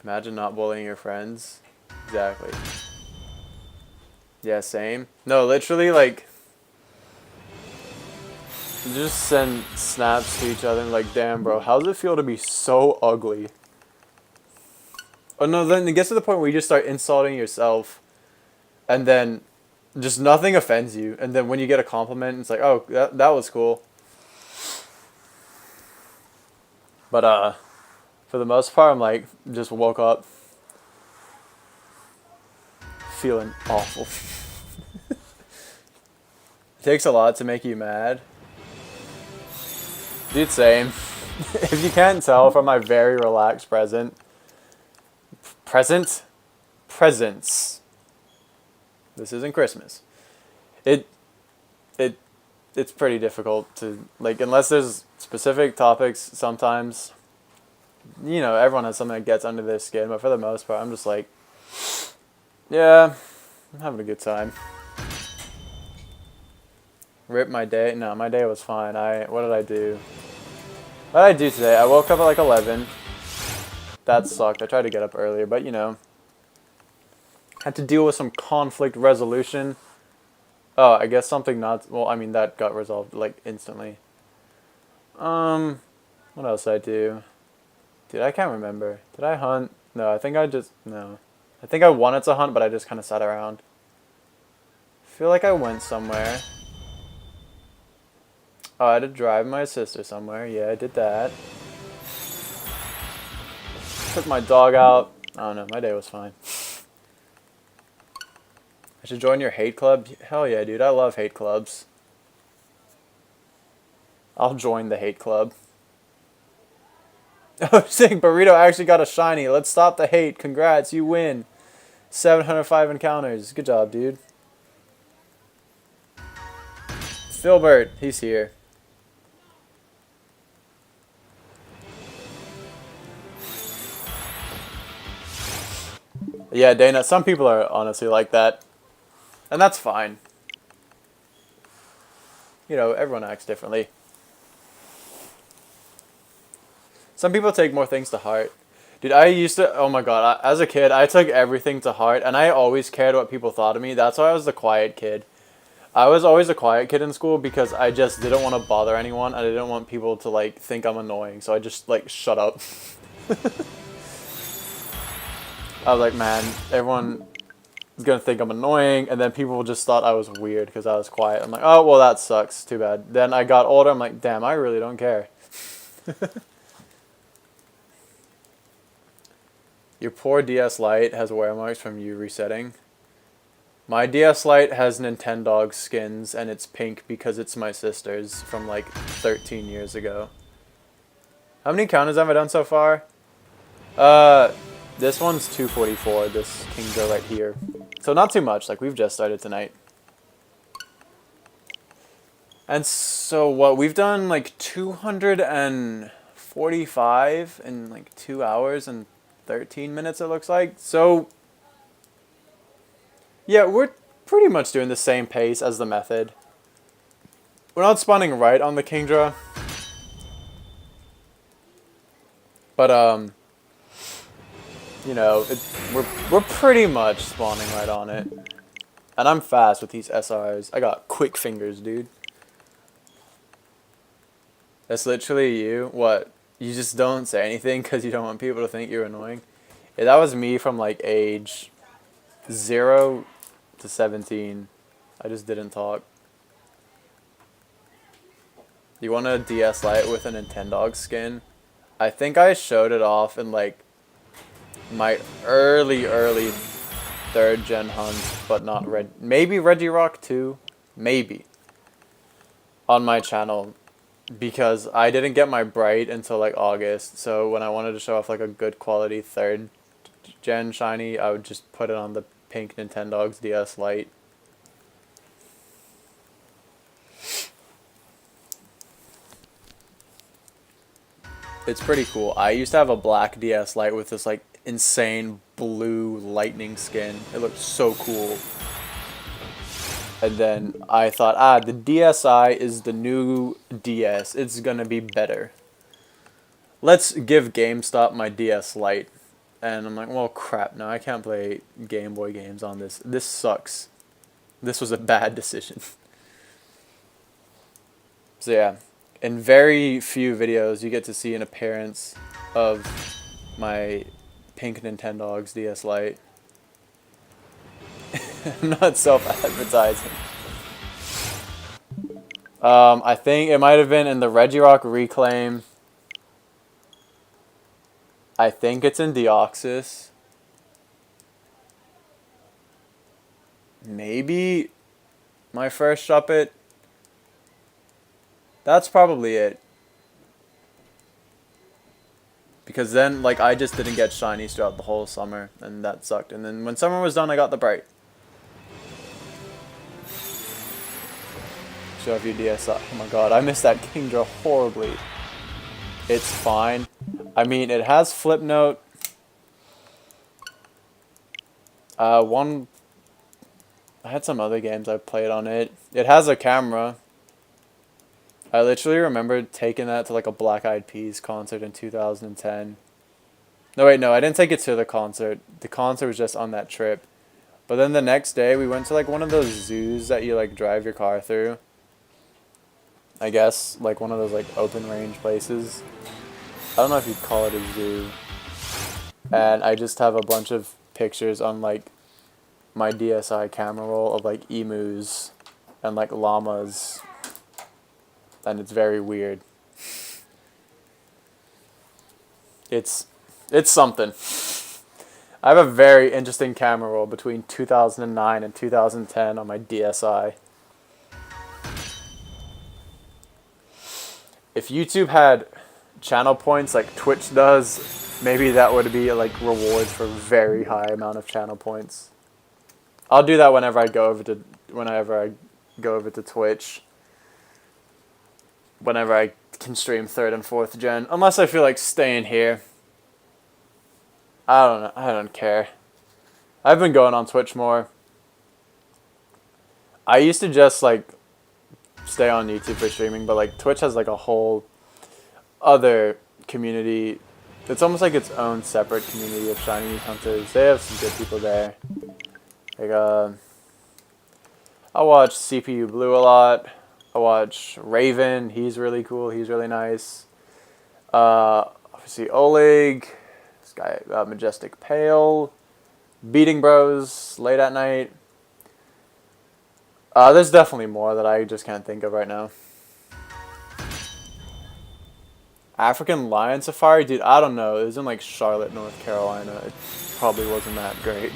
Imagine not bullying your friends. Exactly. Yeah, same. No, literally, like, just send snaps to each other and like, damn, bro, how does it feel to be so ugly? Oh, no, then it gets to the point where you just start insulting yourself, and then just nothing offends you, and then when you get a compliment, it's like, oh, that was cool. But, for the most part, I'm like, just woke up feeling awful. It takes a lot to make you mad. Dude, same. If you can't tell from my very relaxed presence, This isn't Christmas. It it it's pretty difficult to, like, unless there's specific topics. Sometimes, you know, everyone has something that gets under their skin, but for the most part, I'm just like, yeah, I'm having a good time. Rip my day. No, my day was fine. What did I do? What did I do today? I woke up at like 11. That sucked. I tried to get up earlier, but you know, had to deal with some conflict resolution. Oh, I guess something not. Well, I mean that got resolved like instantly. What else did I do? Dude, I can't remember. Did I hunt? No, I think I just no. I think I wanted to hunt, but I just kind of sat around. I feel like I went somewhere. Oh, I had to drive my sister somewhere. Yeah, I did that. Took my dog out. I don't know. My day was fine. I should join your hate club? Hell yeah, dude. I love hate clubs. I'll join the hate club. Oh, sick. Burrito actually got a shiny. Let's stop the hate. Congrats. You win. 705 encounters. Good job, dude. Filbert. He's here. Yeah, Dana, some people are honestly like that. And that's fine. You know, everyone acts differently. Some people take more things to heart. Dude, I used to, oh my god, as a kid, I took everything to heart, and I always cared what people thought of me. That's why I was the quiet kid. I was always a quiet kid in school because I just didn't want to bother anyone, and I didn't want people to, like, think I'm annoying, so I just, like, shut up. I was like, man, everyone is going to think I'm annoying, and then people just thought I was weird because I was quiet. I'm like, oh, well, that sucks. Too bad. Then I got older, I'm like, damn, I really don't care. Your poor DS Lite has wear marks from you resetting. My DS Lite has Nintendog skins, and it's pink because it's my sister's from like 13 years ago. How many counters have I done so far? This one's 244, this Kingdra right here. So not too much, like we've just started tonight. And so what, we've done like 245 in like 2 hours and 13 minutes it looks like. So yeah, we're pretty much doing the same pace as the method. We're not spawning right on the Kingdra. But you know, we're pretty much spawning right on it. And I'm fast with these SRs. I got quick fingers, dude. That's literally you. What? You just don't say anything because you don't want people to think you're annoying? Yeah, that was me from like age 0 to 17. I just didn't talk. You want a DS Lite with a Nintendog skin? I think I showed it off in like my early 3rd gen hunts, but not maybe Regirock 2, maybe, on my channel, because I didn't get my Bright until like August, so when I wanted to show off like a good quality 3rd gen shiny, I would just put it on the pink Nintendog's DS Lite. It's pretty cool. I used to have a black DS Lite with this like insane blue lightning skin. It looked so cool. And then I thought, the DSi is the new DS. It's gonna be better. Let's give GameStop my DS Lite. And I'm like, well, crap, no, I can't play Game Boy games on this. This sucks. This was a bad decision. So yeah, in very few videos you get to see an appearance of my pink Nintendog's DS Lite. I'm not self-advertising. I think it might have been in the Regirock Reclaim. I think it's in Deoxys. Maybe my first Shuppet. That's probably it. Because then, like, I just didn't get shinies throughout the whole summer, and that sucked. And then when summer was done, I got the Bright. picture of your DSI. Oh my god, I missed that Kingdra horribly. It's fine. I mean, it has flip note. I had some other games I played on it. It has a camera. I literally remember taking that to like a Black Eyed Peas concert in 2010. No, wait, no, I didn't take it to the concert. The concert was just on that trip. But then the next day, we went to like one of those zoos that you like drive your car through. I guess, like one of those like open range places. I don't know if you'd call it a zoo. And I just have a bunch of pictures on like my DSI camera roll of like emus and like llamas. And it's very weird. It's something. I have a very interesting camera roll between 2009 and 2010 on my DSI. If YouTube had channel points like Twitch does, maybe that would be like rewards for a very high amount of channel points. I'll do that whenever I go over to Twitch. Whenever I can stream 3rd and 4th gen, unless I feel like staying here. I don't know. I don't care. I've been going on Twitch more. I used to just like stay on YouTube for streaming, but like Twitch has like a whole other community. It's almost like its own separate community of shiny hunters. They have some good people there. Like I watch CPU Blue a lot. I watch Raven. He's really cool. He's really nice. Obviously Oleg. This guy Majestic Pale. Beating Bros. Late at Night. There's definitely more that I just can't think of right now. African Lion Safari? Dude, I don't know. It was in like Charlotte, North Carolina. It probably wasn't that great.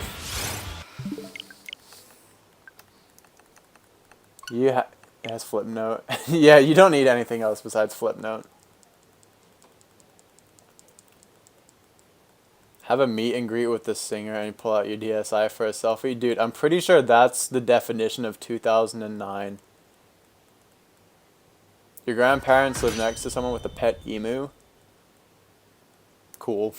It has flip note. Yeah, you don't need anything else besides flip note. Have a meet and greet with the singer and you pull out your DSI for a selfie. Dude, I'm pretty sure that's the definition of 2009. Your grandparents live next to someone with a pet emu. Cool.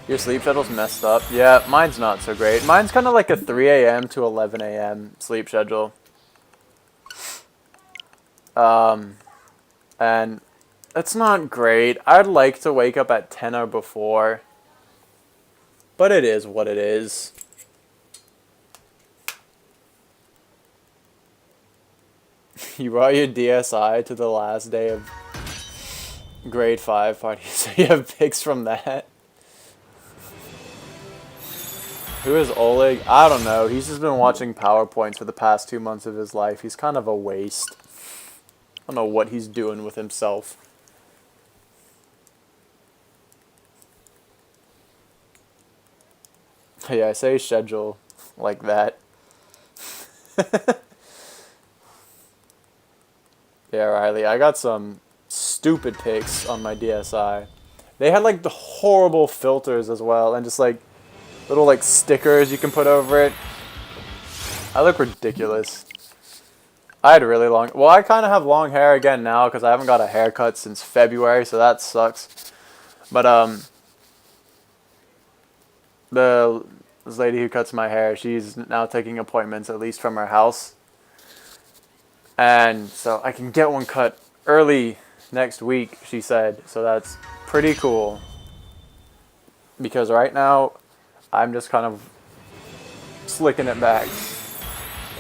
Your sleep schedule's messed up. Yeah, mine's not so great. Mine's kind of like a 3 a.m. to 11 a.m. sleep schedule. And it's not great. I'd like to wake up at 10 or before. But it is what it is. You brought your DSI to the last day of grade 5 party, so you have pics from that. Who is Oleg? I don't know. He's just been watching PowerPoints for the past 2 months of his life. He's kind of a waste. I don't know what he's doing with himself. Yeah, I say schedule like that. Yeah, Riley, I got some stupid pics on my DSI. They had like the horrible filters as well, and just like little like stickers you can put over it. I look ridiculous. I had really long... Well, I kind of have long hair again now because I haven't got a haircut since February, so that sucks. But, this lady who cuts my hair, she's now taking appointments, at least from her house. And so I can get one cut early next week, she said. So that's pretty cool. Because right now, I'm just kind of slicking it back.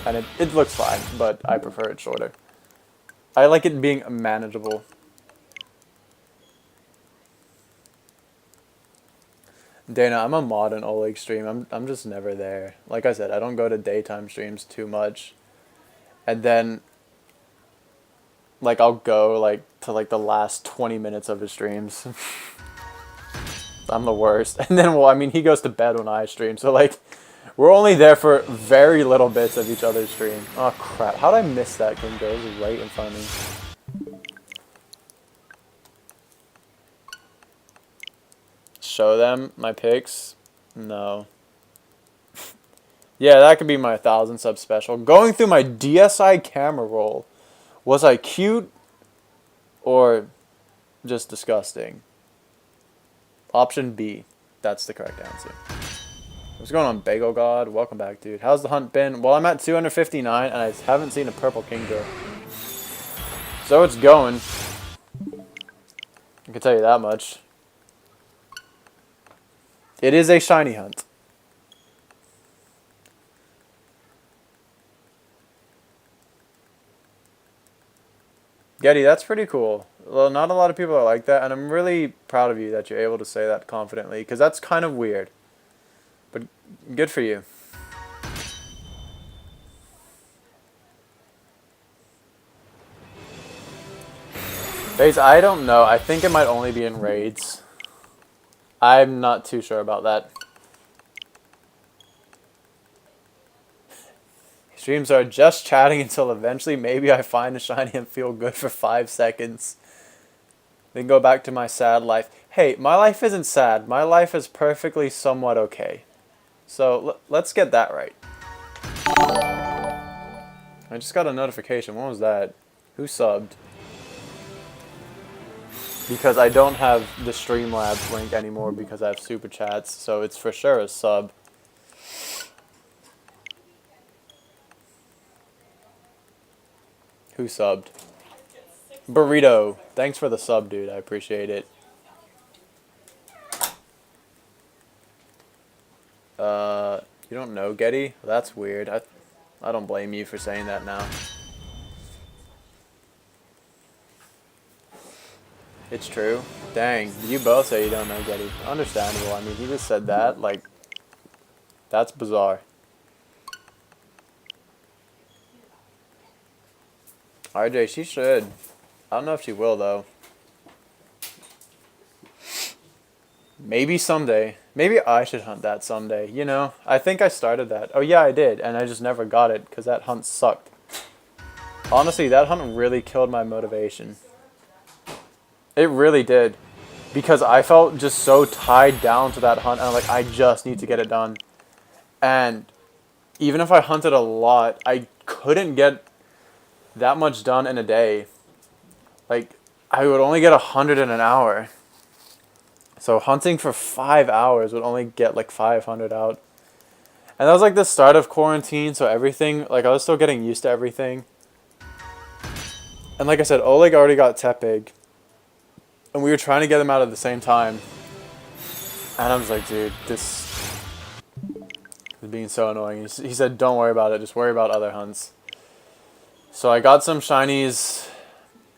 And it looks fine, but I prefer it shorter. I like it being manageable. Dana, I'm a mod in Oleg stream. I'm just never there. Like I said, I don't go to daytime streams too much. And then like I'll go like to like the last 20 minutes of his streams. I'm the worst. And then well, I mean he goes to bed when I stream. So like we're only there for very little bits of each other's stream. Oh crap. How did I miss that, Kingdra? It was right in front of me. Show them my pics? No. Yeah, that could be my 1,000 sub special. Going through my DSi camera roll. Was I cute or just disgusting? Option B. That's the correct answer. What's going on, Bagel God? Welcome back, dude. How's the hunt been? Well, I'm at 259, and I haven't seen a purple Kingdra. So it's going. I can tell you that much. It is a shiny hunt. Getty, that's pretty cool. Well, not a lot of people are like that, and I'm really proud of you that you're able to say that confidently, because that's kind of weird. But good for you. Phase, I don't know. I think it might only be in raids. I'm not too sure about that. Streams are just chatting until eventually maybe I find a shiny and feel good for 5 seconds. Then go back to my sad life. Hey, my life isn't sad. My life is perfectly somewhat okay. So let's get that right. I just got a notification. What was that? Who subbed? Because I don't have the Streamlabs link anymore because I have super chats. So it's for sure a sub. Who subbed? Burrito. Thanks for the sub, dude. I appreciate it. You don't know Getty? That's weird. I don't blame you for saying that now. It's true. Dang, you both say you don't know Getty. Understandable. I mean, he just said that. Like, that's bizarre. RJ, she should. I don't know if she will, though. Maybe someday. Maybe I should hunt that someday, you know? I think I started that. Oh, yeah, I did, and I just never got it because that hunt sucked. Honestly, that hunt really killed my motivation. It really did. Because I felt just so tied down to that hunt, and I'm like, I just need to get it done. And even if I hunted a lot, I couldn't get that much done in a day. Like, I would only get 100 in an hour. So hunting for 5 hours would only get like 500 out. And that was like the start of quarantine, so everything, like I was still getting used to everything. And like I said, Oleg already got Tepig. And we were trying to get them out at the same time. And I was like, dude, this is being so annoying. He said, don't worry about it, just worry about other hunts. So I got some shinies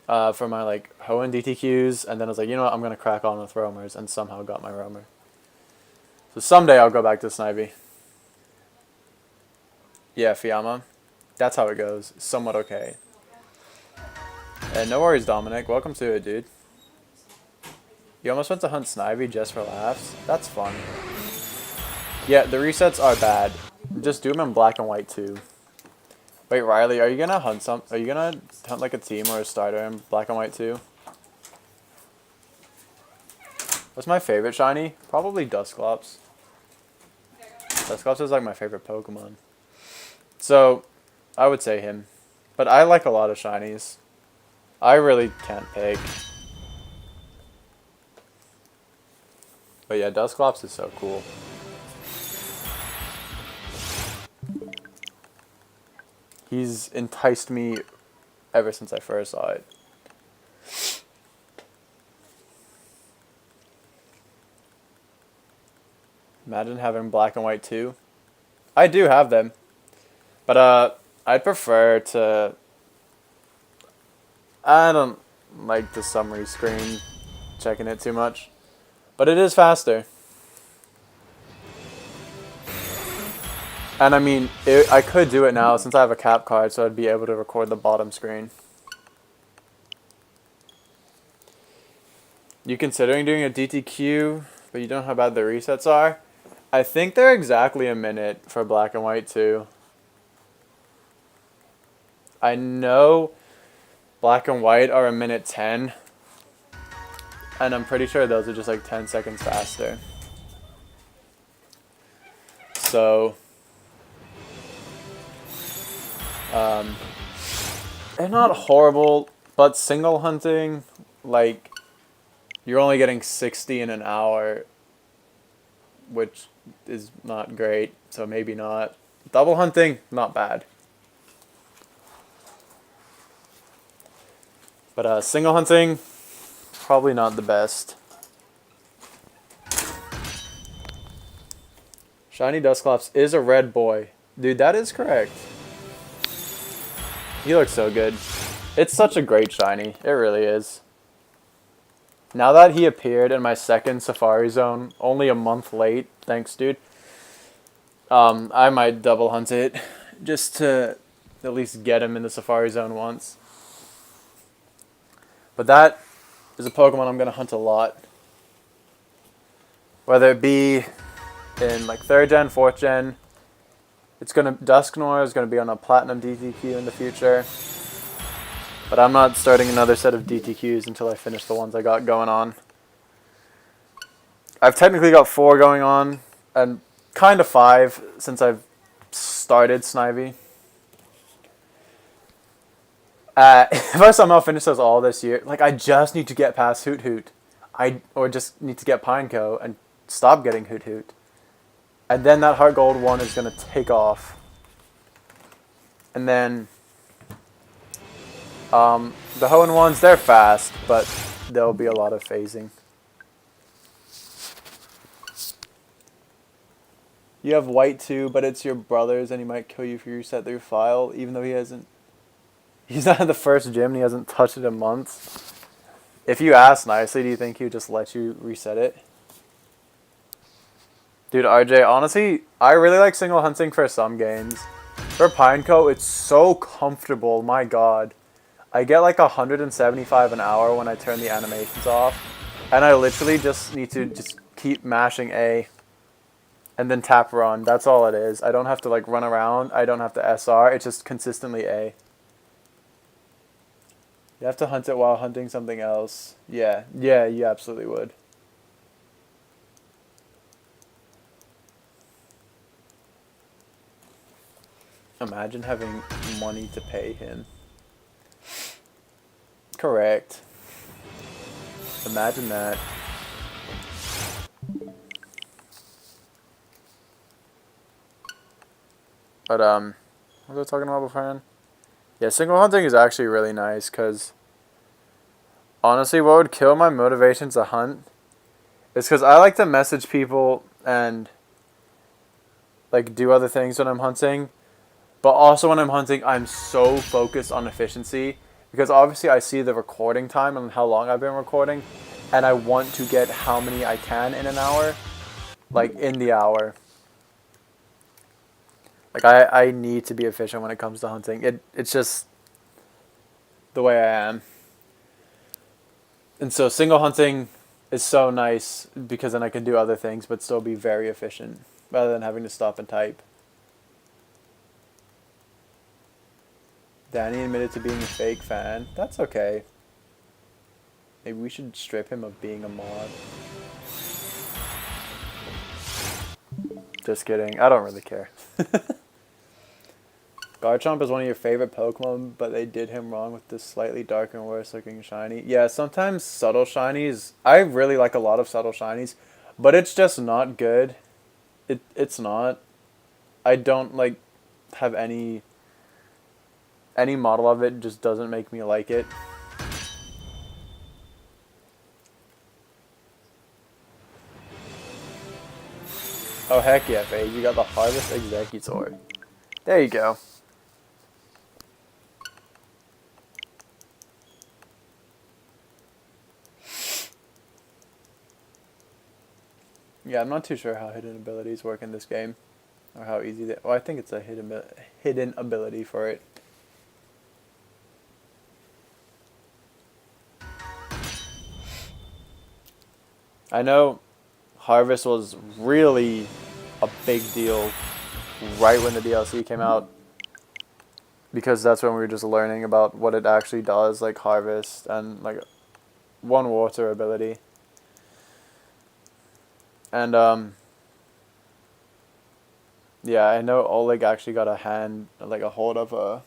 for my like Hoenn DTQs, and then I was like, you know what, I'm gonna crack on with roamers, and somehow got my roamer. So someday I'll go back to Snivy. Yeah, Fiamma. That's how it goes. Somewhat okay. And no worries, Dominic. Welcome to it, dude. You almost went to hunt Snivy just for laughs? That's fun. Yeah, the resets are bad. Just do them in black and white too. Wait, Riley, are you gonna hunt Are you gonna hunt like a team or a starter in black and white too? What's my favorite shiny? Probably Dusclops. Dusclops is like my favorite Pokemon. So, I would say him. But I like a lot of shinies. I really can't pick. But yeah, Dusclops is so cool. He's enticed me ever since I first saw it. Imagine having black and white too. I do have them. But I'd prefer to... I don't like the summary screen, checking it too much. But it is faster. And I mean, I could do it now since I have a cap card, so I'd be able to record the bottom screen. You considering doing a DTQ, but you don't know how bad the resets are? I think they're exactly a minute for black and white too. I know black and white are a minute 10. And I'm pretty sure those are just like 10 seconds faster. So... They're not horrible, but single hunting, like, you're only getting 60 in an hour, which is not great, so maybe not. Double hunting, not bad. But single hunting, probably not the best. Shiny Dusclops is a red boy. Dude, that is correct. He looks so good. It's such a great shiny. It really is. Now that he appeared in my second Safari Zone, only a month late, thanks dude, I might double hunt it just to at least get him in the Safari Zone once. But that is a Pokemon I'm going to hunt a lot. Whether it be in like 3rd gen, 4th gen, Dusknoir is going to be on a Platinum DTQ in the future. But I'm not starting another set of DTQs until I finish the ones I got going on. I've technically got 4 going on, and kind of 5 since I've started Snivy. If I somehow finish those all this year, like I just need to get past Hoot Hoot. Or just need to get Pineco and stop getting Hoot Hoot. And then that Heart Gold one is going to take off. And then the Hoenn ones, they're fast, but there'll be a lot of phasing. You have white too, but it's your brother's and he might kill you if you reset their file, even though he's not at the first gym and he hasn't touched it in months. If you ask nicely, do you think he would just let you reset it? Dude, RJ, honestly, I really like single hunting for some games. For Pineco, it's so comfortable, my god. I get like 175 an hour when I turn the animations off. And I literally just need to just keep mashing A. And then tap run. That's all it is. I don't have to like run around. I don't have to SR. It's just consistently A. You have to hunt it while hunting something else. Yeah, you absolutely would. Imagine having money to pay him. Correct. Imagine that. But, what was I talking about beforehand? Yeah, single hunting is actually really nice, because honestly, what would kill my motivation to hunt is because I like to message people and, like, do other things when I'm hunting. But also when I'm hunting, I'm so focused on efficiency, because obviously I see the recording time and how long I've been recording, and I want to get how many I can in an hour, like, in the hour. Like, I need to be efficient when it comes to hunting. It's just the way I am. And so single hunting is so nice because then I can do other things but still be very efficient rather than having to stop and type. Danny admitted to being a fake fan. That's okay. Maybe we should strip him of being a mod. Just kidding. I don't really care. Garchomp is one of your favorite Pokemon, but they did him wrong with this slightly darker and worse looking shiny. Yeah, sometimes subtle shinies. I really like a lot of subtle shinies, but it's just not good. It's not. I don't like have any model of it just doesn't make me like it. Oh heck yeah, Faye, you got the Harvest Executor. There you go. Yeah, I'm not too sure how hidden abilities work in this game, or how easy they. Well, I think it's a hidden ability for it. I know Harvest was really a big deal right when the DLC came out, because that's when we were just learning about what it actually does, like Harvest and like one water ability. And yeah, I know Oleg actually got a hold of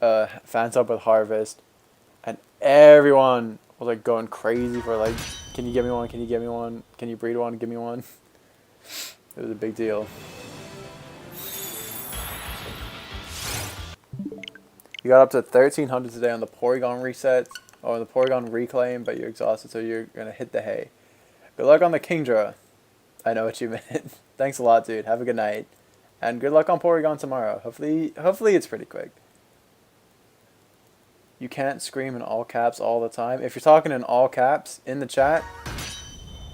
fans up with Harvest, and everyone was like going crazy for like, can you give me one? Can you give me one? Can you breed one? Give me one. It was a big deal. You got up to 1300 today on the Porygon reset, or the Porygon reclaim, but you're exhausted, so you're gonna hit the hay. Good luck on the Kingdra. I know what you meant. Thanks a lot, dude. Have a good night. And good luck on Porygon tomorrow. Hopefully it's pretty quick. You can't scream in all caps all the time. If you're talking in all caps in the chat,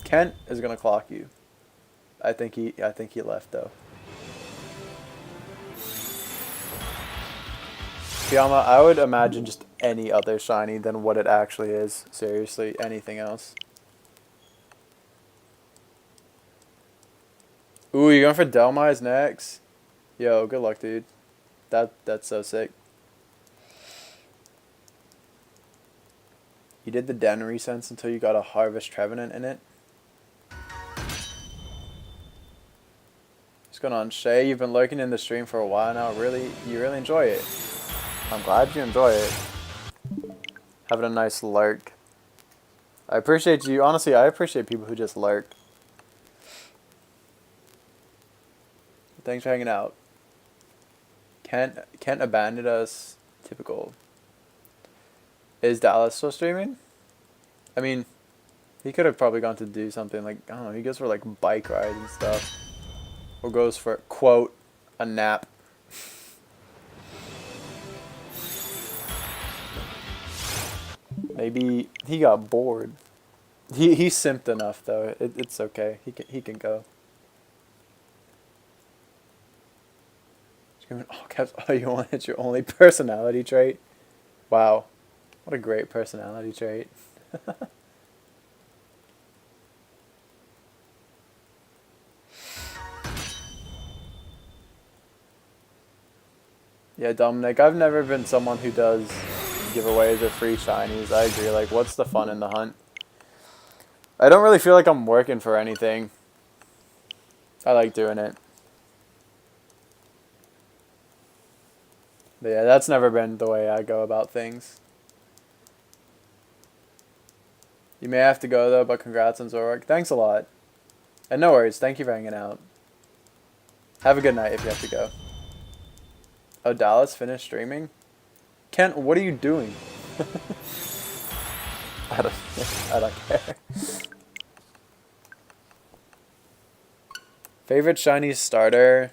Kent is gonna clock you. I think he left though. Fiamma, I would imagine just any other shiny than what it actually is. Seriously, anything else. Ooh, you're going for Delmise next? Yo, good luck, dude. That's so sick. You did the Den resense until you got a Harvest Trevenant in it. What's going on, Shay? You've been lurking in the stream for a while now. You really enjoy it. I'm glad you enjoy it. Having a nice lurk. I appreciate you. Honestly, I appreciate people who just lurk. Thanks for hanging out. Kent abandoned us. Typical. Is Dallas still streaming? I mean, he could have probably gone to do something like, I don't know, he goes for like bike rides and stuff. Or goes for, quote, a nap. Maybe he got bored. He simped enough though. It's okay. He can go. Screaming all caps. Oh, you want it's your only personality trait? Wow, what a great personality trait. Yeah, Dominic, I've never been someone who does giveaways or free shinies. I agree. Like, what's the fun in the hunt? I don't really feel like I'm working for anything. I like doing it. But yeah, that's never been the way I go about things. You may have to go though, but congrats on Zoroark. Thanks a lot. And no worries, thank you for hanging out. Have a good night if you have to go. Oh, Dallas finished streaming? Kent, what are you doing? I don't care. Favorite shiny starter?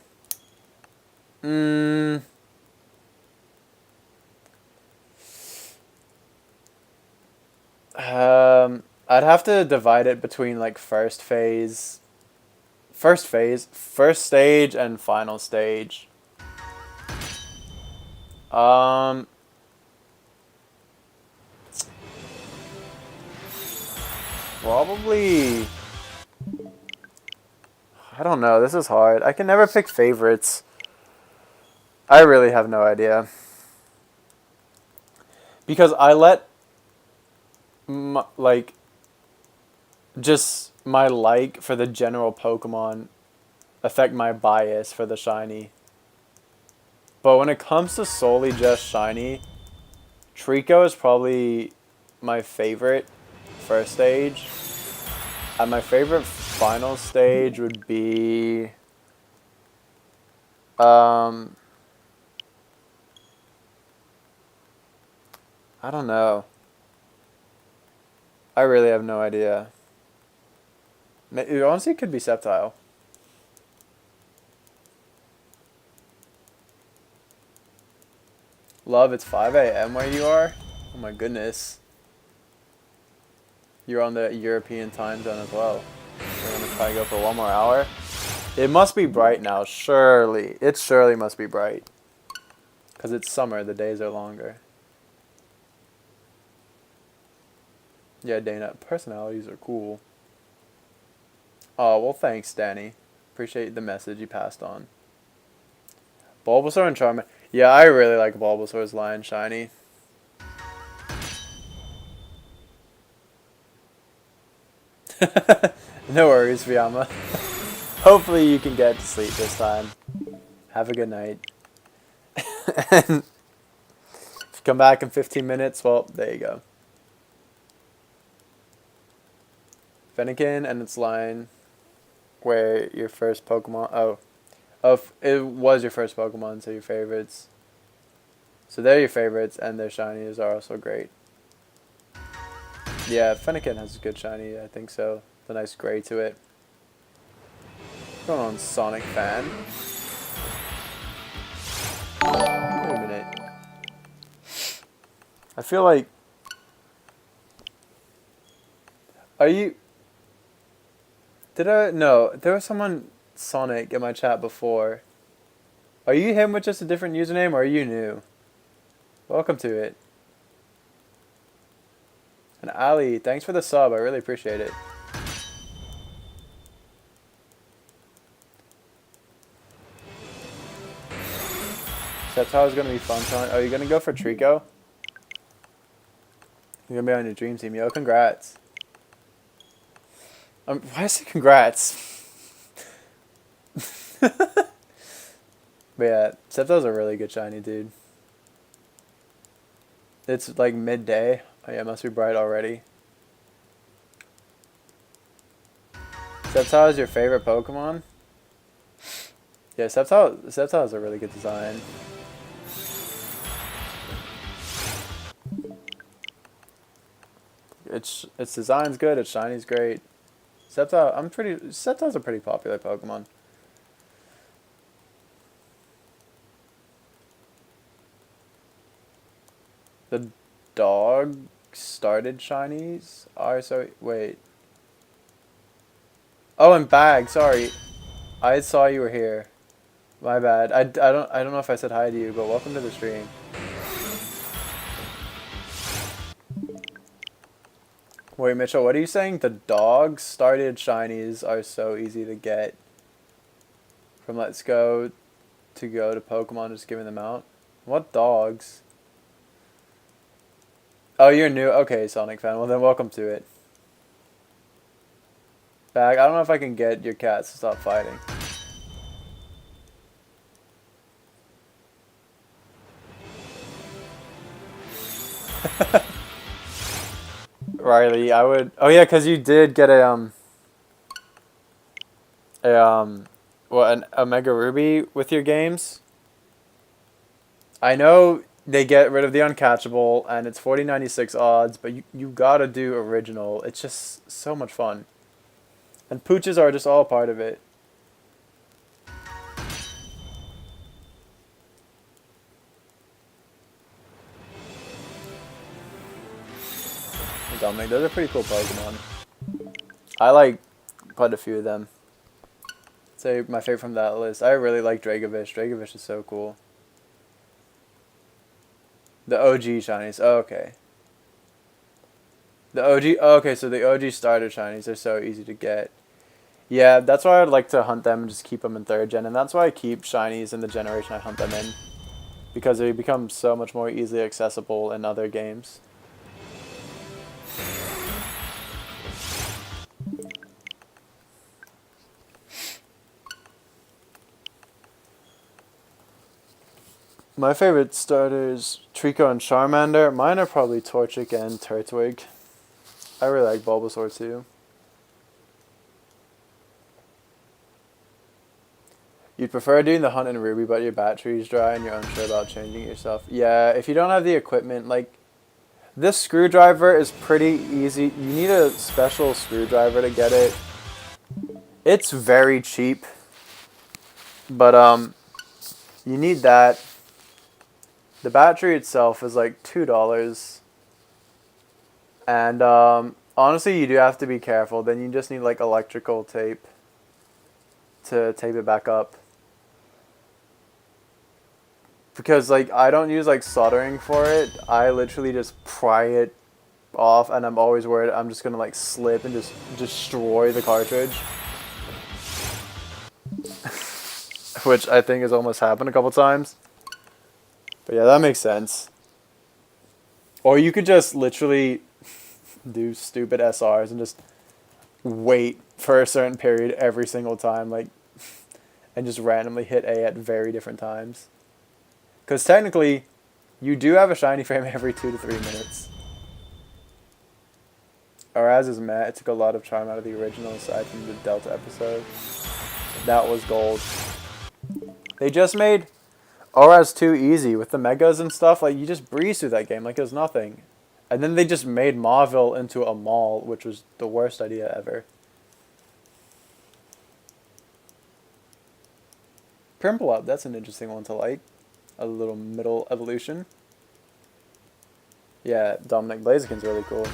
I'd have to divide it between like first stage, and final stage. Probably, I don't know, this is hard. I can never pick favorites. I really have no idea. Because I let just my like for the general Pokemon affect my bias for the shiny. But when it comes to solely just shiny, Trico is probably my favorite first stage. And my favorite final stage would be I don't know. I really have no idea. Honestly, it could be Sceptile. Love, it's 5 a.m. where you are? Oh my goodness. You're on the European time zone as well. We're going to try to go for one more hour. It must be bright now, surely. It surely must be bright. Because it's summer, the days are longer. Yeah, Dana, personalities are cool. Oh, well, thanks, Danny. Appreciate the message you passed on. Bulbasaur and Charmander. Yeah, I really like Bulbasaur's Lion Shiny. No worries, Fiamma. Hopefully you can get to sleep this time. Have a good night. And Come back in 15 minutes. Well, there you go. Fennekin and its line where your first Pokemon... Oh, it was your first Pokemon, so your favorites. So they're your favorites, and their shinies are also great. Yeah, Fennekin has a good shiny, I think so. The nice gray to it. What's going on, Sonic fan? Wait a minute. I feel like... Are you... No, there was someone Sonic in my chat before. Are you him with just a different username, or are you new? Welcome to it. And Ali, thanks for the sub. I really appreciate it. That's how it's going to be fun, Sean. Are you going to go for Trico? You're going to be on your dream team. Yo, congrats. Why is it congrats? But yeah, Scepto's a really good shiny, dude. It's like midday. Oh yeah, it must be bright already. Sceptile is your favorite Pokemon? Yeah, Sceptile is a really good design. Its design's good, its shiny's great. Sceptile's a pretty popular Pokemon. The dog started shinies are so wait. Oh, and Bag, sorry. I saw you were here. My bad. I don't know if I said hi to you, but welcome to the stream. Wait, Mitchell, what are you saying? The dog started shinies are so easy to get. From Let's Go to Pokemon, just giving them out. What dogs? Oh, you're new? Okay, Sonic fan. Well, then welcome to it. Bag, I don't know if I can get your cats to stop fighting. Riley, I would... Oh, yeah, because you did get a Mega Ruby with your games. I know... They get rid of the uncatchable, and it's 40.96 odds, but you gotta do original. It's just so much fun. And pooches are just all part of it. Dominic, those are pretty cool Pokemon. I like quite a few of them. Say my favorite from that list. I really like Dragovish. Dragovish is so cool. The OG shinies. Oh, okay. The OG. Oh, okay, so the OG starter shinies are so easy to get. Yeah, that's why I'd like to hunt them and just keep them in 3rd gen, and that's why I keep shinies in the generation I hunt them in, because they become so much more easily accessible in other games. My favorite starters, Trico and Charmander. Mine are probably Torchic and Turtwig. I really like Bulbasaur too. You'd prefer doing the hunt in Ruby, but your battery's dry and you're unsure about changing it yourself. Yeah, if you don't have the equipment, like, this screwdriver is pretty easy. You need a special screwdriver to get it. It's very cheap, but you need that. The battery itself is like $2. And honestly, you do have to be careful. Then you just need like electrical tape to tape it back up. Because like I don't use like soldering for it. I literally just pry it off, and I'm always worried I'm just gonna like slip and just destroy the cartridge. Which I think has almost happened a couple times. But yeah, that makes sense. Or you could just literally do stupid SRs and just wait for a certain period every single time, like, and just randomly hit A at very different times. Because technically, You do have a shiny frame every 2 to 3 minutes. Oraz is Matt. It took a lot of charm out of the original aside from the Delta episode. That was gold. They just made Oraz 2 easy with the megas and stuff. Like, you just breeze through that game like it was nothing. And then they just made Mauville into a mall, which was the worst idea ever. Pimple Up, that's an interesting one to like. A little middle evolution. Yeah, Dominic Blaziken's really cool.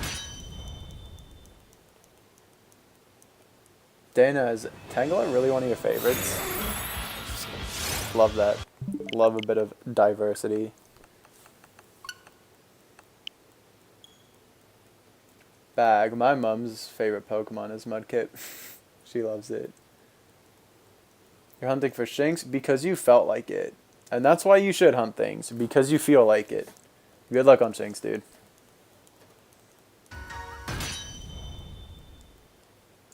Dana, is Tangela really one of your favorites? Love that. Love a bit of diversity. Bag. My mom's favorite Pokemon is Mudkip. She loves it. You're hunting for Shinx because you felt like it. And that's why you should hunt things, because you feel like it. Good luck on Shinx, dude.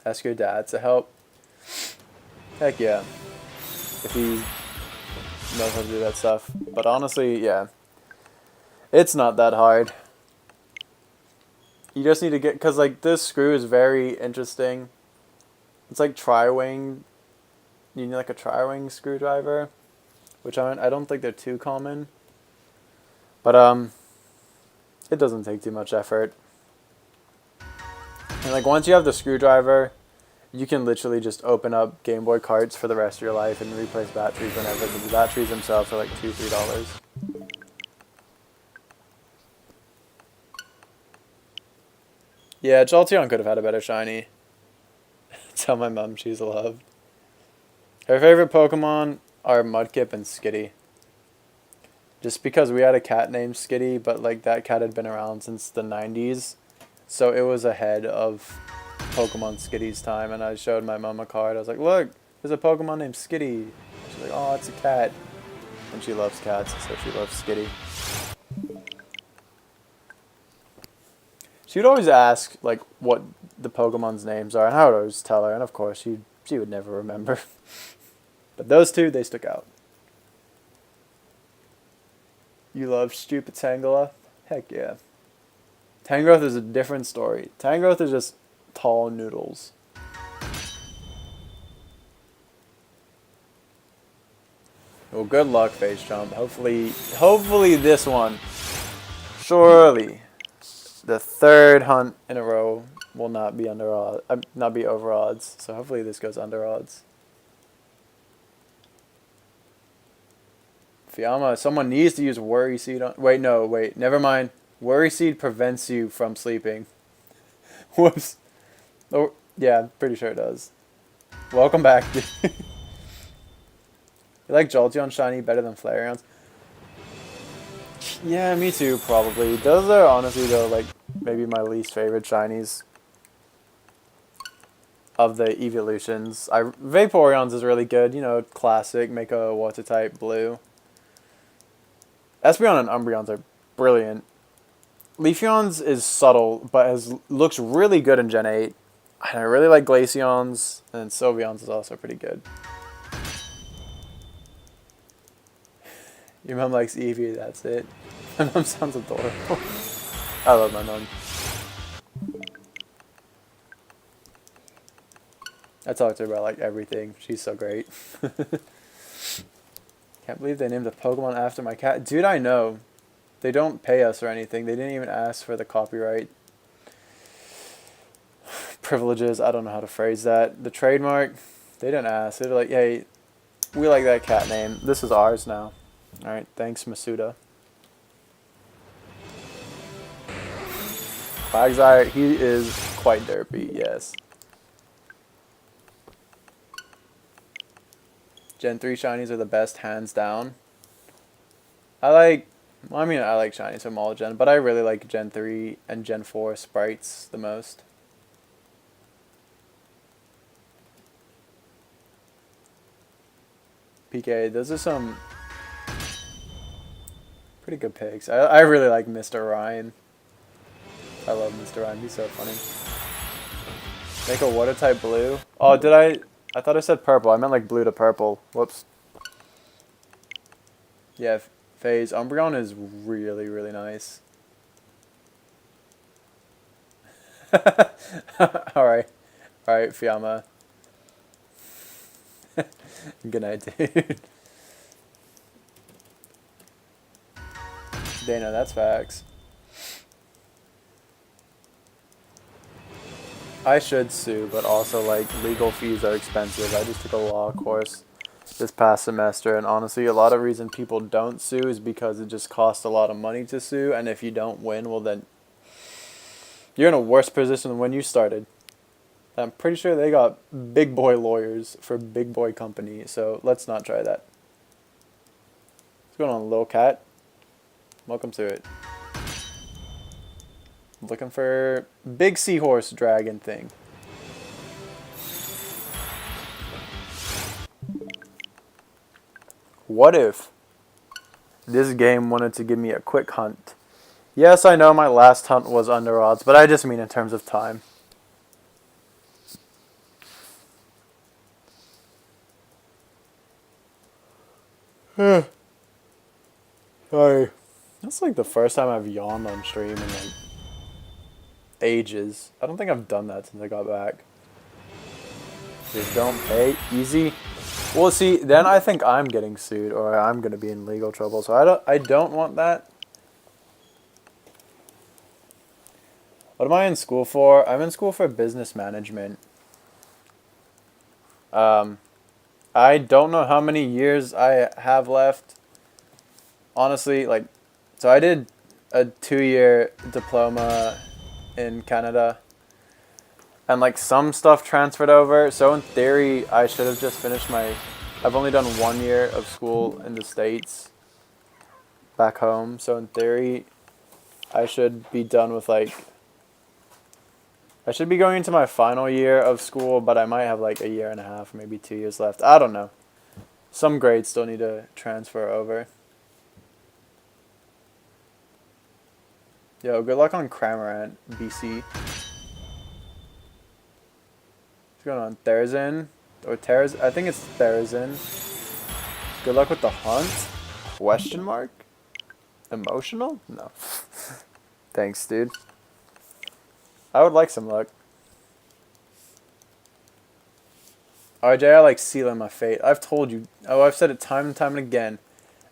Ask your dad to help. Heck yeah. If he knows how to do that stuff. But honestly, yeah. It's not that hard. You just need to get... Because, like, this screw is very interesting. It's like tri-wing. You need, like, a tri-wing screwdriver. Which I don't think they're too common. But, it doesn't take too much effort. And, like, once you have the screwdriver, you can literally just open up Game Boy carts for the rest of your life and replace batteries whenever. The batteries themselves are like $2, $3. Yeah, Jolteon could have had a better shiny. Tell my mom she's loved. Her favorite Pokemon are Mudkip and Skitty. Just because we had a cat named Skitty, but like that cat had been around since the 90s. So it was ahead of Pokemon Skitty's time, and I showed my mom a card. I was like, look, there's a Pokemon named Skitty. She's like, oh, it's a cat. And she loves cats, so she loves Skitty. She would always ask, like, what the Pokemon's names are, and I would always tell her, and of course, she would never remember. But those two, they stuck out. You love stupid Tangela? Heck yeah. Tangrowth is a different story. Tangrowth is just tall noodles. Well, good luck, Face Jump. Hopefully this one, surely, the third hunt in a row will not be not be over odds. So hopefully this goes under odds. Fiamma, someone needs to use Worry Seed on... Wait, never mind. Worry Seed prevents you from sleeping. Whoops. Oh, yeah, pretty sure it does. Welcome back. You like Jolteon Shiny better than Flareon's? Yeah, me too, probably. Those are honestly, though, like, maybe my least favorite shinies of the evolutions. Vaporeon's is really good, you know, classic, make a water type blue. Espeon and Umbreon's are brilliant. Leafeon's is subtle, but looks really good in Gen 8. And I really like Glaceon's, and Sylveon's is also pretty good. Your mom likes Eevee, that's it. My mom sounds adorable. I love my mom. I talk to her about like everything. She's so great. Can't believe they named a Pokemon after my cat. Dude, I know. They don't pay us or anything. They didn't even ask for the copyright privileges. I don't know how to phrase that. The trademark, they didn't ask. They're like, hey, we like that cat name. This is ours now. Alright, thanks, Masuda. Quagsire, he is quite derpy, yes. Gen 3 shinies are the best, hands down. I like shinies from all gen, but I really like Gen 3 and Gen 4 sprites the most. PK, those are some pretty good picks. I really like Mr. Ryan. I love Mr. Ryan, he's so funny. Make a water type blue. Oh, did I thought I said purple. I meant like blue to purple. Whoops. Yeah, Phase. Umbreon is really, really nice. Alright. Alright, Fiamma. Good night, dude. Dana, that's facts. I should sue, but also, like, legal fees are expensive. I just took a law course this past semester, and honestly, a lot of reason people don't sue is because it just costs a lot of money to sue, and if you don't win, well then, you're in a worse position than when you started. I'm pretty sure they got big boy lawyers for big boy company, so let's not try that. What's going on, little cat? Welcome to it. Looking for big seahorse dragon thing. What if this game wanted to give me a quick hunt? Yes, I know my last hunt was under odds, but I just mean in terms of time. Sorry. That's like the first time I've yawned on stream in like ages. I don't think I've done that since I got back. Just don't pay. Easy. Well, see, then I think I'm getting sued or I'm going to be in legal trouble. So I don't want that. What am I in school for? I'm in school for business management. I don't know how many years I have left. Honestly, like, so I did a 2-year diploma in Canada. And like some stuff transferred over. So in theory, I should have just finished my... I've only done 1 year of school in the States back home. So in theory, I should be done with like... I should be going into my final year of school, but I might have like a year and a half, maybe 2 years left. I don't know. Some grades still need to transfer over. Yo, good luck on Cramorant, BC. What's going on? Therizin? Or I think it's Therizin. Good luck with the hunt? Question mark? Emotional? No. Thanks, dude. I would like some luck. RJ, I like sealing my fate. I've told you. Oh, I've said it time and time and again.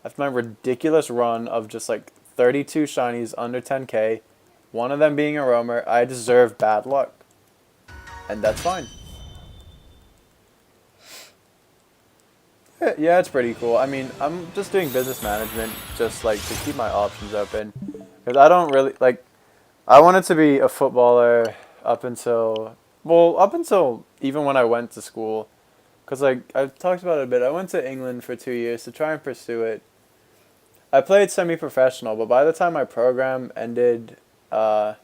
After my ridiculous run of just like 32 shinies under 10k, one of them being a roamer, I deserve bad luck. And that's fine. Yeah, it's pretty cool. I mean, I'm just doing business management just like to keep my options open. Because I don't really, like, I wanted to be a footballer up until even when I went to school. Because, like, I've talked about it a bit. I went to England for 2 years to try and pursue it. I played semi-professional, but by the time my program ended in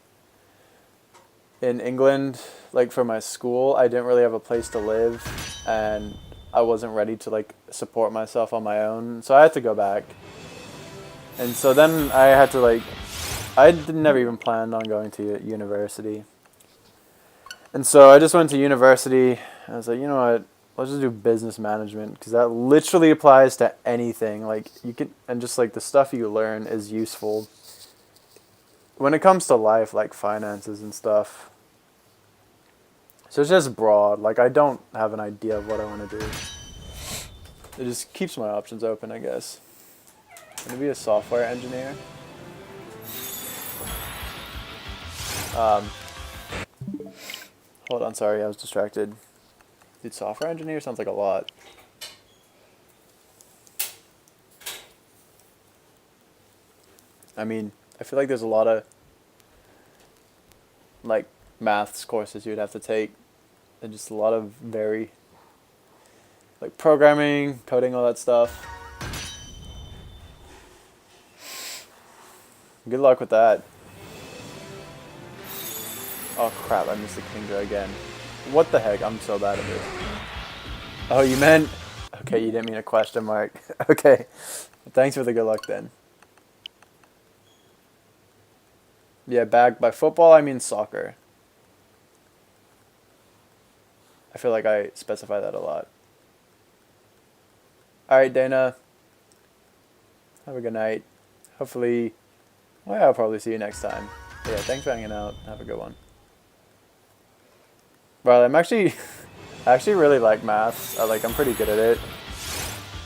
England, like, for my school, I didn't really have a place to live. And I wasn't ready to, like, support myself on my own. So I had to go back. And so then I had to, like... I never even planned on going to university. And so I just went to university. I was like, you know what? Let's just do business management. Because that literally applies to anything. Like, you can... And just, like, the stuff you learn is useful. When it comes to life, like, finances and stuff... So it's just broad. Like, I don't have an idea of what I want to do. It just keeps my options open, I guess. I'm going to be a software engineer. Hold on, sorry, I was distracted. Dude, software engineer sounds like a lot. I mean, I feel like there's a lot of, like, maths courses you'd have to take. And just a lot of very, like, programming, coding, all that stuff. Good luck with that. Oh crap, I missed the Kingdra again. What the heck, I'm so bad at this. Oh, you meant... Okay, you didn't mean a question mark. Okay, thanks for the good luck then. Yeah, by football I mean soccer. I feel like I specify that a lot. Alright, Dana. Have a good night. Hopefully, well, yeah, I'll probably see you next time. But yeah, thanks for hanging out. Have a good one. Well, I'm actually, I actually really like maths. I'm pretty good at it.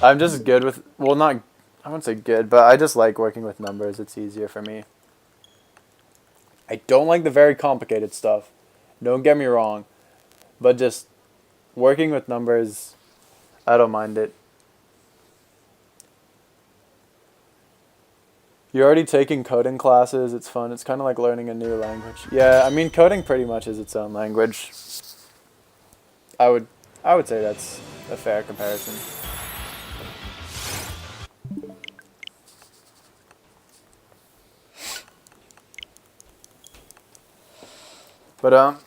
I'm just good with, well, not, I wouldn't say good, but I just like working with numbers. It's easier for me. I don't like the very complicated stuff. Don't get me wrong. But just working with numbers, I don't mind it. You're already taking coding classes. It's fun. It's kind of like learning a new language. Yeah, I mean, coding pretty much is its own language. I would say that's a fair comparison. But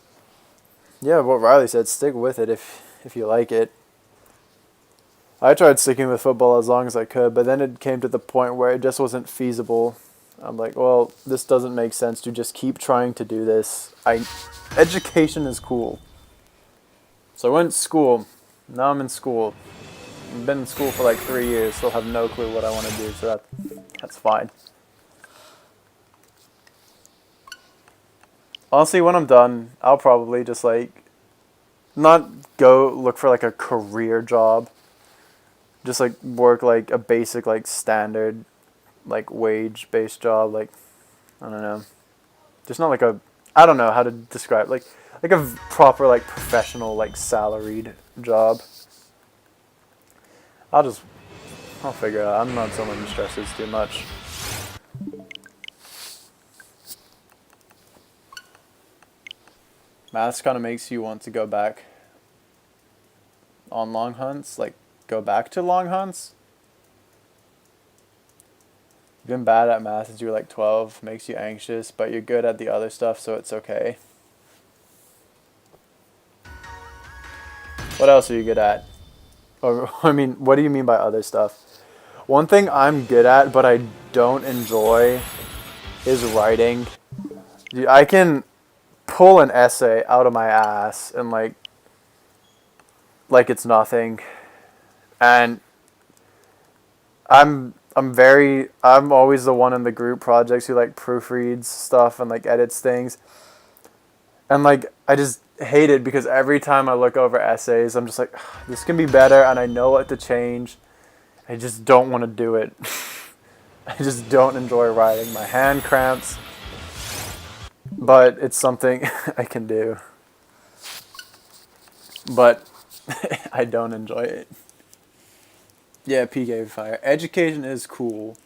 yeah, what Riley said, stick with it if you like it. I tried sticking with football as long as I could, but then it came to the point where it just wasn't feasible. I'm like, well, this doesn't make sense to just keep trying to do this. Education is cool. So I went to school. Now I'm in school. I've been in school for like 3 years. Still have no clue what I want to do, so that's fine. Honestly, when I'm done, I'll probably just like not go look for like a career job. Just like work like a basic like standard like wage based job, like I don't know. Just not like a, I don't know how to describe, like a proper like professional like salaried job. I'll figure it out. I'm not someone who stresses too much. Maths kind of makes you want to go back on long hunts, like go back to long hunts. You've been bad at math since you were like 12, makes you anxious, but you're good at the other stuff, so it's okay. What else are you good at? Or, I mean, what do you mean by other stuff? One thing I'm good at, but I don't enjoy, is writing. Dude, I can pull an essay out of my ass and like it's nothing. And I'm always the one in the group projects who like proofreads stuff and like edits things. And like I just hate it because every time I look over essays, I'm just like, this can be better and I know what to change. I just don't want to do it. I just don't enjoy writing. My hand cramps. But it's something I can do. But I don't enjoy it. Yeah, PK Fire. Education is cool.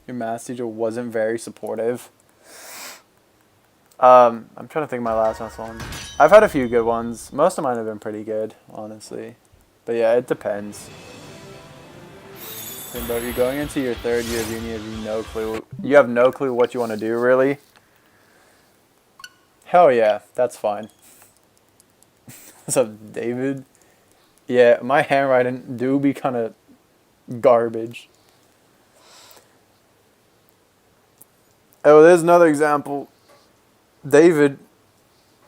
Your math teacher wasn't very supportive. I'm trying to think of my last one. I've had a few good ones. Most of mine have been pretty good, honestly. But yeah, it depends. But you're going into your third year of uni, you have no clue what you want to do, really? Hell yeah, that's fine. What's up, David? Yeah, my handwriting do be kind of garbage. Oh, there's another example. David,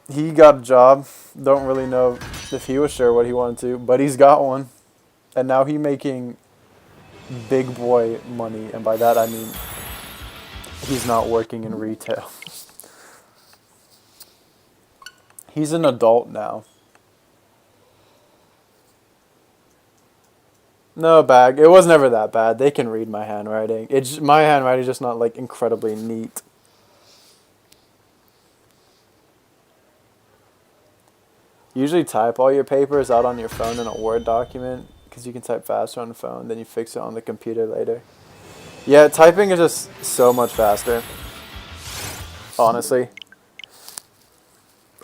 he got a job. Don't really know if he was sure what he wanted to, but he's got one. And now he's making big boy money. And by that I mean he's not working in retail. He's an adult now. No, bag. It was never that bad. They can read my handwriting. My handwriting's just not like incredibly neat. Usually type all your papers out on your phone in a Word document because you can type faster on the phone, then you fix it on the computer later. Yeah, typing is just so much faster. Honestly.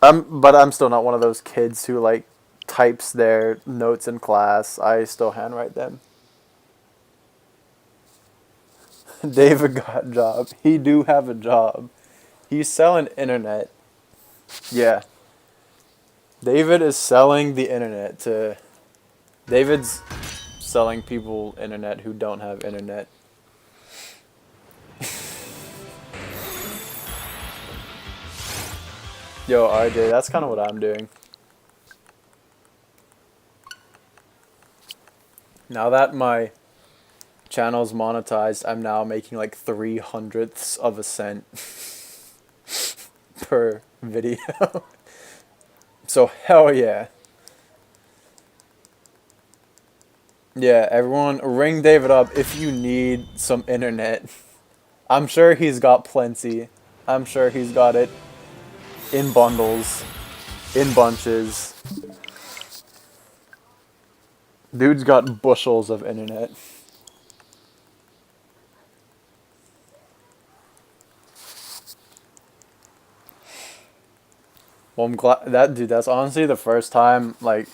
But I'm still not one of those kids who like types their notes in class. I still handwrite them. David got a job. He do have a job. He's selling internet. Yeah. David is selling the internet to... David's selling people internet who don't have internet. Yo, RJ, that's kind of what I'm doing. Now that my channel's monetized, I'm now making like 3/100ths of a cent per video. So hell yeah. Yeah, everyone ring David up if you need some internet. I'm sure he's got plenty. I'm sure he's got it in bundles, in bunches. Dude's got bushels of internet. Well, I'm glad that dude. That's honestly the first time like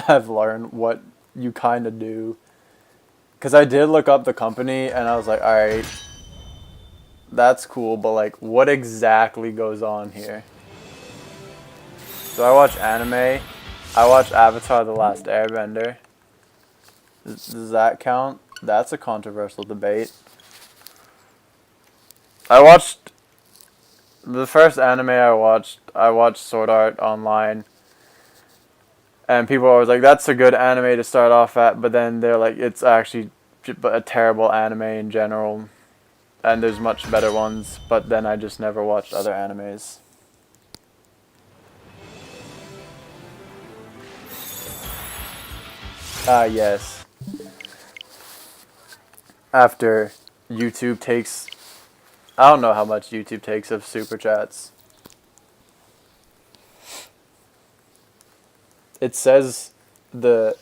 I've learned what you kind of do. Cause I did look up the company and I was like, all right, that's cool, but like, what exactly goes on here? So I watch anime. I watch Avatar: The Last Airbender. Does that count? That's a controversial debate. I watched the first anime I watched Sword Art Online. And people are always like, that's a good anime to start off at, but then they're like, it's actually a terrible anime in general. And there's much better ones, but then I just never watched other animes. Yes. After YouTube takes, I don't know how much YouTube takes of super chats. It says the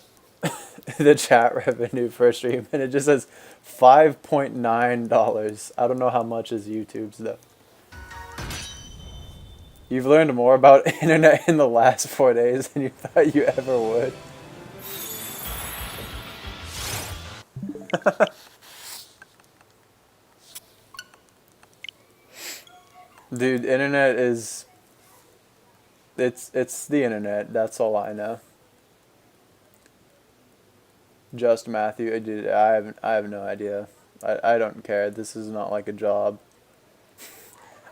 the chat revenue for a stream, and it just says $5.9. I don't know how much is YouTube's though. You've learned more about internet in the last 4 days than you thought you ever would. Dude, internet is it's the internet. That's all I know. Just Matthew, dude, I have no idea. I don't care. This is not like a job.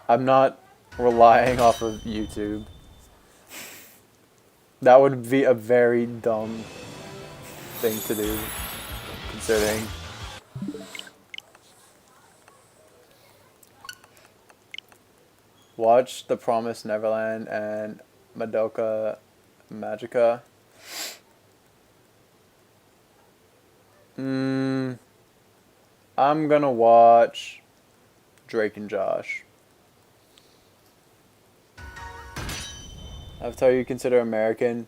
I'm not relying off of YouTube. That would be a very dumb thing to do, considering. Watch The Promised Neverland and Madoka Magica. I'm gonna watch Drake and Josh. Avatar you consider American,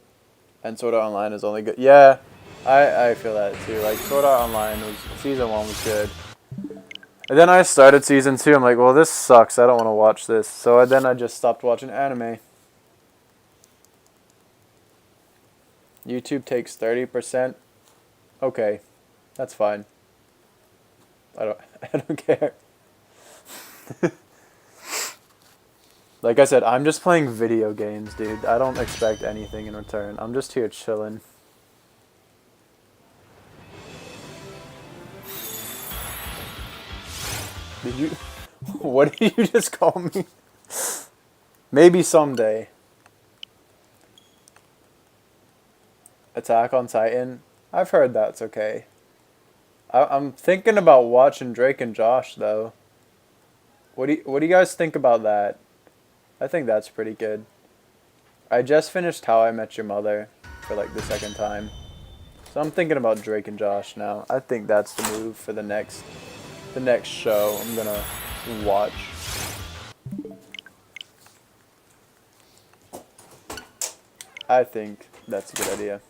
and Sword Art Online is only good. Yeah, I feel that too. Like Sword Art Online was season 1 was good, and then I started season 2. I'm like, well, this sucks. I don't want to watch this. So then I just stopped watching anime. YouTube takes 30%. Okay, that's fine. I don't care. Like I said, I'm just playing video games, dude. I don't expect anything in return. I'm just here chilling. Did you? What did you just call me? Maybe someday. Attack on Titan. I've heard that's okay. I'm thinking about watching Drake and Josh though. What do you guys think about that? I think that's pretty good. I just finished How I Met Your Mother for like the second time. So I'm thinking about Drake and Josh now. I think that's the move for the next show I'm gonna watch. I think that's a good idea.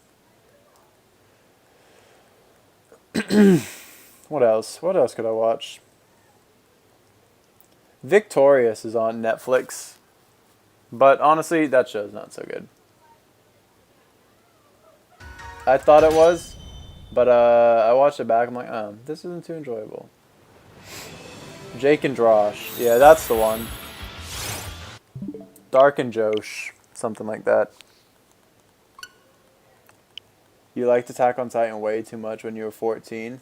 What else? What else could I watch? Victorious is on Netflix. But honestly, that show's not so good. I thought it was, but I watched it back. I'm like, oh, this isn't too enjoyable. Jake and Drosh. Yeah, that's the one. Dark and Josh. Something like that. You liked Attack on Titan way too much when you were 14.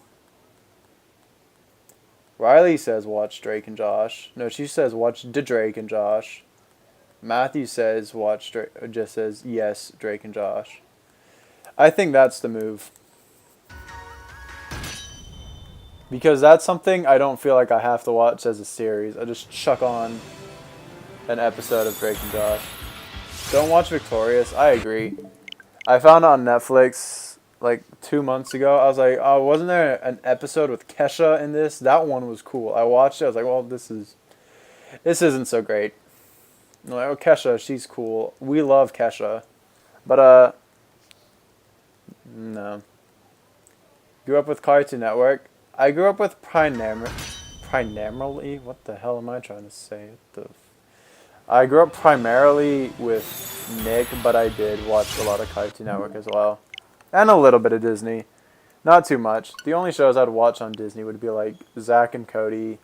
Riley says watch Drake and Josh. No, she says watch Drake and Josh. Matthew says watch Drake, just says yes, Drake and Josh. I think that's the move. Because that's something I don't feel like I have to watch as a series. I just chuck on an episode of Drake and Josh. Don't watch Victorious. I agree. I found it on Netflix like 2 months ago. I was like, oh, wasn't there an episode with Kesha in this? That one was cool. I watched it. I was like, well, this isn't so great. I'm like, oh, Kesha, she's cool. We love Kesha. But, no. Grew up with Cartoon Network. I grew up with primarily? What the hell am I trying to say? I grew up primarily with Nick, but I did watch a lot of Cartoon Network as well. And a little bit of Disney. Not too much. The only shows I'd watch on Disney would be like Zack and Cody.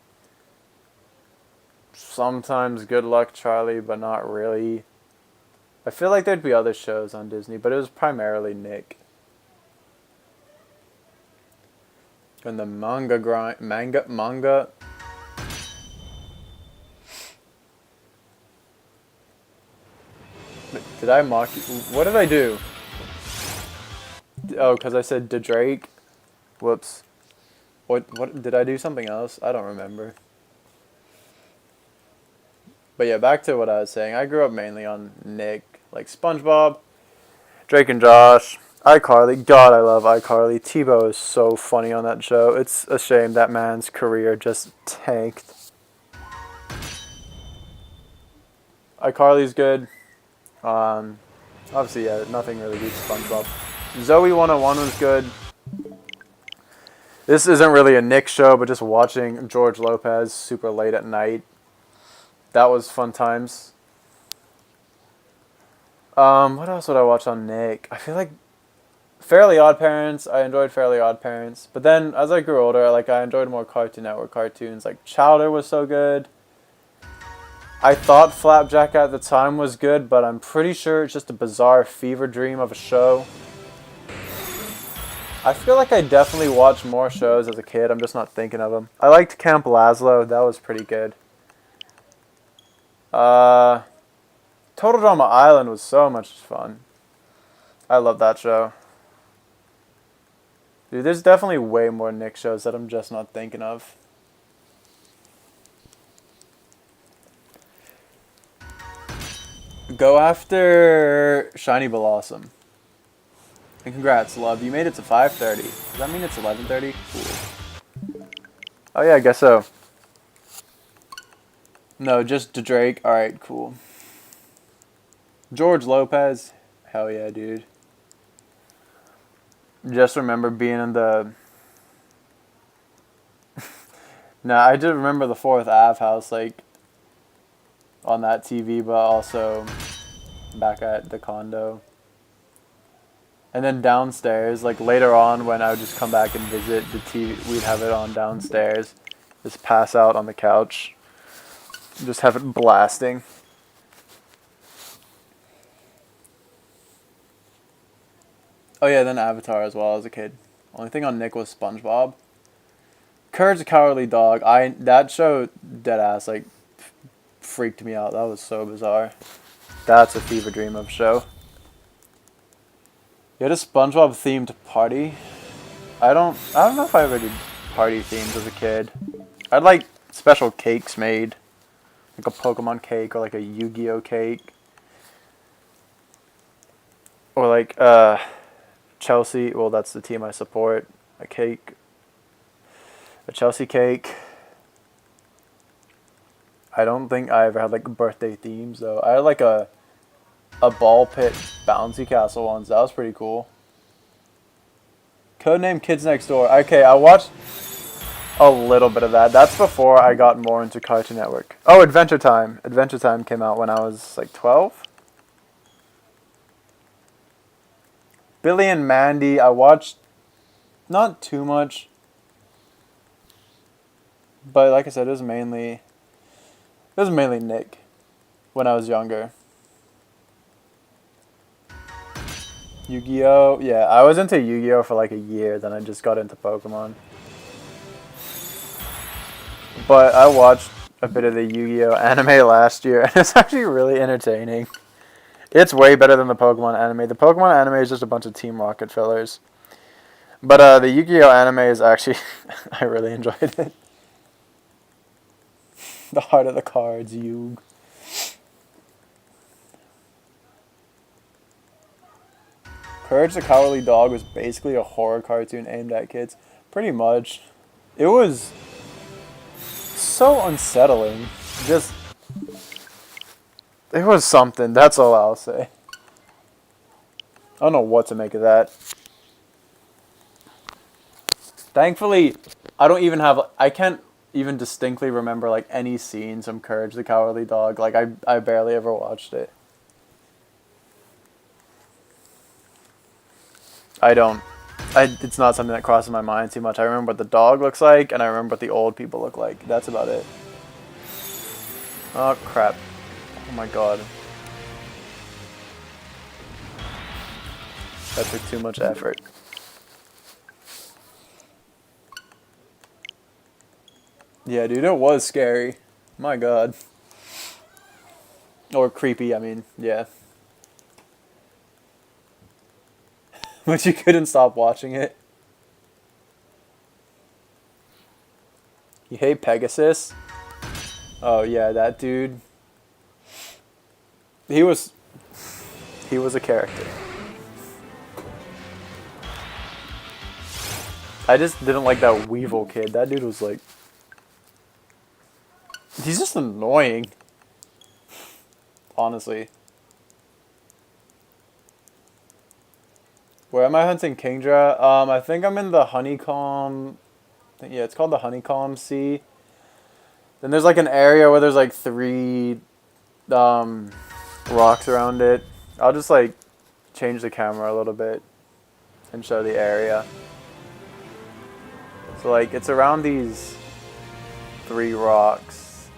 Sometimes Good Luck Charlie, but not really. I feel like there'd be other shows on Disney, but it was primarily Nick. And the manga. Did I mock you? What did I do? Oh, because I said Drake. Whoops. What did I do something else? I don't remember. But yeah, back to what I was saying. I grew up mainly on Nick, like SpongeBob, Drake and Josh, iCarly. God, I love iCarly. Tebow is so funny on that show. It's a shame that man's career just tanked. iCarly's good. Obviously, yeah, nothing really beats SpongeBob. Zoe 101 was good. This isn't really a Nick show, but just watching George Lopez super late at night. That was fun times. What else would I watch on Nick? I feel like Fairly Odd Parents. I enjoyed Fairly Odd Parents. But then as I grew older, I enjoyed more Cartoon Network cartoons. Like Chowder was so good. I thought Flapjack at the time was good, but I'm pretty sure it's just a bizarre fever dream of a show. I feel like I definitely watched more shows as a kid. I'm just not thinking of them. I liked Camp Lazlo. That was pretty good. Total Drama Island was so much fun. I love that show. Dude, there's definitely way more Nick shows that I'm just not thinking of. Go after Shiny Blossom. And congrats, love. You made it to 5:30. Does that mean it's 11:30? Cool. Oh yeah, I guess so. No, just Drake. Alright, cool. George Lopez. Hell yeah, dude. Just remember being in the... Nah, I did remember the 4th Ave house, on that TV, but also back at the condo. And then downstairs, later on when I would just come back and visit the TV, we'd have it on downstairs. Just pass out on the couch. Just have it blasting. Oh yeah, then Avatar as well as a kid. Only thing on Nick was SpongeBob. Courage the Cowardly Dog. That show, deadass, freaked me out. That was so bizarre. That's a fever dream of a show. You had a SpongeBob themed party. I don't know if I ever did party themes as a kid. I'd like special cakes made. Like a Pokemon cake or a Yu-Gi-Oh cake. Or Chelsea, well that's the team I support. A cake. A Chelsea cake. I don't think I ever had birthday themes though. I had a ball pit bouncy castle once. That was pretty cool. Codename Kids Next Door. Okay, I watched a little bit of that. That's before I got more into Cartoon Network. Oh, Adventure Time. Adventure Time came out when I was 12. Billy and Mandy, I watched not too much. But like I said, it was mainly Nick when I was younger. Yu-Gi-Oh! Yeah, I was into Yu-Gi-Oh! For a year, then I just got into Pokemon. But I watched a bit of the Yu-Gi-Oh! Anime last year, and it's actually really entertaining. It's way better than the Pokemon anime. The Pokemon anime is just a bunch of Team Rocket fillers. But the Yu-Gi-Oh anime is actually I really enjoyed it. The heart of the cards, Yu. Courage the Cowardly Dog was basically a horror cartoon aimed at kids. Pretty much. It was so unsettling. Just it was something, that's all I'll say. I don't know what to make of that. Thankfully, I can't even distinctly remember like any scenes from Courage the Cowardly Dog. Like I barely ever watched it. I don't. It's not something that crosses my mind too much. I remember what the dog looks like, and I remember what the old people look like. That's about it. Oh crap! Oh my god. That took too much effort. Yeah, dude, it was scary. My god. Or creepy, I mean, yeah. But you couldn't stop watching it. You hate Pegasus? Oh yeah, that dude. He was a character. I just didn't like that Weevil kid. That dude was like, he's just annoying. Honestly. Where am I hunting Kingdra? I think I'm in the honeycomb. Yeah, it's called the honeycomb sea. Then there's like an area where there's like 3 rocks around it. I'll just like change the camera a little bit and show the area. So like it's around these 3 rocks.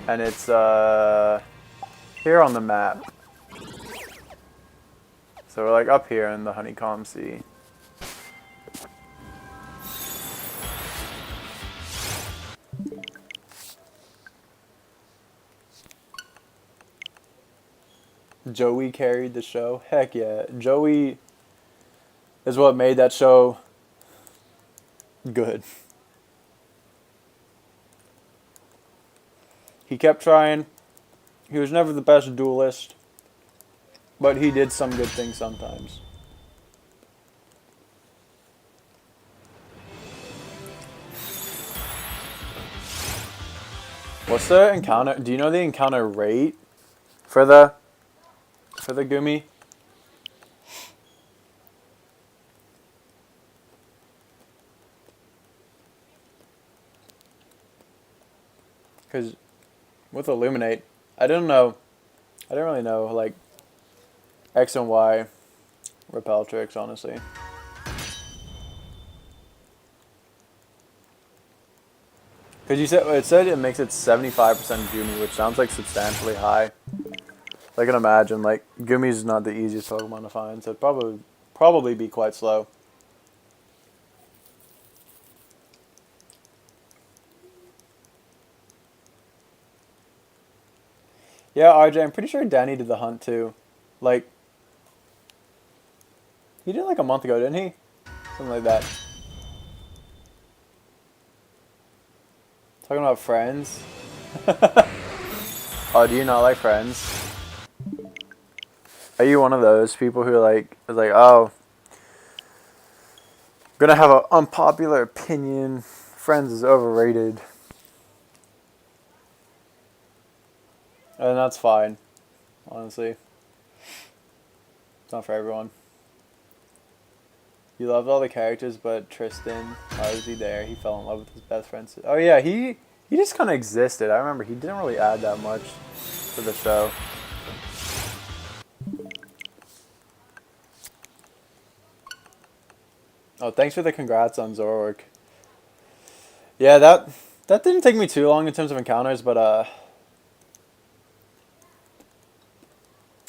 And it's here on the map. So we're like up here in the honeycomb sea. Joey carried the show. Heck yeah. Joey is what made that show good. He kept trying. He was never the best duelist, but he did some good things sometimes. What's the encounter? Do you know the encounter rate for the Gumi? Because with Illuminate, I didn't really know like X and Y repel tricks, honestly. Because it said it makes it 75% Gumi, which sounds like substantially high. I can imagine, like, Gumi's not the easiest Pokemon to find, so it'd probably be quite slow. Yeah, RJ, I'm pretty sure Danny did the hunt too. Like, he did it like a month ago, didn't he? Something like that. Talking about Friends. Oh, do you not like Friends? Are you one of those people who is like, oh, I'm gonna have an unpopular opinion. Friends is overrated. And that's fine, honestly. It's not for everyone. You loved all the characters, but Tristan, why was he there? He fell in love with his best friend. Oh yeah, he just kind of existed. I remember he didn't really add that much to the show. Oh, thanks for the congrats on Zoroark. Yeah, that didn't take me too long in terms of encounters, but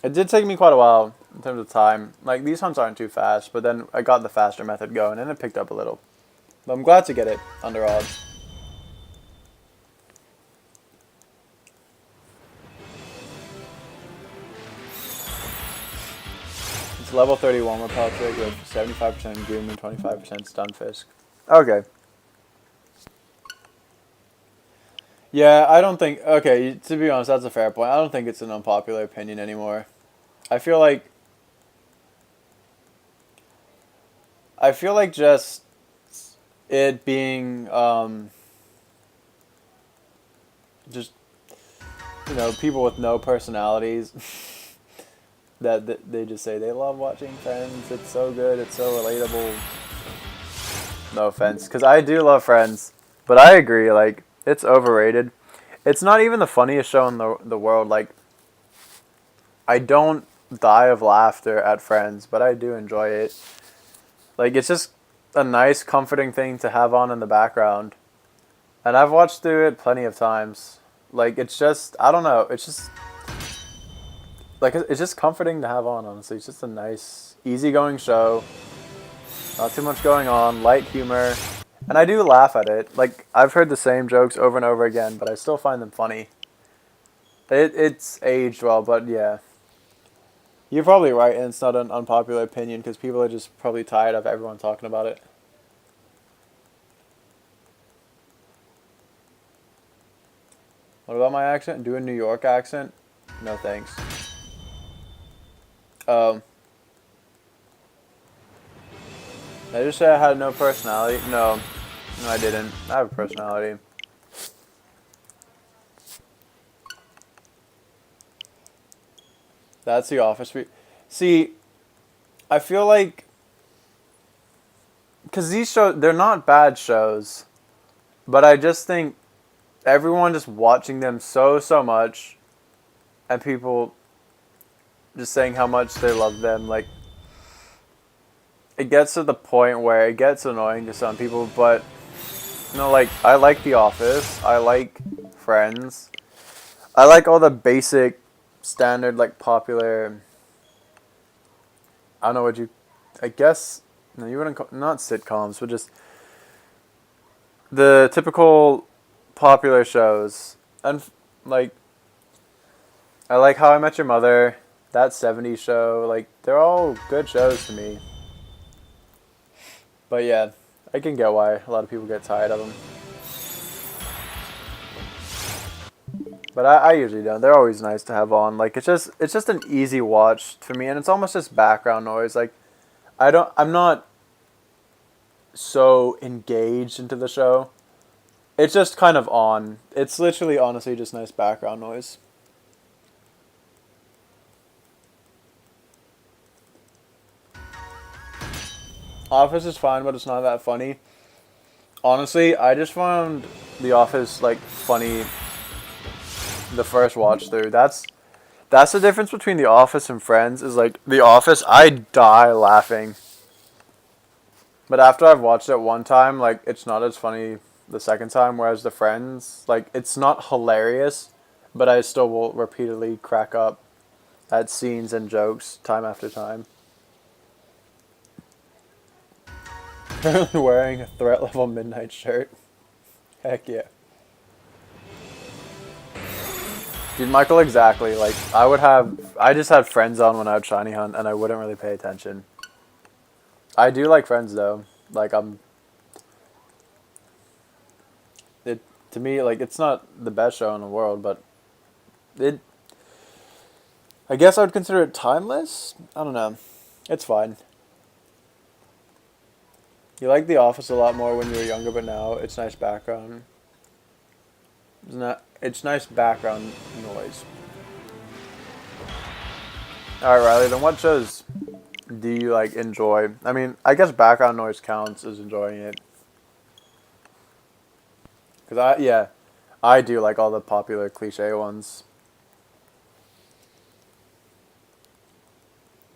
it did take me quite a while in terms of time. Like, these hunts aren't too fast, but then I got the faster method going, and it picked up a little. But I'm glad to get it under odds. It's Level 31 repel trick with 75% Goom and 25% Stunfisk. Okay. Yeah, I don't think... Okay, to be honest, that's a fair point. I don't think it's an unpopular opinion anymore. I feel like just it being just, you know, people with no personalities that they just say they love watching Friends. It's so good. It's so relatable. No offense, because I do love Friends, but I agree. Like, it's overrated. It's not even the funniest show in the world. Like, I don't die of laughter at Friends, but I do enjoy it. Like, it's just a nice, comforting thing to have on in the background. And I've watched through it plenty of times. Like, it's just, I don't know, it's just, like, it's just comforting to have on, honestly. It's just a nice, easygoing show. Not too much going on, light humor. And I do laugh at it. Like, I've heard the same jokes over and over again, but I still find them funny. It's aged well, but yeah. You're probably right, and it's not an unpopular opinion, because people are just probably tired of everyone talking about it. What about my accent? Do a New York accent? No thanks. Did I just say I had no personality? No. No, I didn't. I have a personality. That's The Office. See, I feel like... Because these shows, they're not bad shows. But I just think everyone just watching them so much, and people just saying how much they love them, like, it gets to the point where it gets annoying to some people. But, you know, like, I like The Office, I like Friends, I like all the basic, standard, like, popular, I don't know what you, I guess, no, you wouldn't call, not sitcoms, but just the typical popular shows. And, like, I like How I Met Your Mother, that 70s show, like, they're all good shows to me. But yeah, I can get why a lot of people get tired of them. But I usually don't. They're always nice to have on. Like, it's just an easy watch for me, and it's almost just background noise. Like, I'm not so engaged into the show. It's just kind of on. It's literally, honestly, just nice background noise. Office is fine, but it's not that funny. Honestly, I just found The Office, like, funny the first watch through. That's the difference between The Office and Friends, is like, The Office, I die laughing. But after I've watched it one time, like, it's not as funny the second time, whereas The Friends, like, it's not hilarious, but I still will repeatedly crack up at scenes and jokes time after time. Currently wearing a threat level midnight shirt. Heck yeah. Dude, Michael, exactly. Like, I just had Friends on when I would shiny hunt, and I wouldn't really pay attention. I do like Friends, though. Like, to me, like, it's not the best show in the world, but I guess I would consider it timeless? I don't know. It's fine. You like The Office a lot more when you were younger, but now it's nice background. It's nice background noise. Alright, Riley, then what shows do you, like, enjoy? I mean, I guess background noise counts as enjoying it. Because I do like all the popular cliche ones.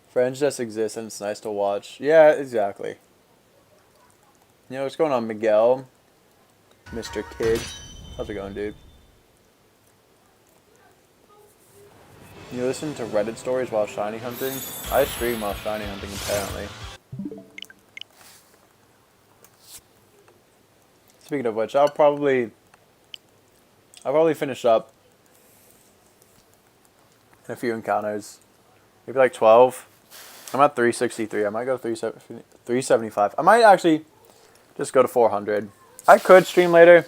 Friends just exists and it's nice to watch. Yeah, exactly. You know, what's going on, Miguel? Mr. Kid. How's it going, dude? You listen to Reddit stories while shiny hunting? I stream while shiny hunting, apparently. Speaking of which, I'll probably finish up in a few encounters. Maybe like 12. I'm at 363. I might go 375. I might actually just go to 400. I could stream later.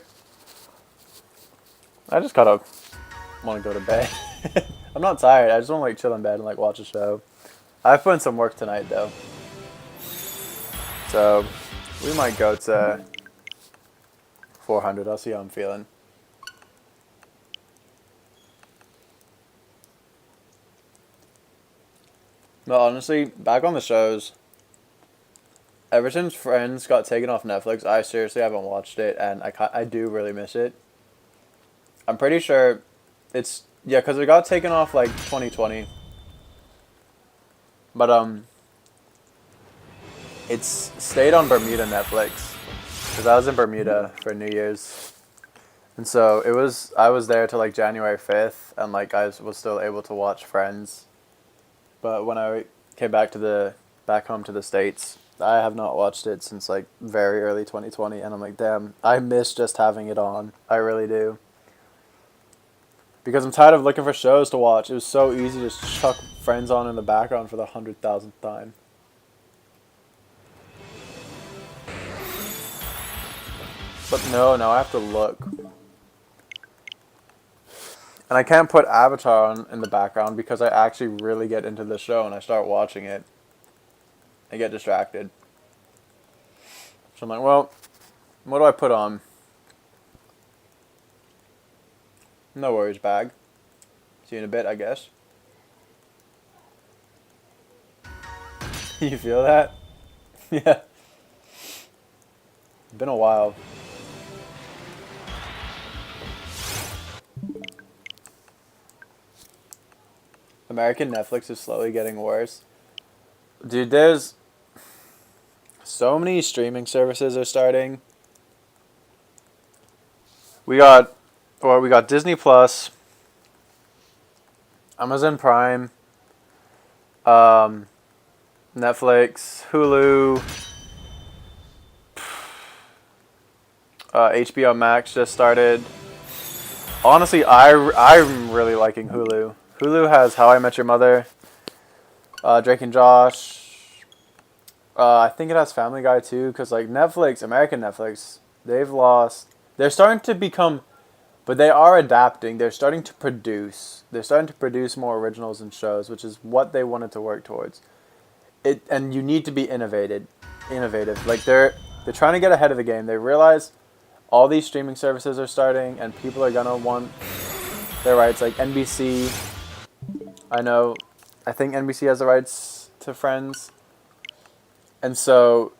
I just kind of want to go to bed. I'm not tired. I just want to like chill in bed and like watch a show. I've put in some work tonight though. So we might go to 400. I'll see how I'm feeling. No, honestly, back on the shows, ever since Friends got taken off Netflix, I seriously haven't watched it, and I do really miss it. I'm pretty sure it's, yeah, because it got taken off like 2020. But it's stayed on Bermuda Netflix, because I was in Bermuda for New Year's. And so I was there till like January 5th, and like I was still able to watch Friends. But when I came back home to the States, I have not watched it since like very early 2020, and I'm like, damn, I miss just having it on. I really do. Because I'm tired of looking for shows to watch. It was so easy to just chuck Friends on in the background for the 100,000th time. But no, I have to look. And I can't put Avatar on in the background because I actually really get into the show and I start watching it. I get distracted. So I'm like, well, what do I put on? No worries, bag. See you in a bit, I guess. You feel that? Yeah. It's been a while. American Netflix is slowly getting worse. Dude, there's so many streaming services are starting. We got Disney Plus, Amazon Prime, Netflix, Hulu, HBO Max just started. Honestly, I'm really liking Hulu. Hulu has How I Met Your Mother, Drake and Josh. I think it has Family Guy too, because like Netflix, American Netflix, they're starting to become, but they are adapting. They're starting to produce. They're starting to produce more originals and shows, which is what they wanted to work towards. And you need to be innovative. Like they're trying to get ahead of the game. They realize all these streaming services are starting, and people are gonna want their rights. Like NBC, I think NBC has the rights to Friends, and so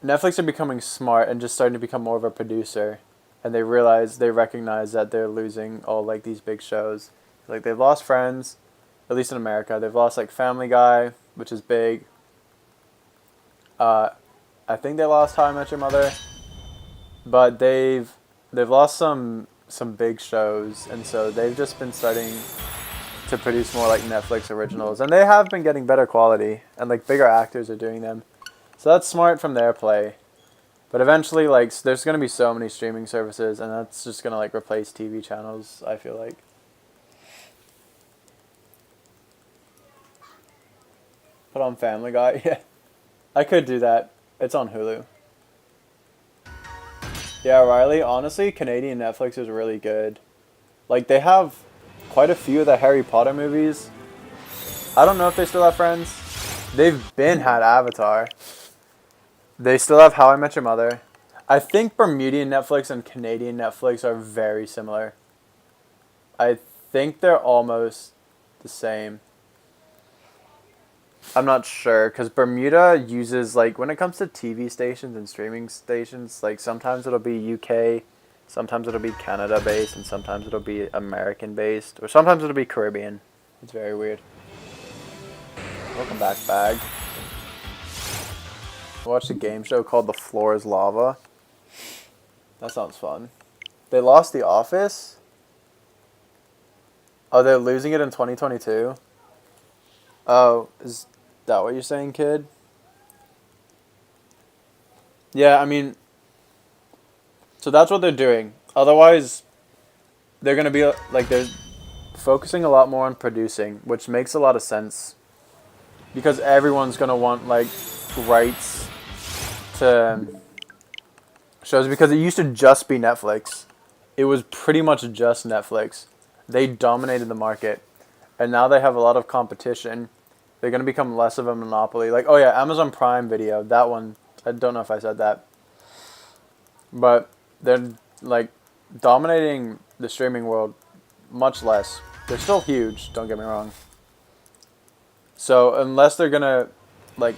Netflix are becoming smart and just starting to become more of a producer, and they recognize that they're losing all like these big shows. Like they've lost Friends, at least in America. They've lost like Family Guy, which is big. I think they lost How I Met Your Mother, but they've lost some big shows, and so they've just been starting to produce more like Netflix originals, and they have been getting better quality, and like bigger actors are doing them. So that's smart from their play. But eventually, like, there's going to be so many streaming services, and that's just going to, like, replace TV channels, I feel like. Put on Family Guy? Yeah. I could do that. It's on Hulu. Yeah, Riley, honestly, Canadian Netflix is really good. Like, they have quite a few of the Harry Potter movies. I don't know if they still have Friends. They've had Avatar. They still have How I Met Your Mother. I think Bermudian Netflix and Canadian Netflix are very similar. I think they're almost the same. I'm not sure, because Bermuda uses, like, when it comes to TV stations and streaming stations, like, sometimes it'll be UK, sometimes it'll be Canada-based, and sometimes it'll be American-based, or sometimes it'll be Caribbean. It's very weird. Welcome back, Bag. I watched a game show called The Floor is Lava. That sounds fun. They lost The Office? Oh, they're losing it in 2022? Oh, is that what you're saying, kid? Yeah, I mean, so that's what they're doing. Otherwise, they're going to be, like, they're focusing a lot more on producing, which makes a lot of sense. because everyone's gonna want like rights to shows, because it used to just be Netflix. It was pretty much just Netflix. They dominated the market, and now they have a lot of competition. They're gonna become less of a monopoly. Like, oh yeah, Amazon Prime Video, that one. I don't know if I said that, but they're like dominating the streaming world much less. They're still huge, don't get me wrong. So unless they're gonna like,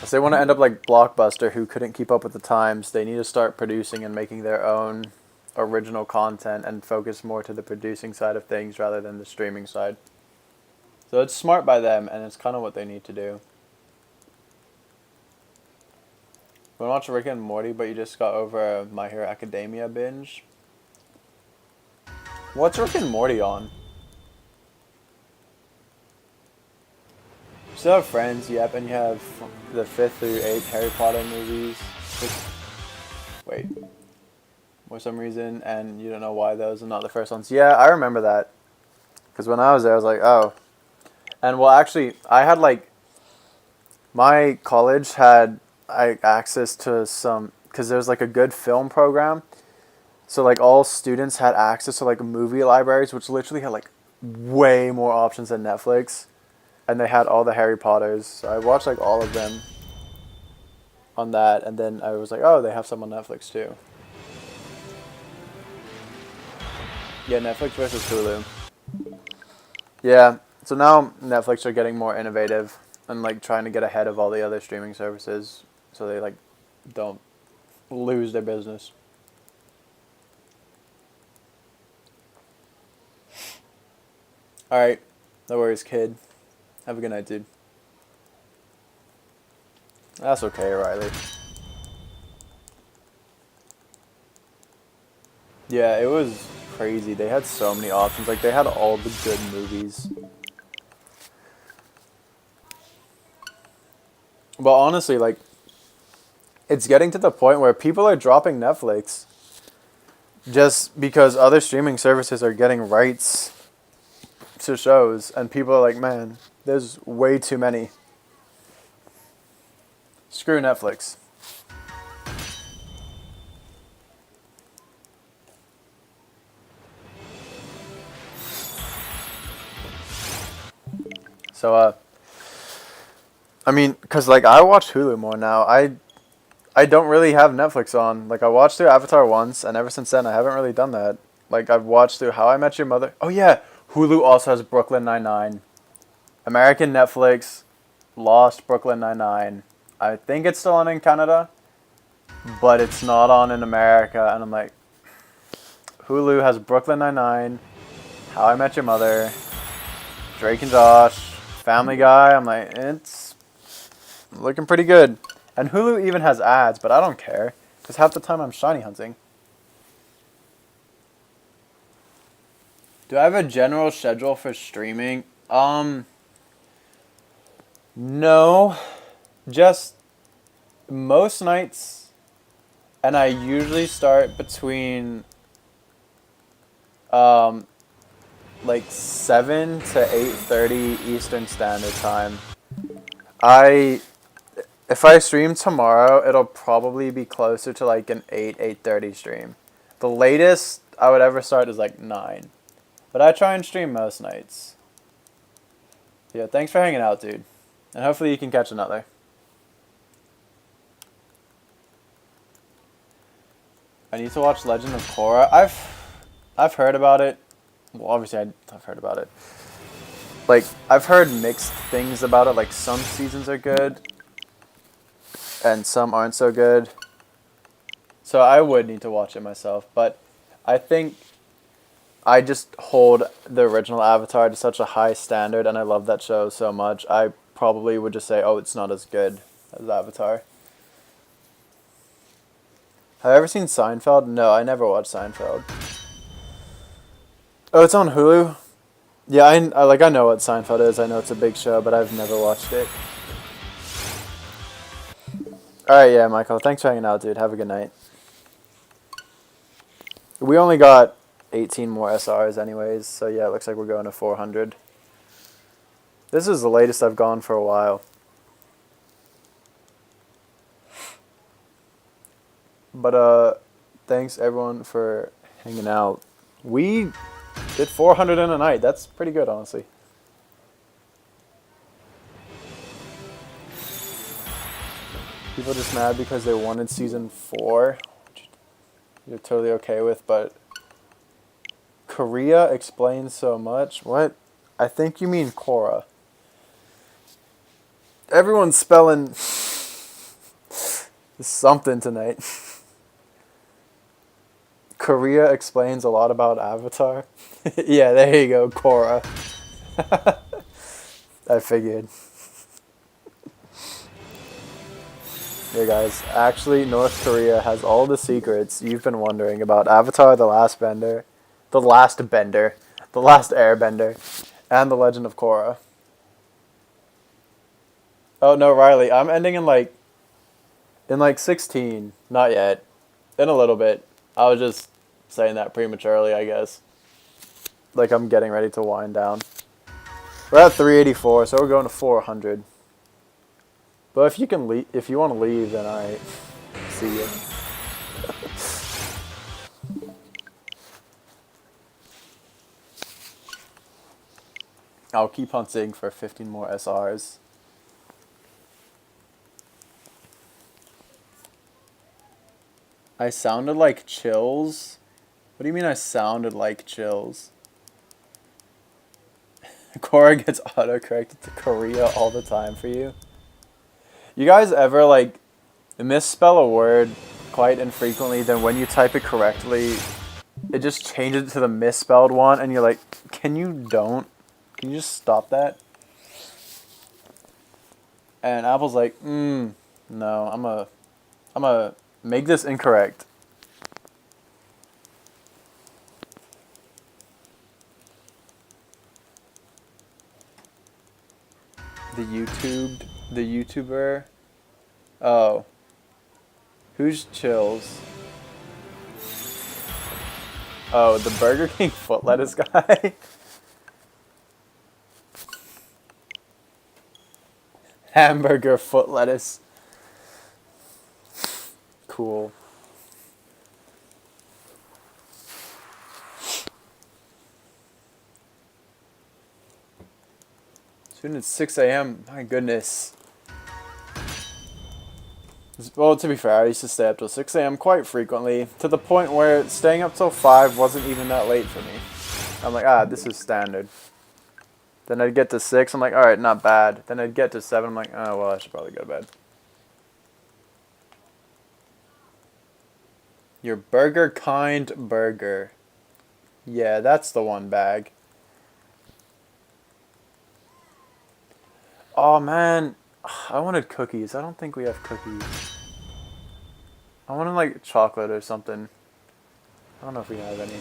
if they want to end up like Blockbuster, who couldn't keep up with the times, they need to start producing and making their own original content and focus more to the producing side of things rather than the streaming side. So it's smart by them, and it's kind of what they need to do. You want to watch Rick and Morty, but you just got over a My Hero Academia binge? What's Rick and Morty on? You still have Friends, yep, and you have the 5th through 8th Harry Potter movies. Wait. For some reason, and you don't know why those are not the first ones. Yeah, I remember that. Because when I was there, I was like, oh. And well, actually, I had like, my college had access to some, because there's like a good film program. So like all students had access to like movie libraries, which literally had like way more options than Netflix. And they had all the Harry Potters. So I watched like all of them on that. And then I was like, oh, they have some on Netflix too. Yeah, Netflix versus Hulu. Yeah, so now Netflix are getting more innovative and like trying to get ahead of all the other streaming services, so they like don't lose their business. All right, no worries, kid. Have a good night, dude. That's okay, Riley. Yeah, it was crazy. They had so many options. Like, they had all the good movies. But honestly, like, it's getting to the point where people are dropping Netflix just because other streaming services are getting rights to shows, and people are like, man, there's way too many. Screw Netflix. So, I mean, because, like, I watch Hulu more now. I don't really have Netflix on. Like, I watched through Avatar once, and ever since then, I haven't really done that. Like, I've watched through How I Met Your Mother. Oh, yeah, Hulu also has Brooklyn Nine-Nine. American Netflix lost Brooklyn Nine-Nine. I think it's still on in Canada, but it's not on in America. And I'm like, Hulu has Brooklyn Nine-Nine, How I Met Your Mother, Drake and Josh, Family Guy. I'm like, it's looking pretty good. And Hulu even has ads, but I don't care, because half the time I'm shiny hunting. Do I have a general schedule for streaming? No. Just most nights, and I usually start between like 7 to 8:30 Eastern Standard Time. If I stream tomorrow, it'll probably be closer to like an 8:30 stream. The latest I would ever start is like 9. But I try and stream most nights. Yeah, thanks for hanging out, dude. And hopefully you can catch another. I need to watch Legend of Korra. I've heard about it. Well, obviously I've heard about it. Like, I've heard mixed things about it. Like, some seasons are good, and some aren't so good. So I would need to watch it myself. But I think I just hold the original Avatar to such a high standard, and I love that show so much. I probably would just say, oh, it's not as good as Avatar. Have I ever seen Seinfeld? No, I never watched Seinfeld. Oh, it's on Hulu? Yeah, I know what Seinfeld is. I know it's a big show, but I've never watched it. Alright, yeah, Michael. Thanks for hanging out, dude. Have a good night. We only got 18 more SRs anyways, so yeah, it looks like we're going to 400. This is the latest I've gone for a while. But thanks everyone for hanging out. We did 400 in a night. That's pretty good, honestly. People are just mad because they wanted season 4, which you're totally okay with, but Korea explains so much. What? I think you mean Korra. Everyone's spelling something tonight. Korea explains a lot about Avatar. Yeah, there you go, Korra. I figured. Yeah, guys, actually, North Korea has all the secrets you've been wondering about Avatar, The Last Airbender, and The Legend of Korra. Oh, no, Riley, I'm ending in like 16. Not yet. In a little bit. I was just saying that prematurely, I guess. Like, I'm getting ready to wind down. We're at 384, so we're going to 400. But if you can leave, if you want to leave, then alright. See ya. I'll keep hunting for 15 more SRs. I sounded like Chills? What do you mean I sounded like Chills? Korra gets autocorrected to Korea all the time for you. You guys ever like misspell a word quite infrequently, then when you type it correctly, it just changes to the misspelled one, and you're like, can you just stop that? And Apple's like, no, I'm a make this incorrect. The YouTuber. Oh. Who's Chills? Oh, the Burger King foot lettuce guy? Hamburger foot lettuce. Cool. Soon it's 6 a.m. My goodness. Well, to be fair, I used to stay up till 6 a.m. quite frequently, to the point where staying up till 5 wasn't even that late for me. I'm like, this is standard. Then I'd get to 6, I'm like, alright, not bad. Then I'd get to 7, I'm like, oh, well, I should probably go to bed. Your Burger Kind burger. Yeah, that's the one bag. Oh, man. I wanted cookies. I don't think we have cookies. I wanted like chocolate or something. I don't know if we have any.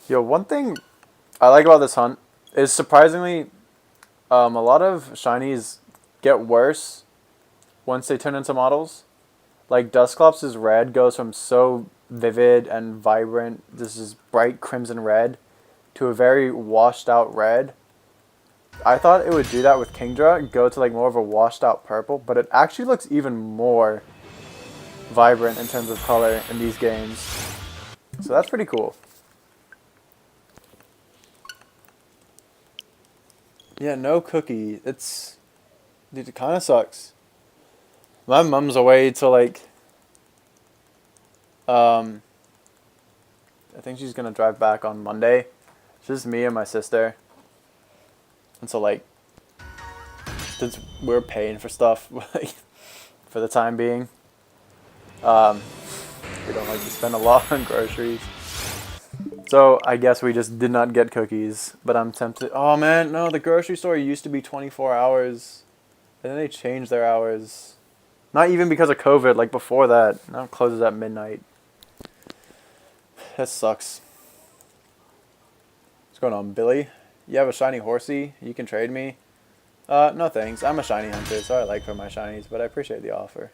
Yo, one thing I like about this hunt is surprisingly a lot of shinies get worse once they turn into models. Like Dusclops' red goes from so vivid and vibrant, this is bright crimson red, to a very washed out red. I thought it would do that with Kingdra, go to like more of a washed out purple, but it actually looks even more vibrant in terms of color in these games. So that's pretty cool. Yeah, no cookie. Dude, it kind of sucks. My mom's away till like, I think she's gonna drive back on Monday. It's just me and my sister. And so like, since we're paying for stuff for the time being, we don't like to spend a lot on groceries. So I guess we just did not get cookies, but I'm tempted. Oh man, no, the grocery store used to be 24 hours. And then they changed their hours. Not even because of COVID, like before that. Now it closes at midnight. That sucks. What's going on, Billy? You have a shiny horsey? You can trade me? No thanks. I'm a shiny hunter, so I like for my shinies, but I appreciate the offer.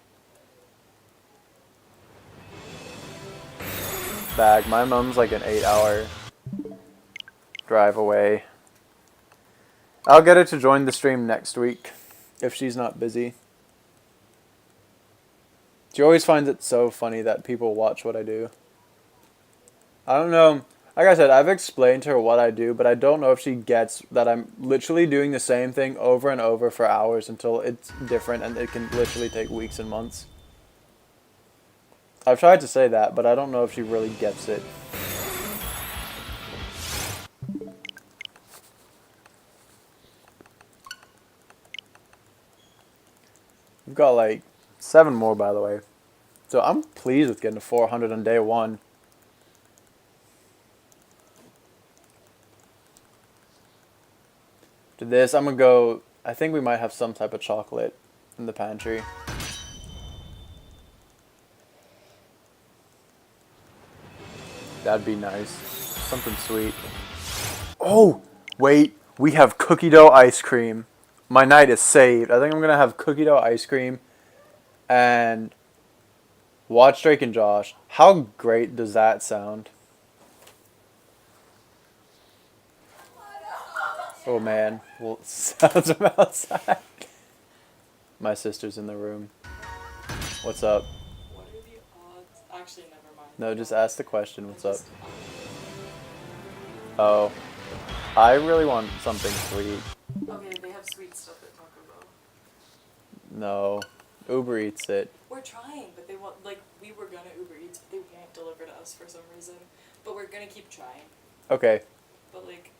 back. My mom's like an 8-hour drive away. I'll get her to join the stream next week if she's not busy. She always finds it so funny that people watch what I do. I don't know. Like I said, I've explained to her what I do, but I don't know if she gets that I'm literally doing the same thing over and over for hours until it's different, and it can literally take weeks and months. I've tried to say that, but I don't know if she really gets it. We've got like 7 more, by the way. So I'm pleased with getting to 400 on day 1. To this, I'm going to go... I think we might have some type of chocolate in the pantry. That'd be nice. Something sweet. Oh! Wait. We have cookie dough ice cream. My night is saved. I think I'm going to have cookie dough ice cream and watch Drake and Josh. How great does that sound? Oh man, well, sounds from outside. My sister's in the room. What's up? What are the odds? Actually, never mind. No, just ask the question. What's up? Oh, I really want something sweet. Okay, they have sweet stuff at Taco Bell. No, Uber Eats it. We're trying, but they want, like, we were gonna Uber Eats, but they won't deliver to us for some reason. But we're gonna keep trying. Okay. But, like,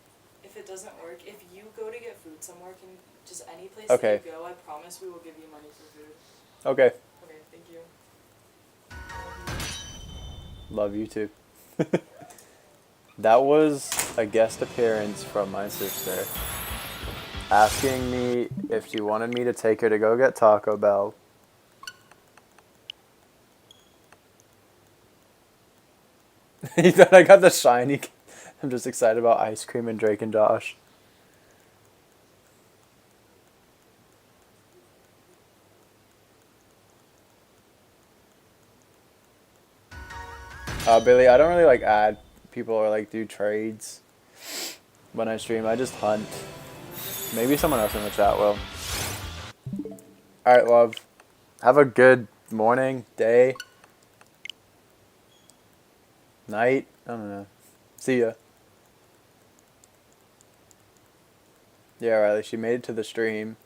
if it doesn't work, if you go to get food somewhere, can just any place Okay. that you go, I promise we will give you money for food. Okay. Okay, thank you. Love you too. That was a guest appearance from my sister, asking me if she wanted me to take her to go get Taco Bell. He thought I got the shiny. I'm just excited about ice cream and Drake and Josh. Billy, I don't really like add people or like do trades when I stream. I just hunt. Maybe someone else in the chat will. Alright, love. Have a good morning, day, night. I don't know. See ya. Yeah, Riley, she made it to the stream.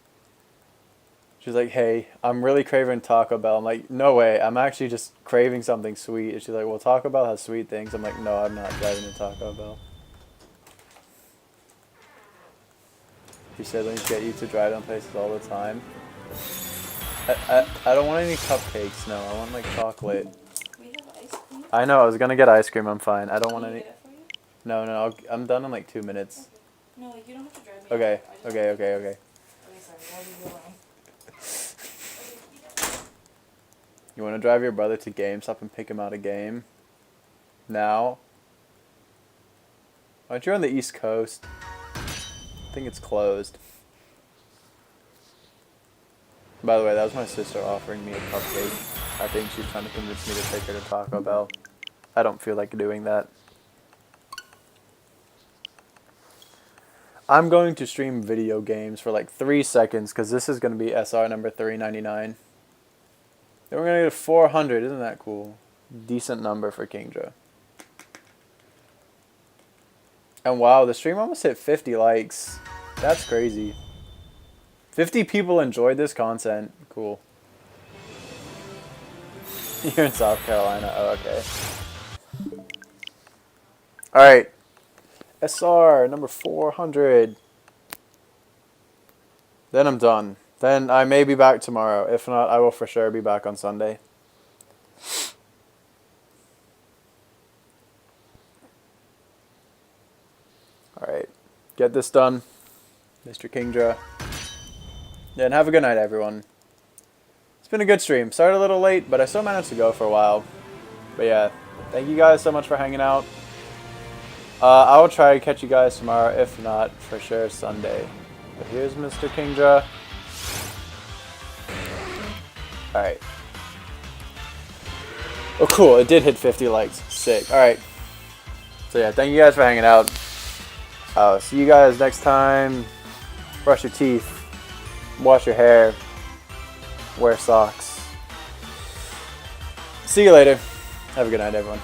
She's like, hey, I'm really craving Taco Bell. I'm like, no way. I'm actually just craving something sweet. And she's like, well, Taco Bell has sweet things. I'm like, no, I'm not driving to Taco Bell. She said, let me get you to drive down places all the time. I don't want any cupcakes, no. I want, like, chocolate. We have ice cream? I know, I was going to get ice cream. I'm fine. I don't want Can you any... get it for you? No, I'm done in, like, 2 minutes. Okay. No, you don't have to drive me. Okay, I just okay. Okay, sorry. I'll leave you alone. You want to drive your brother to GameStop and pick him out a game? Now? Aren't you on the East Coast? I think it's closed. By the way, that was my sister offering me a cupcake. I think she's trying to convince me to take her to Taco Bell. I don't feel like doing that. I'm going to stream video games for like 3 seconds because this is going to be SR number 399. Then we're going to get 400. Isn't that cool? Decent number for Kingdra. And wow, the stream almost hit 50 likes. That's crazy. 50 people enjoyed this content. Cool. You're in South Carolina. Oh, okay. Alright. SR number 400. Then I'm done. Then I may be back tomorrow. If not, I will for sure be back on Sunday. Alright. Get this done, Mr. Kingdra. Yeah, and have a good night, everyone. It's been a good stream. Started a little late, but I still managed to go for a while. But yeah, thank you guys so much for hanging out. I will try to catch you guys tomorrow. If not, for sure Sunday. But here's Mr. Kingdra. Alright. Oh, cool. It did hit 50 likes. Sick. All right. So yeah, thank you guys for hanging out. See you guys next time. Brush your teeth. Wash your hair. Wear socks. See you later. Have a good night, everyone.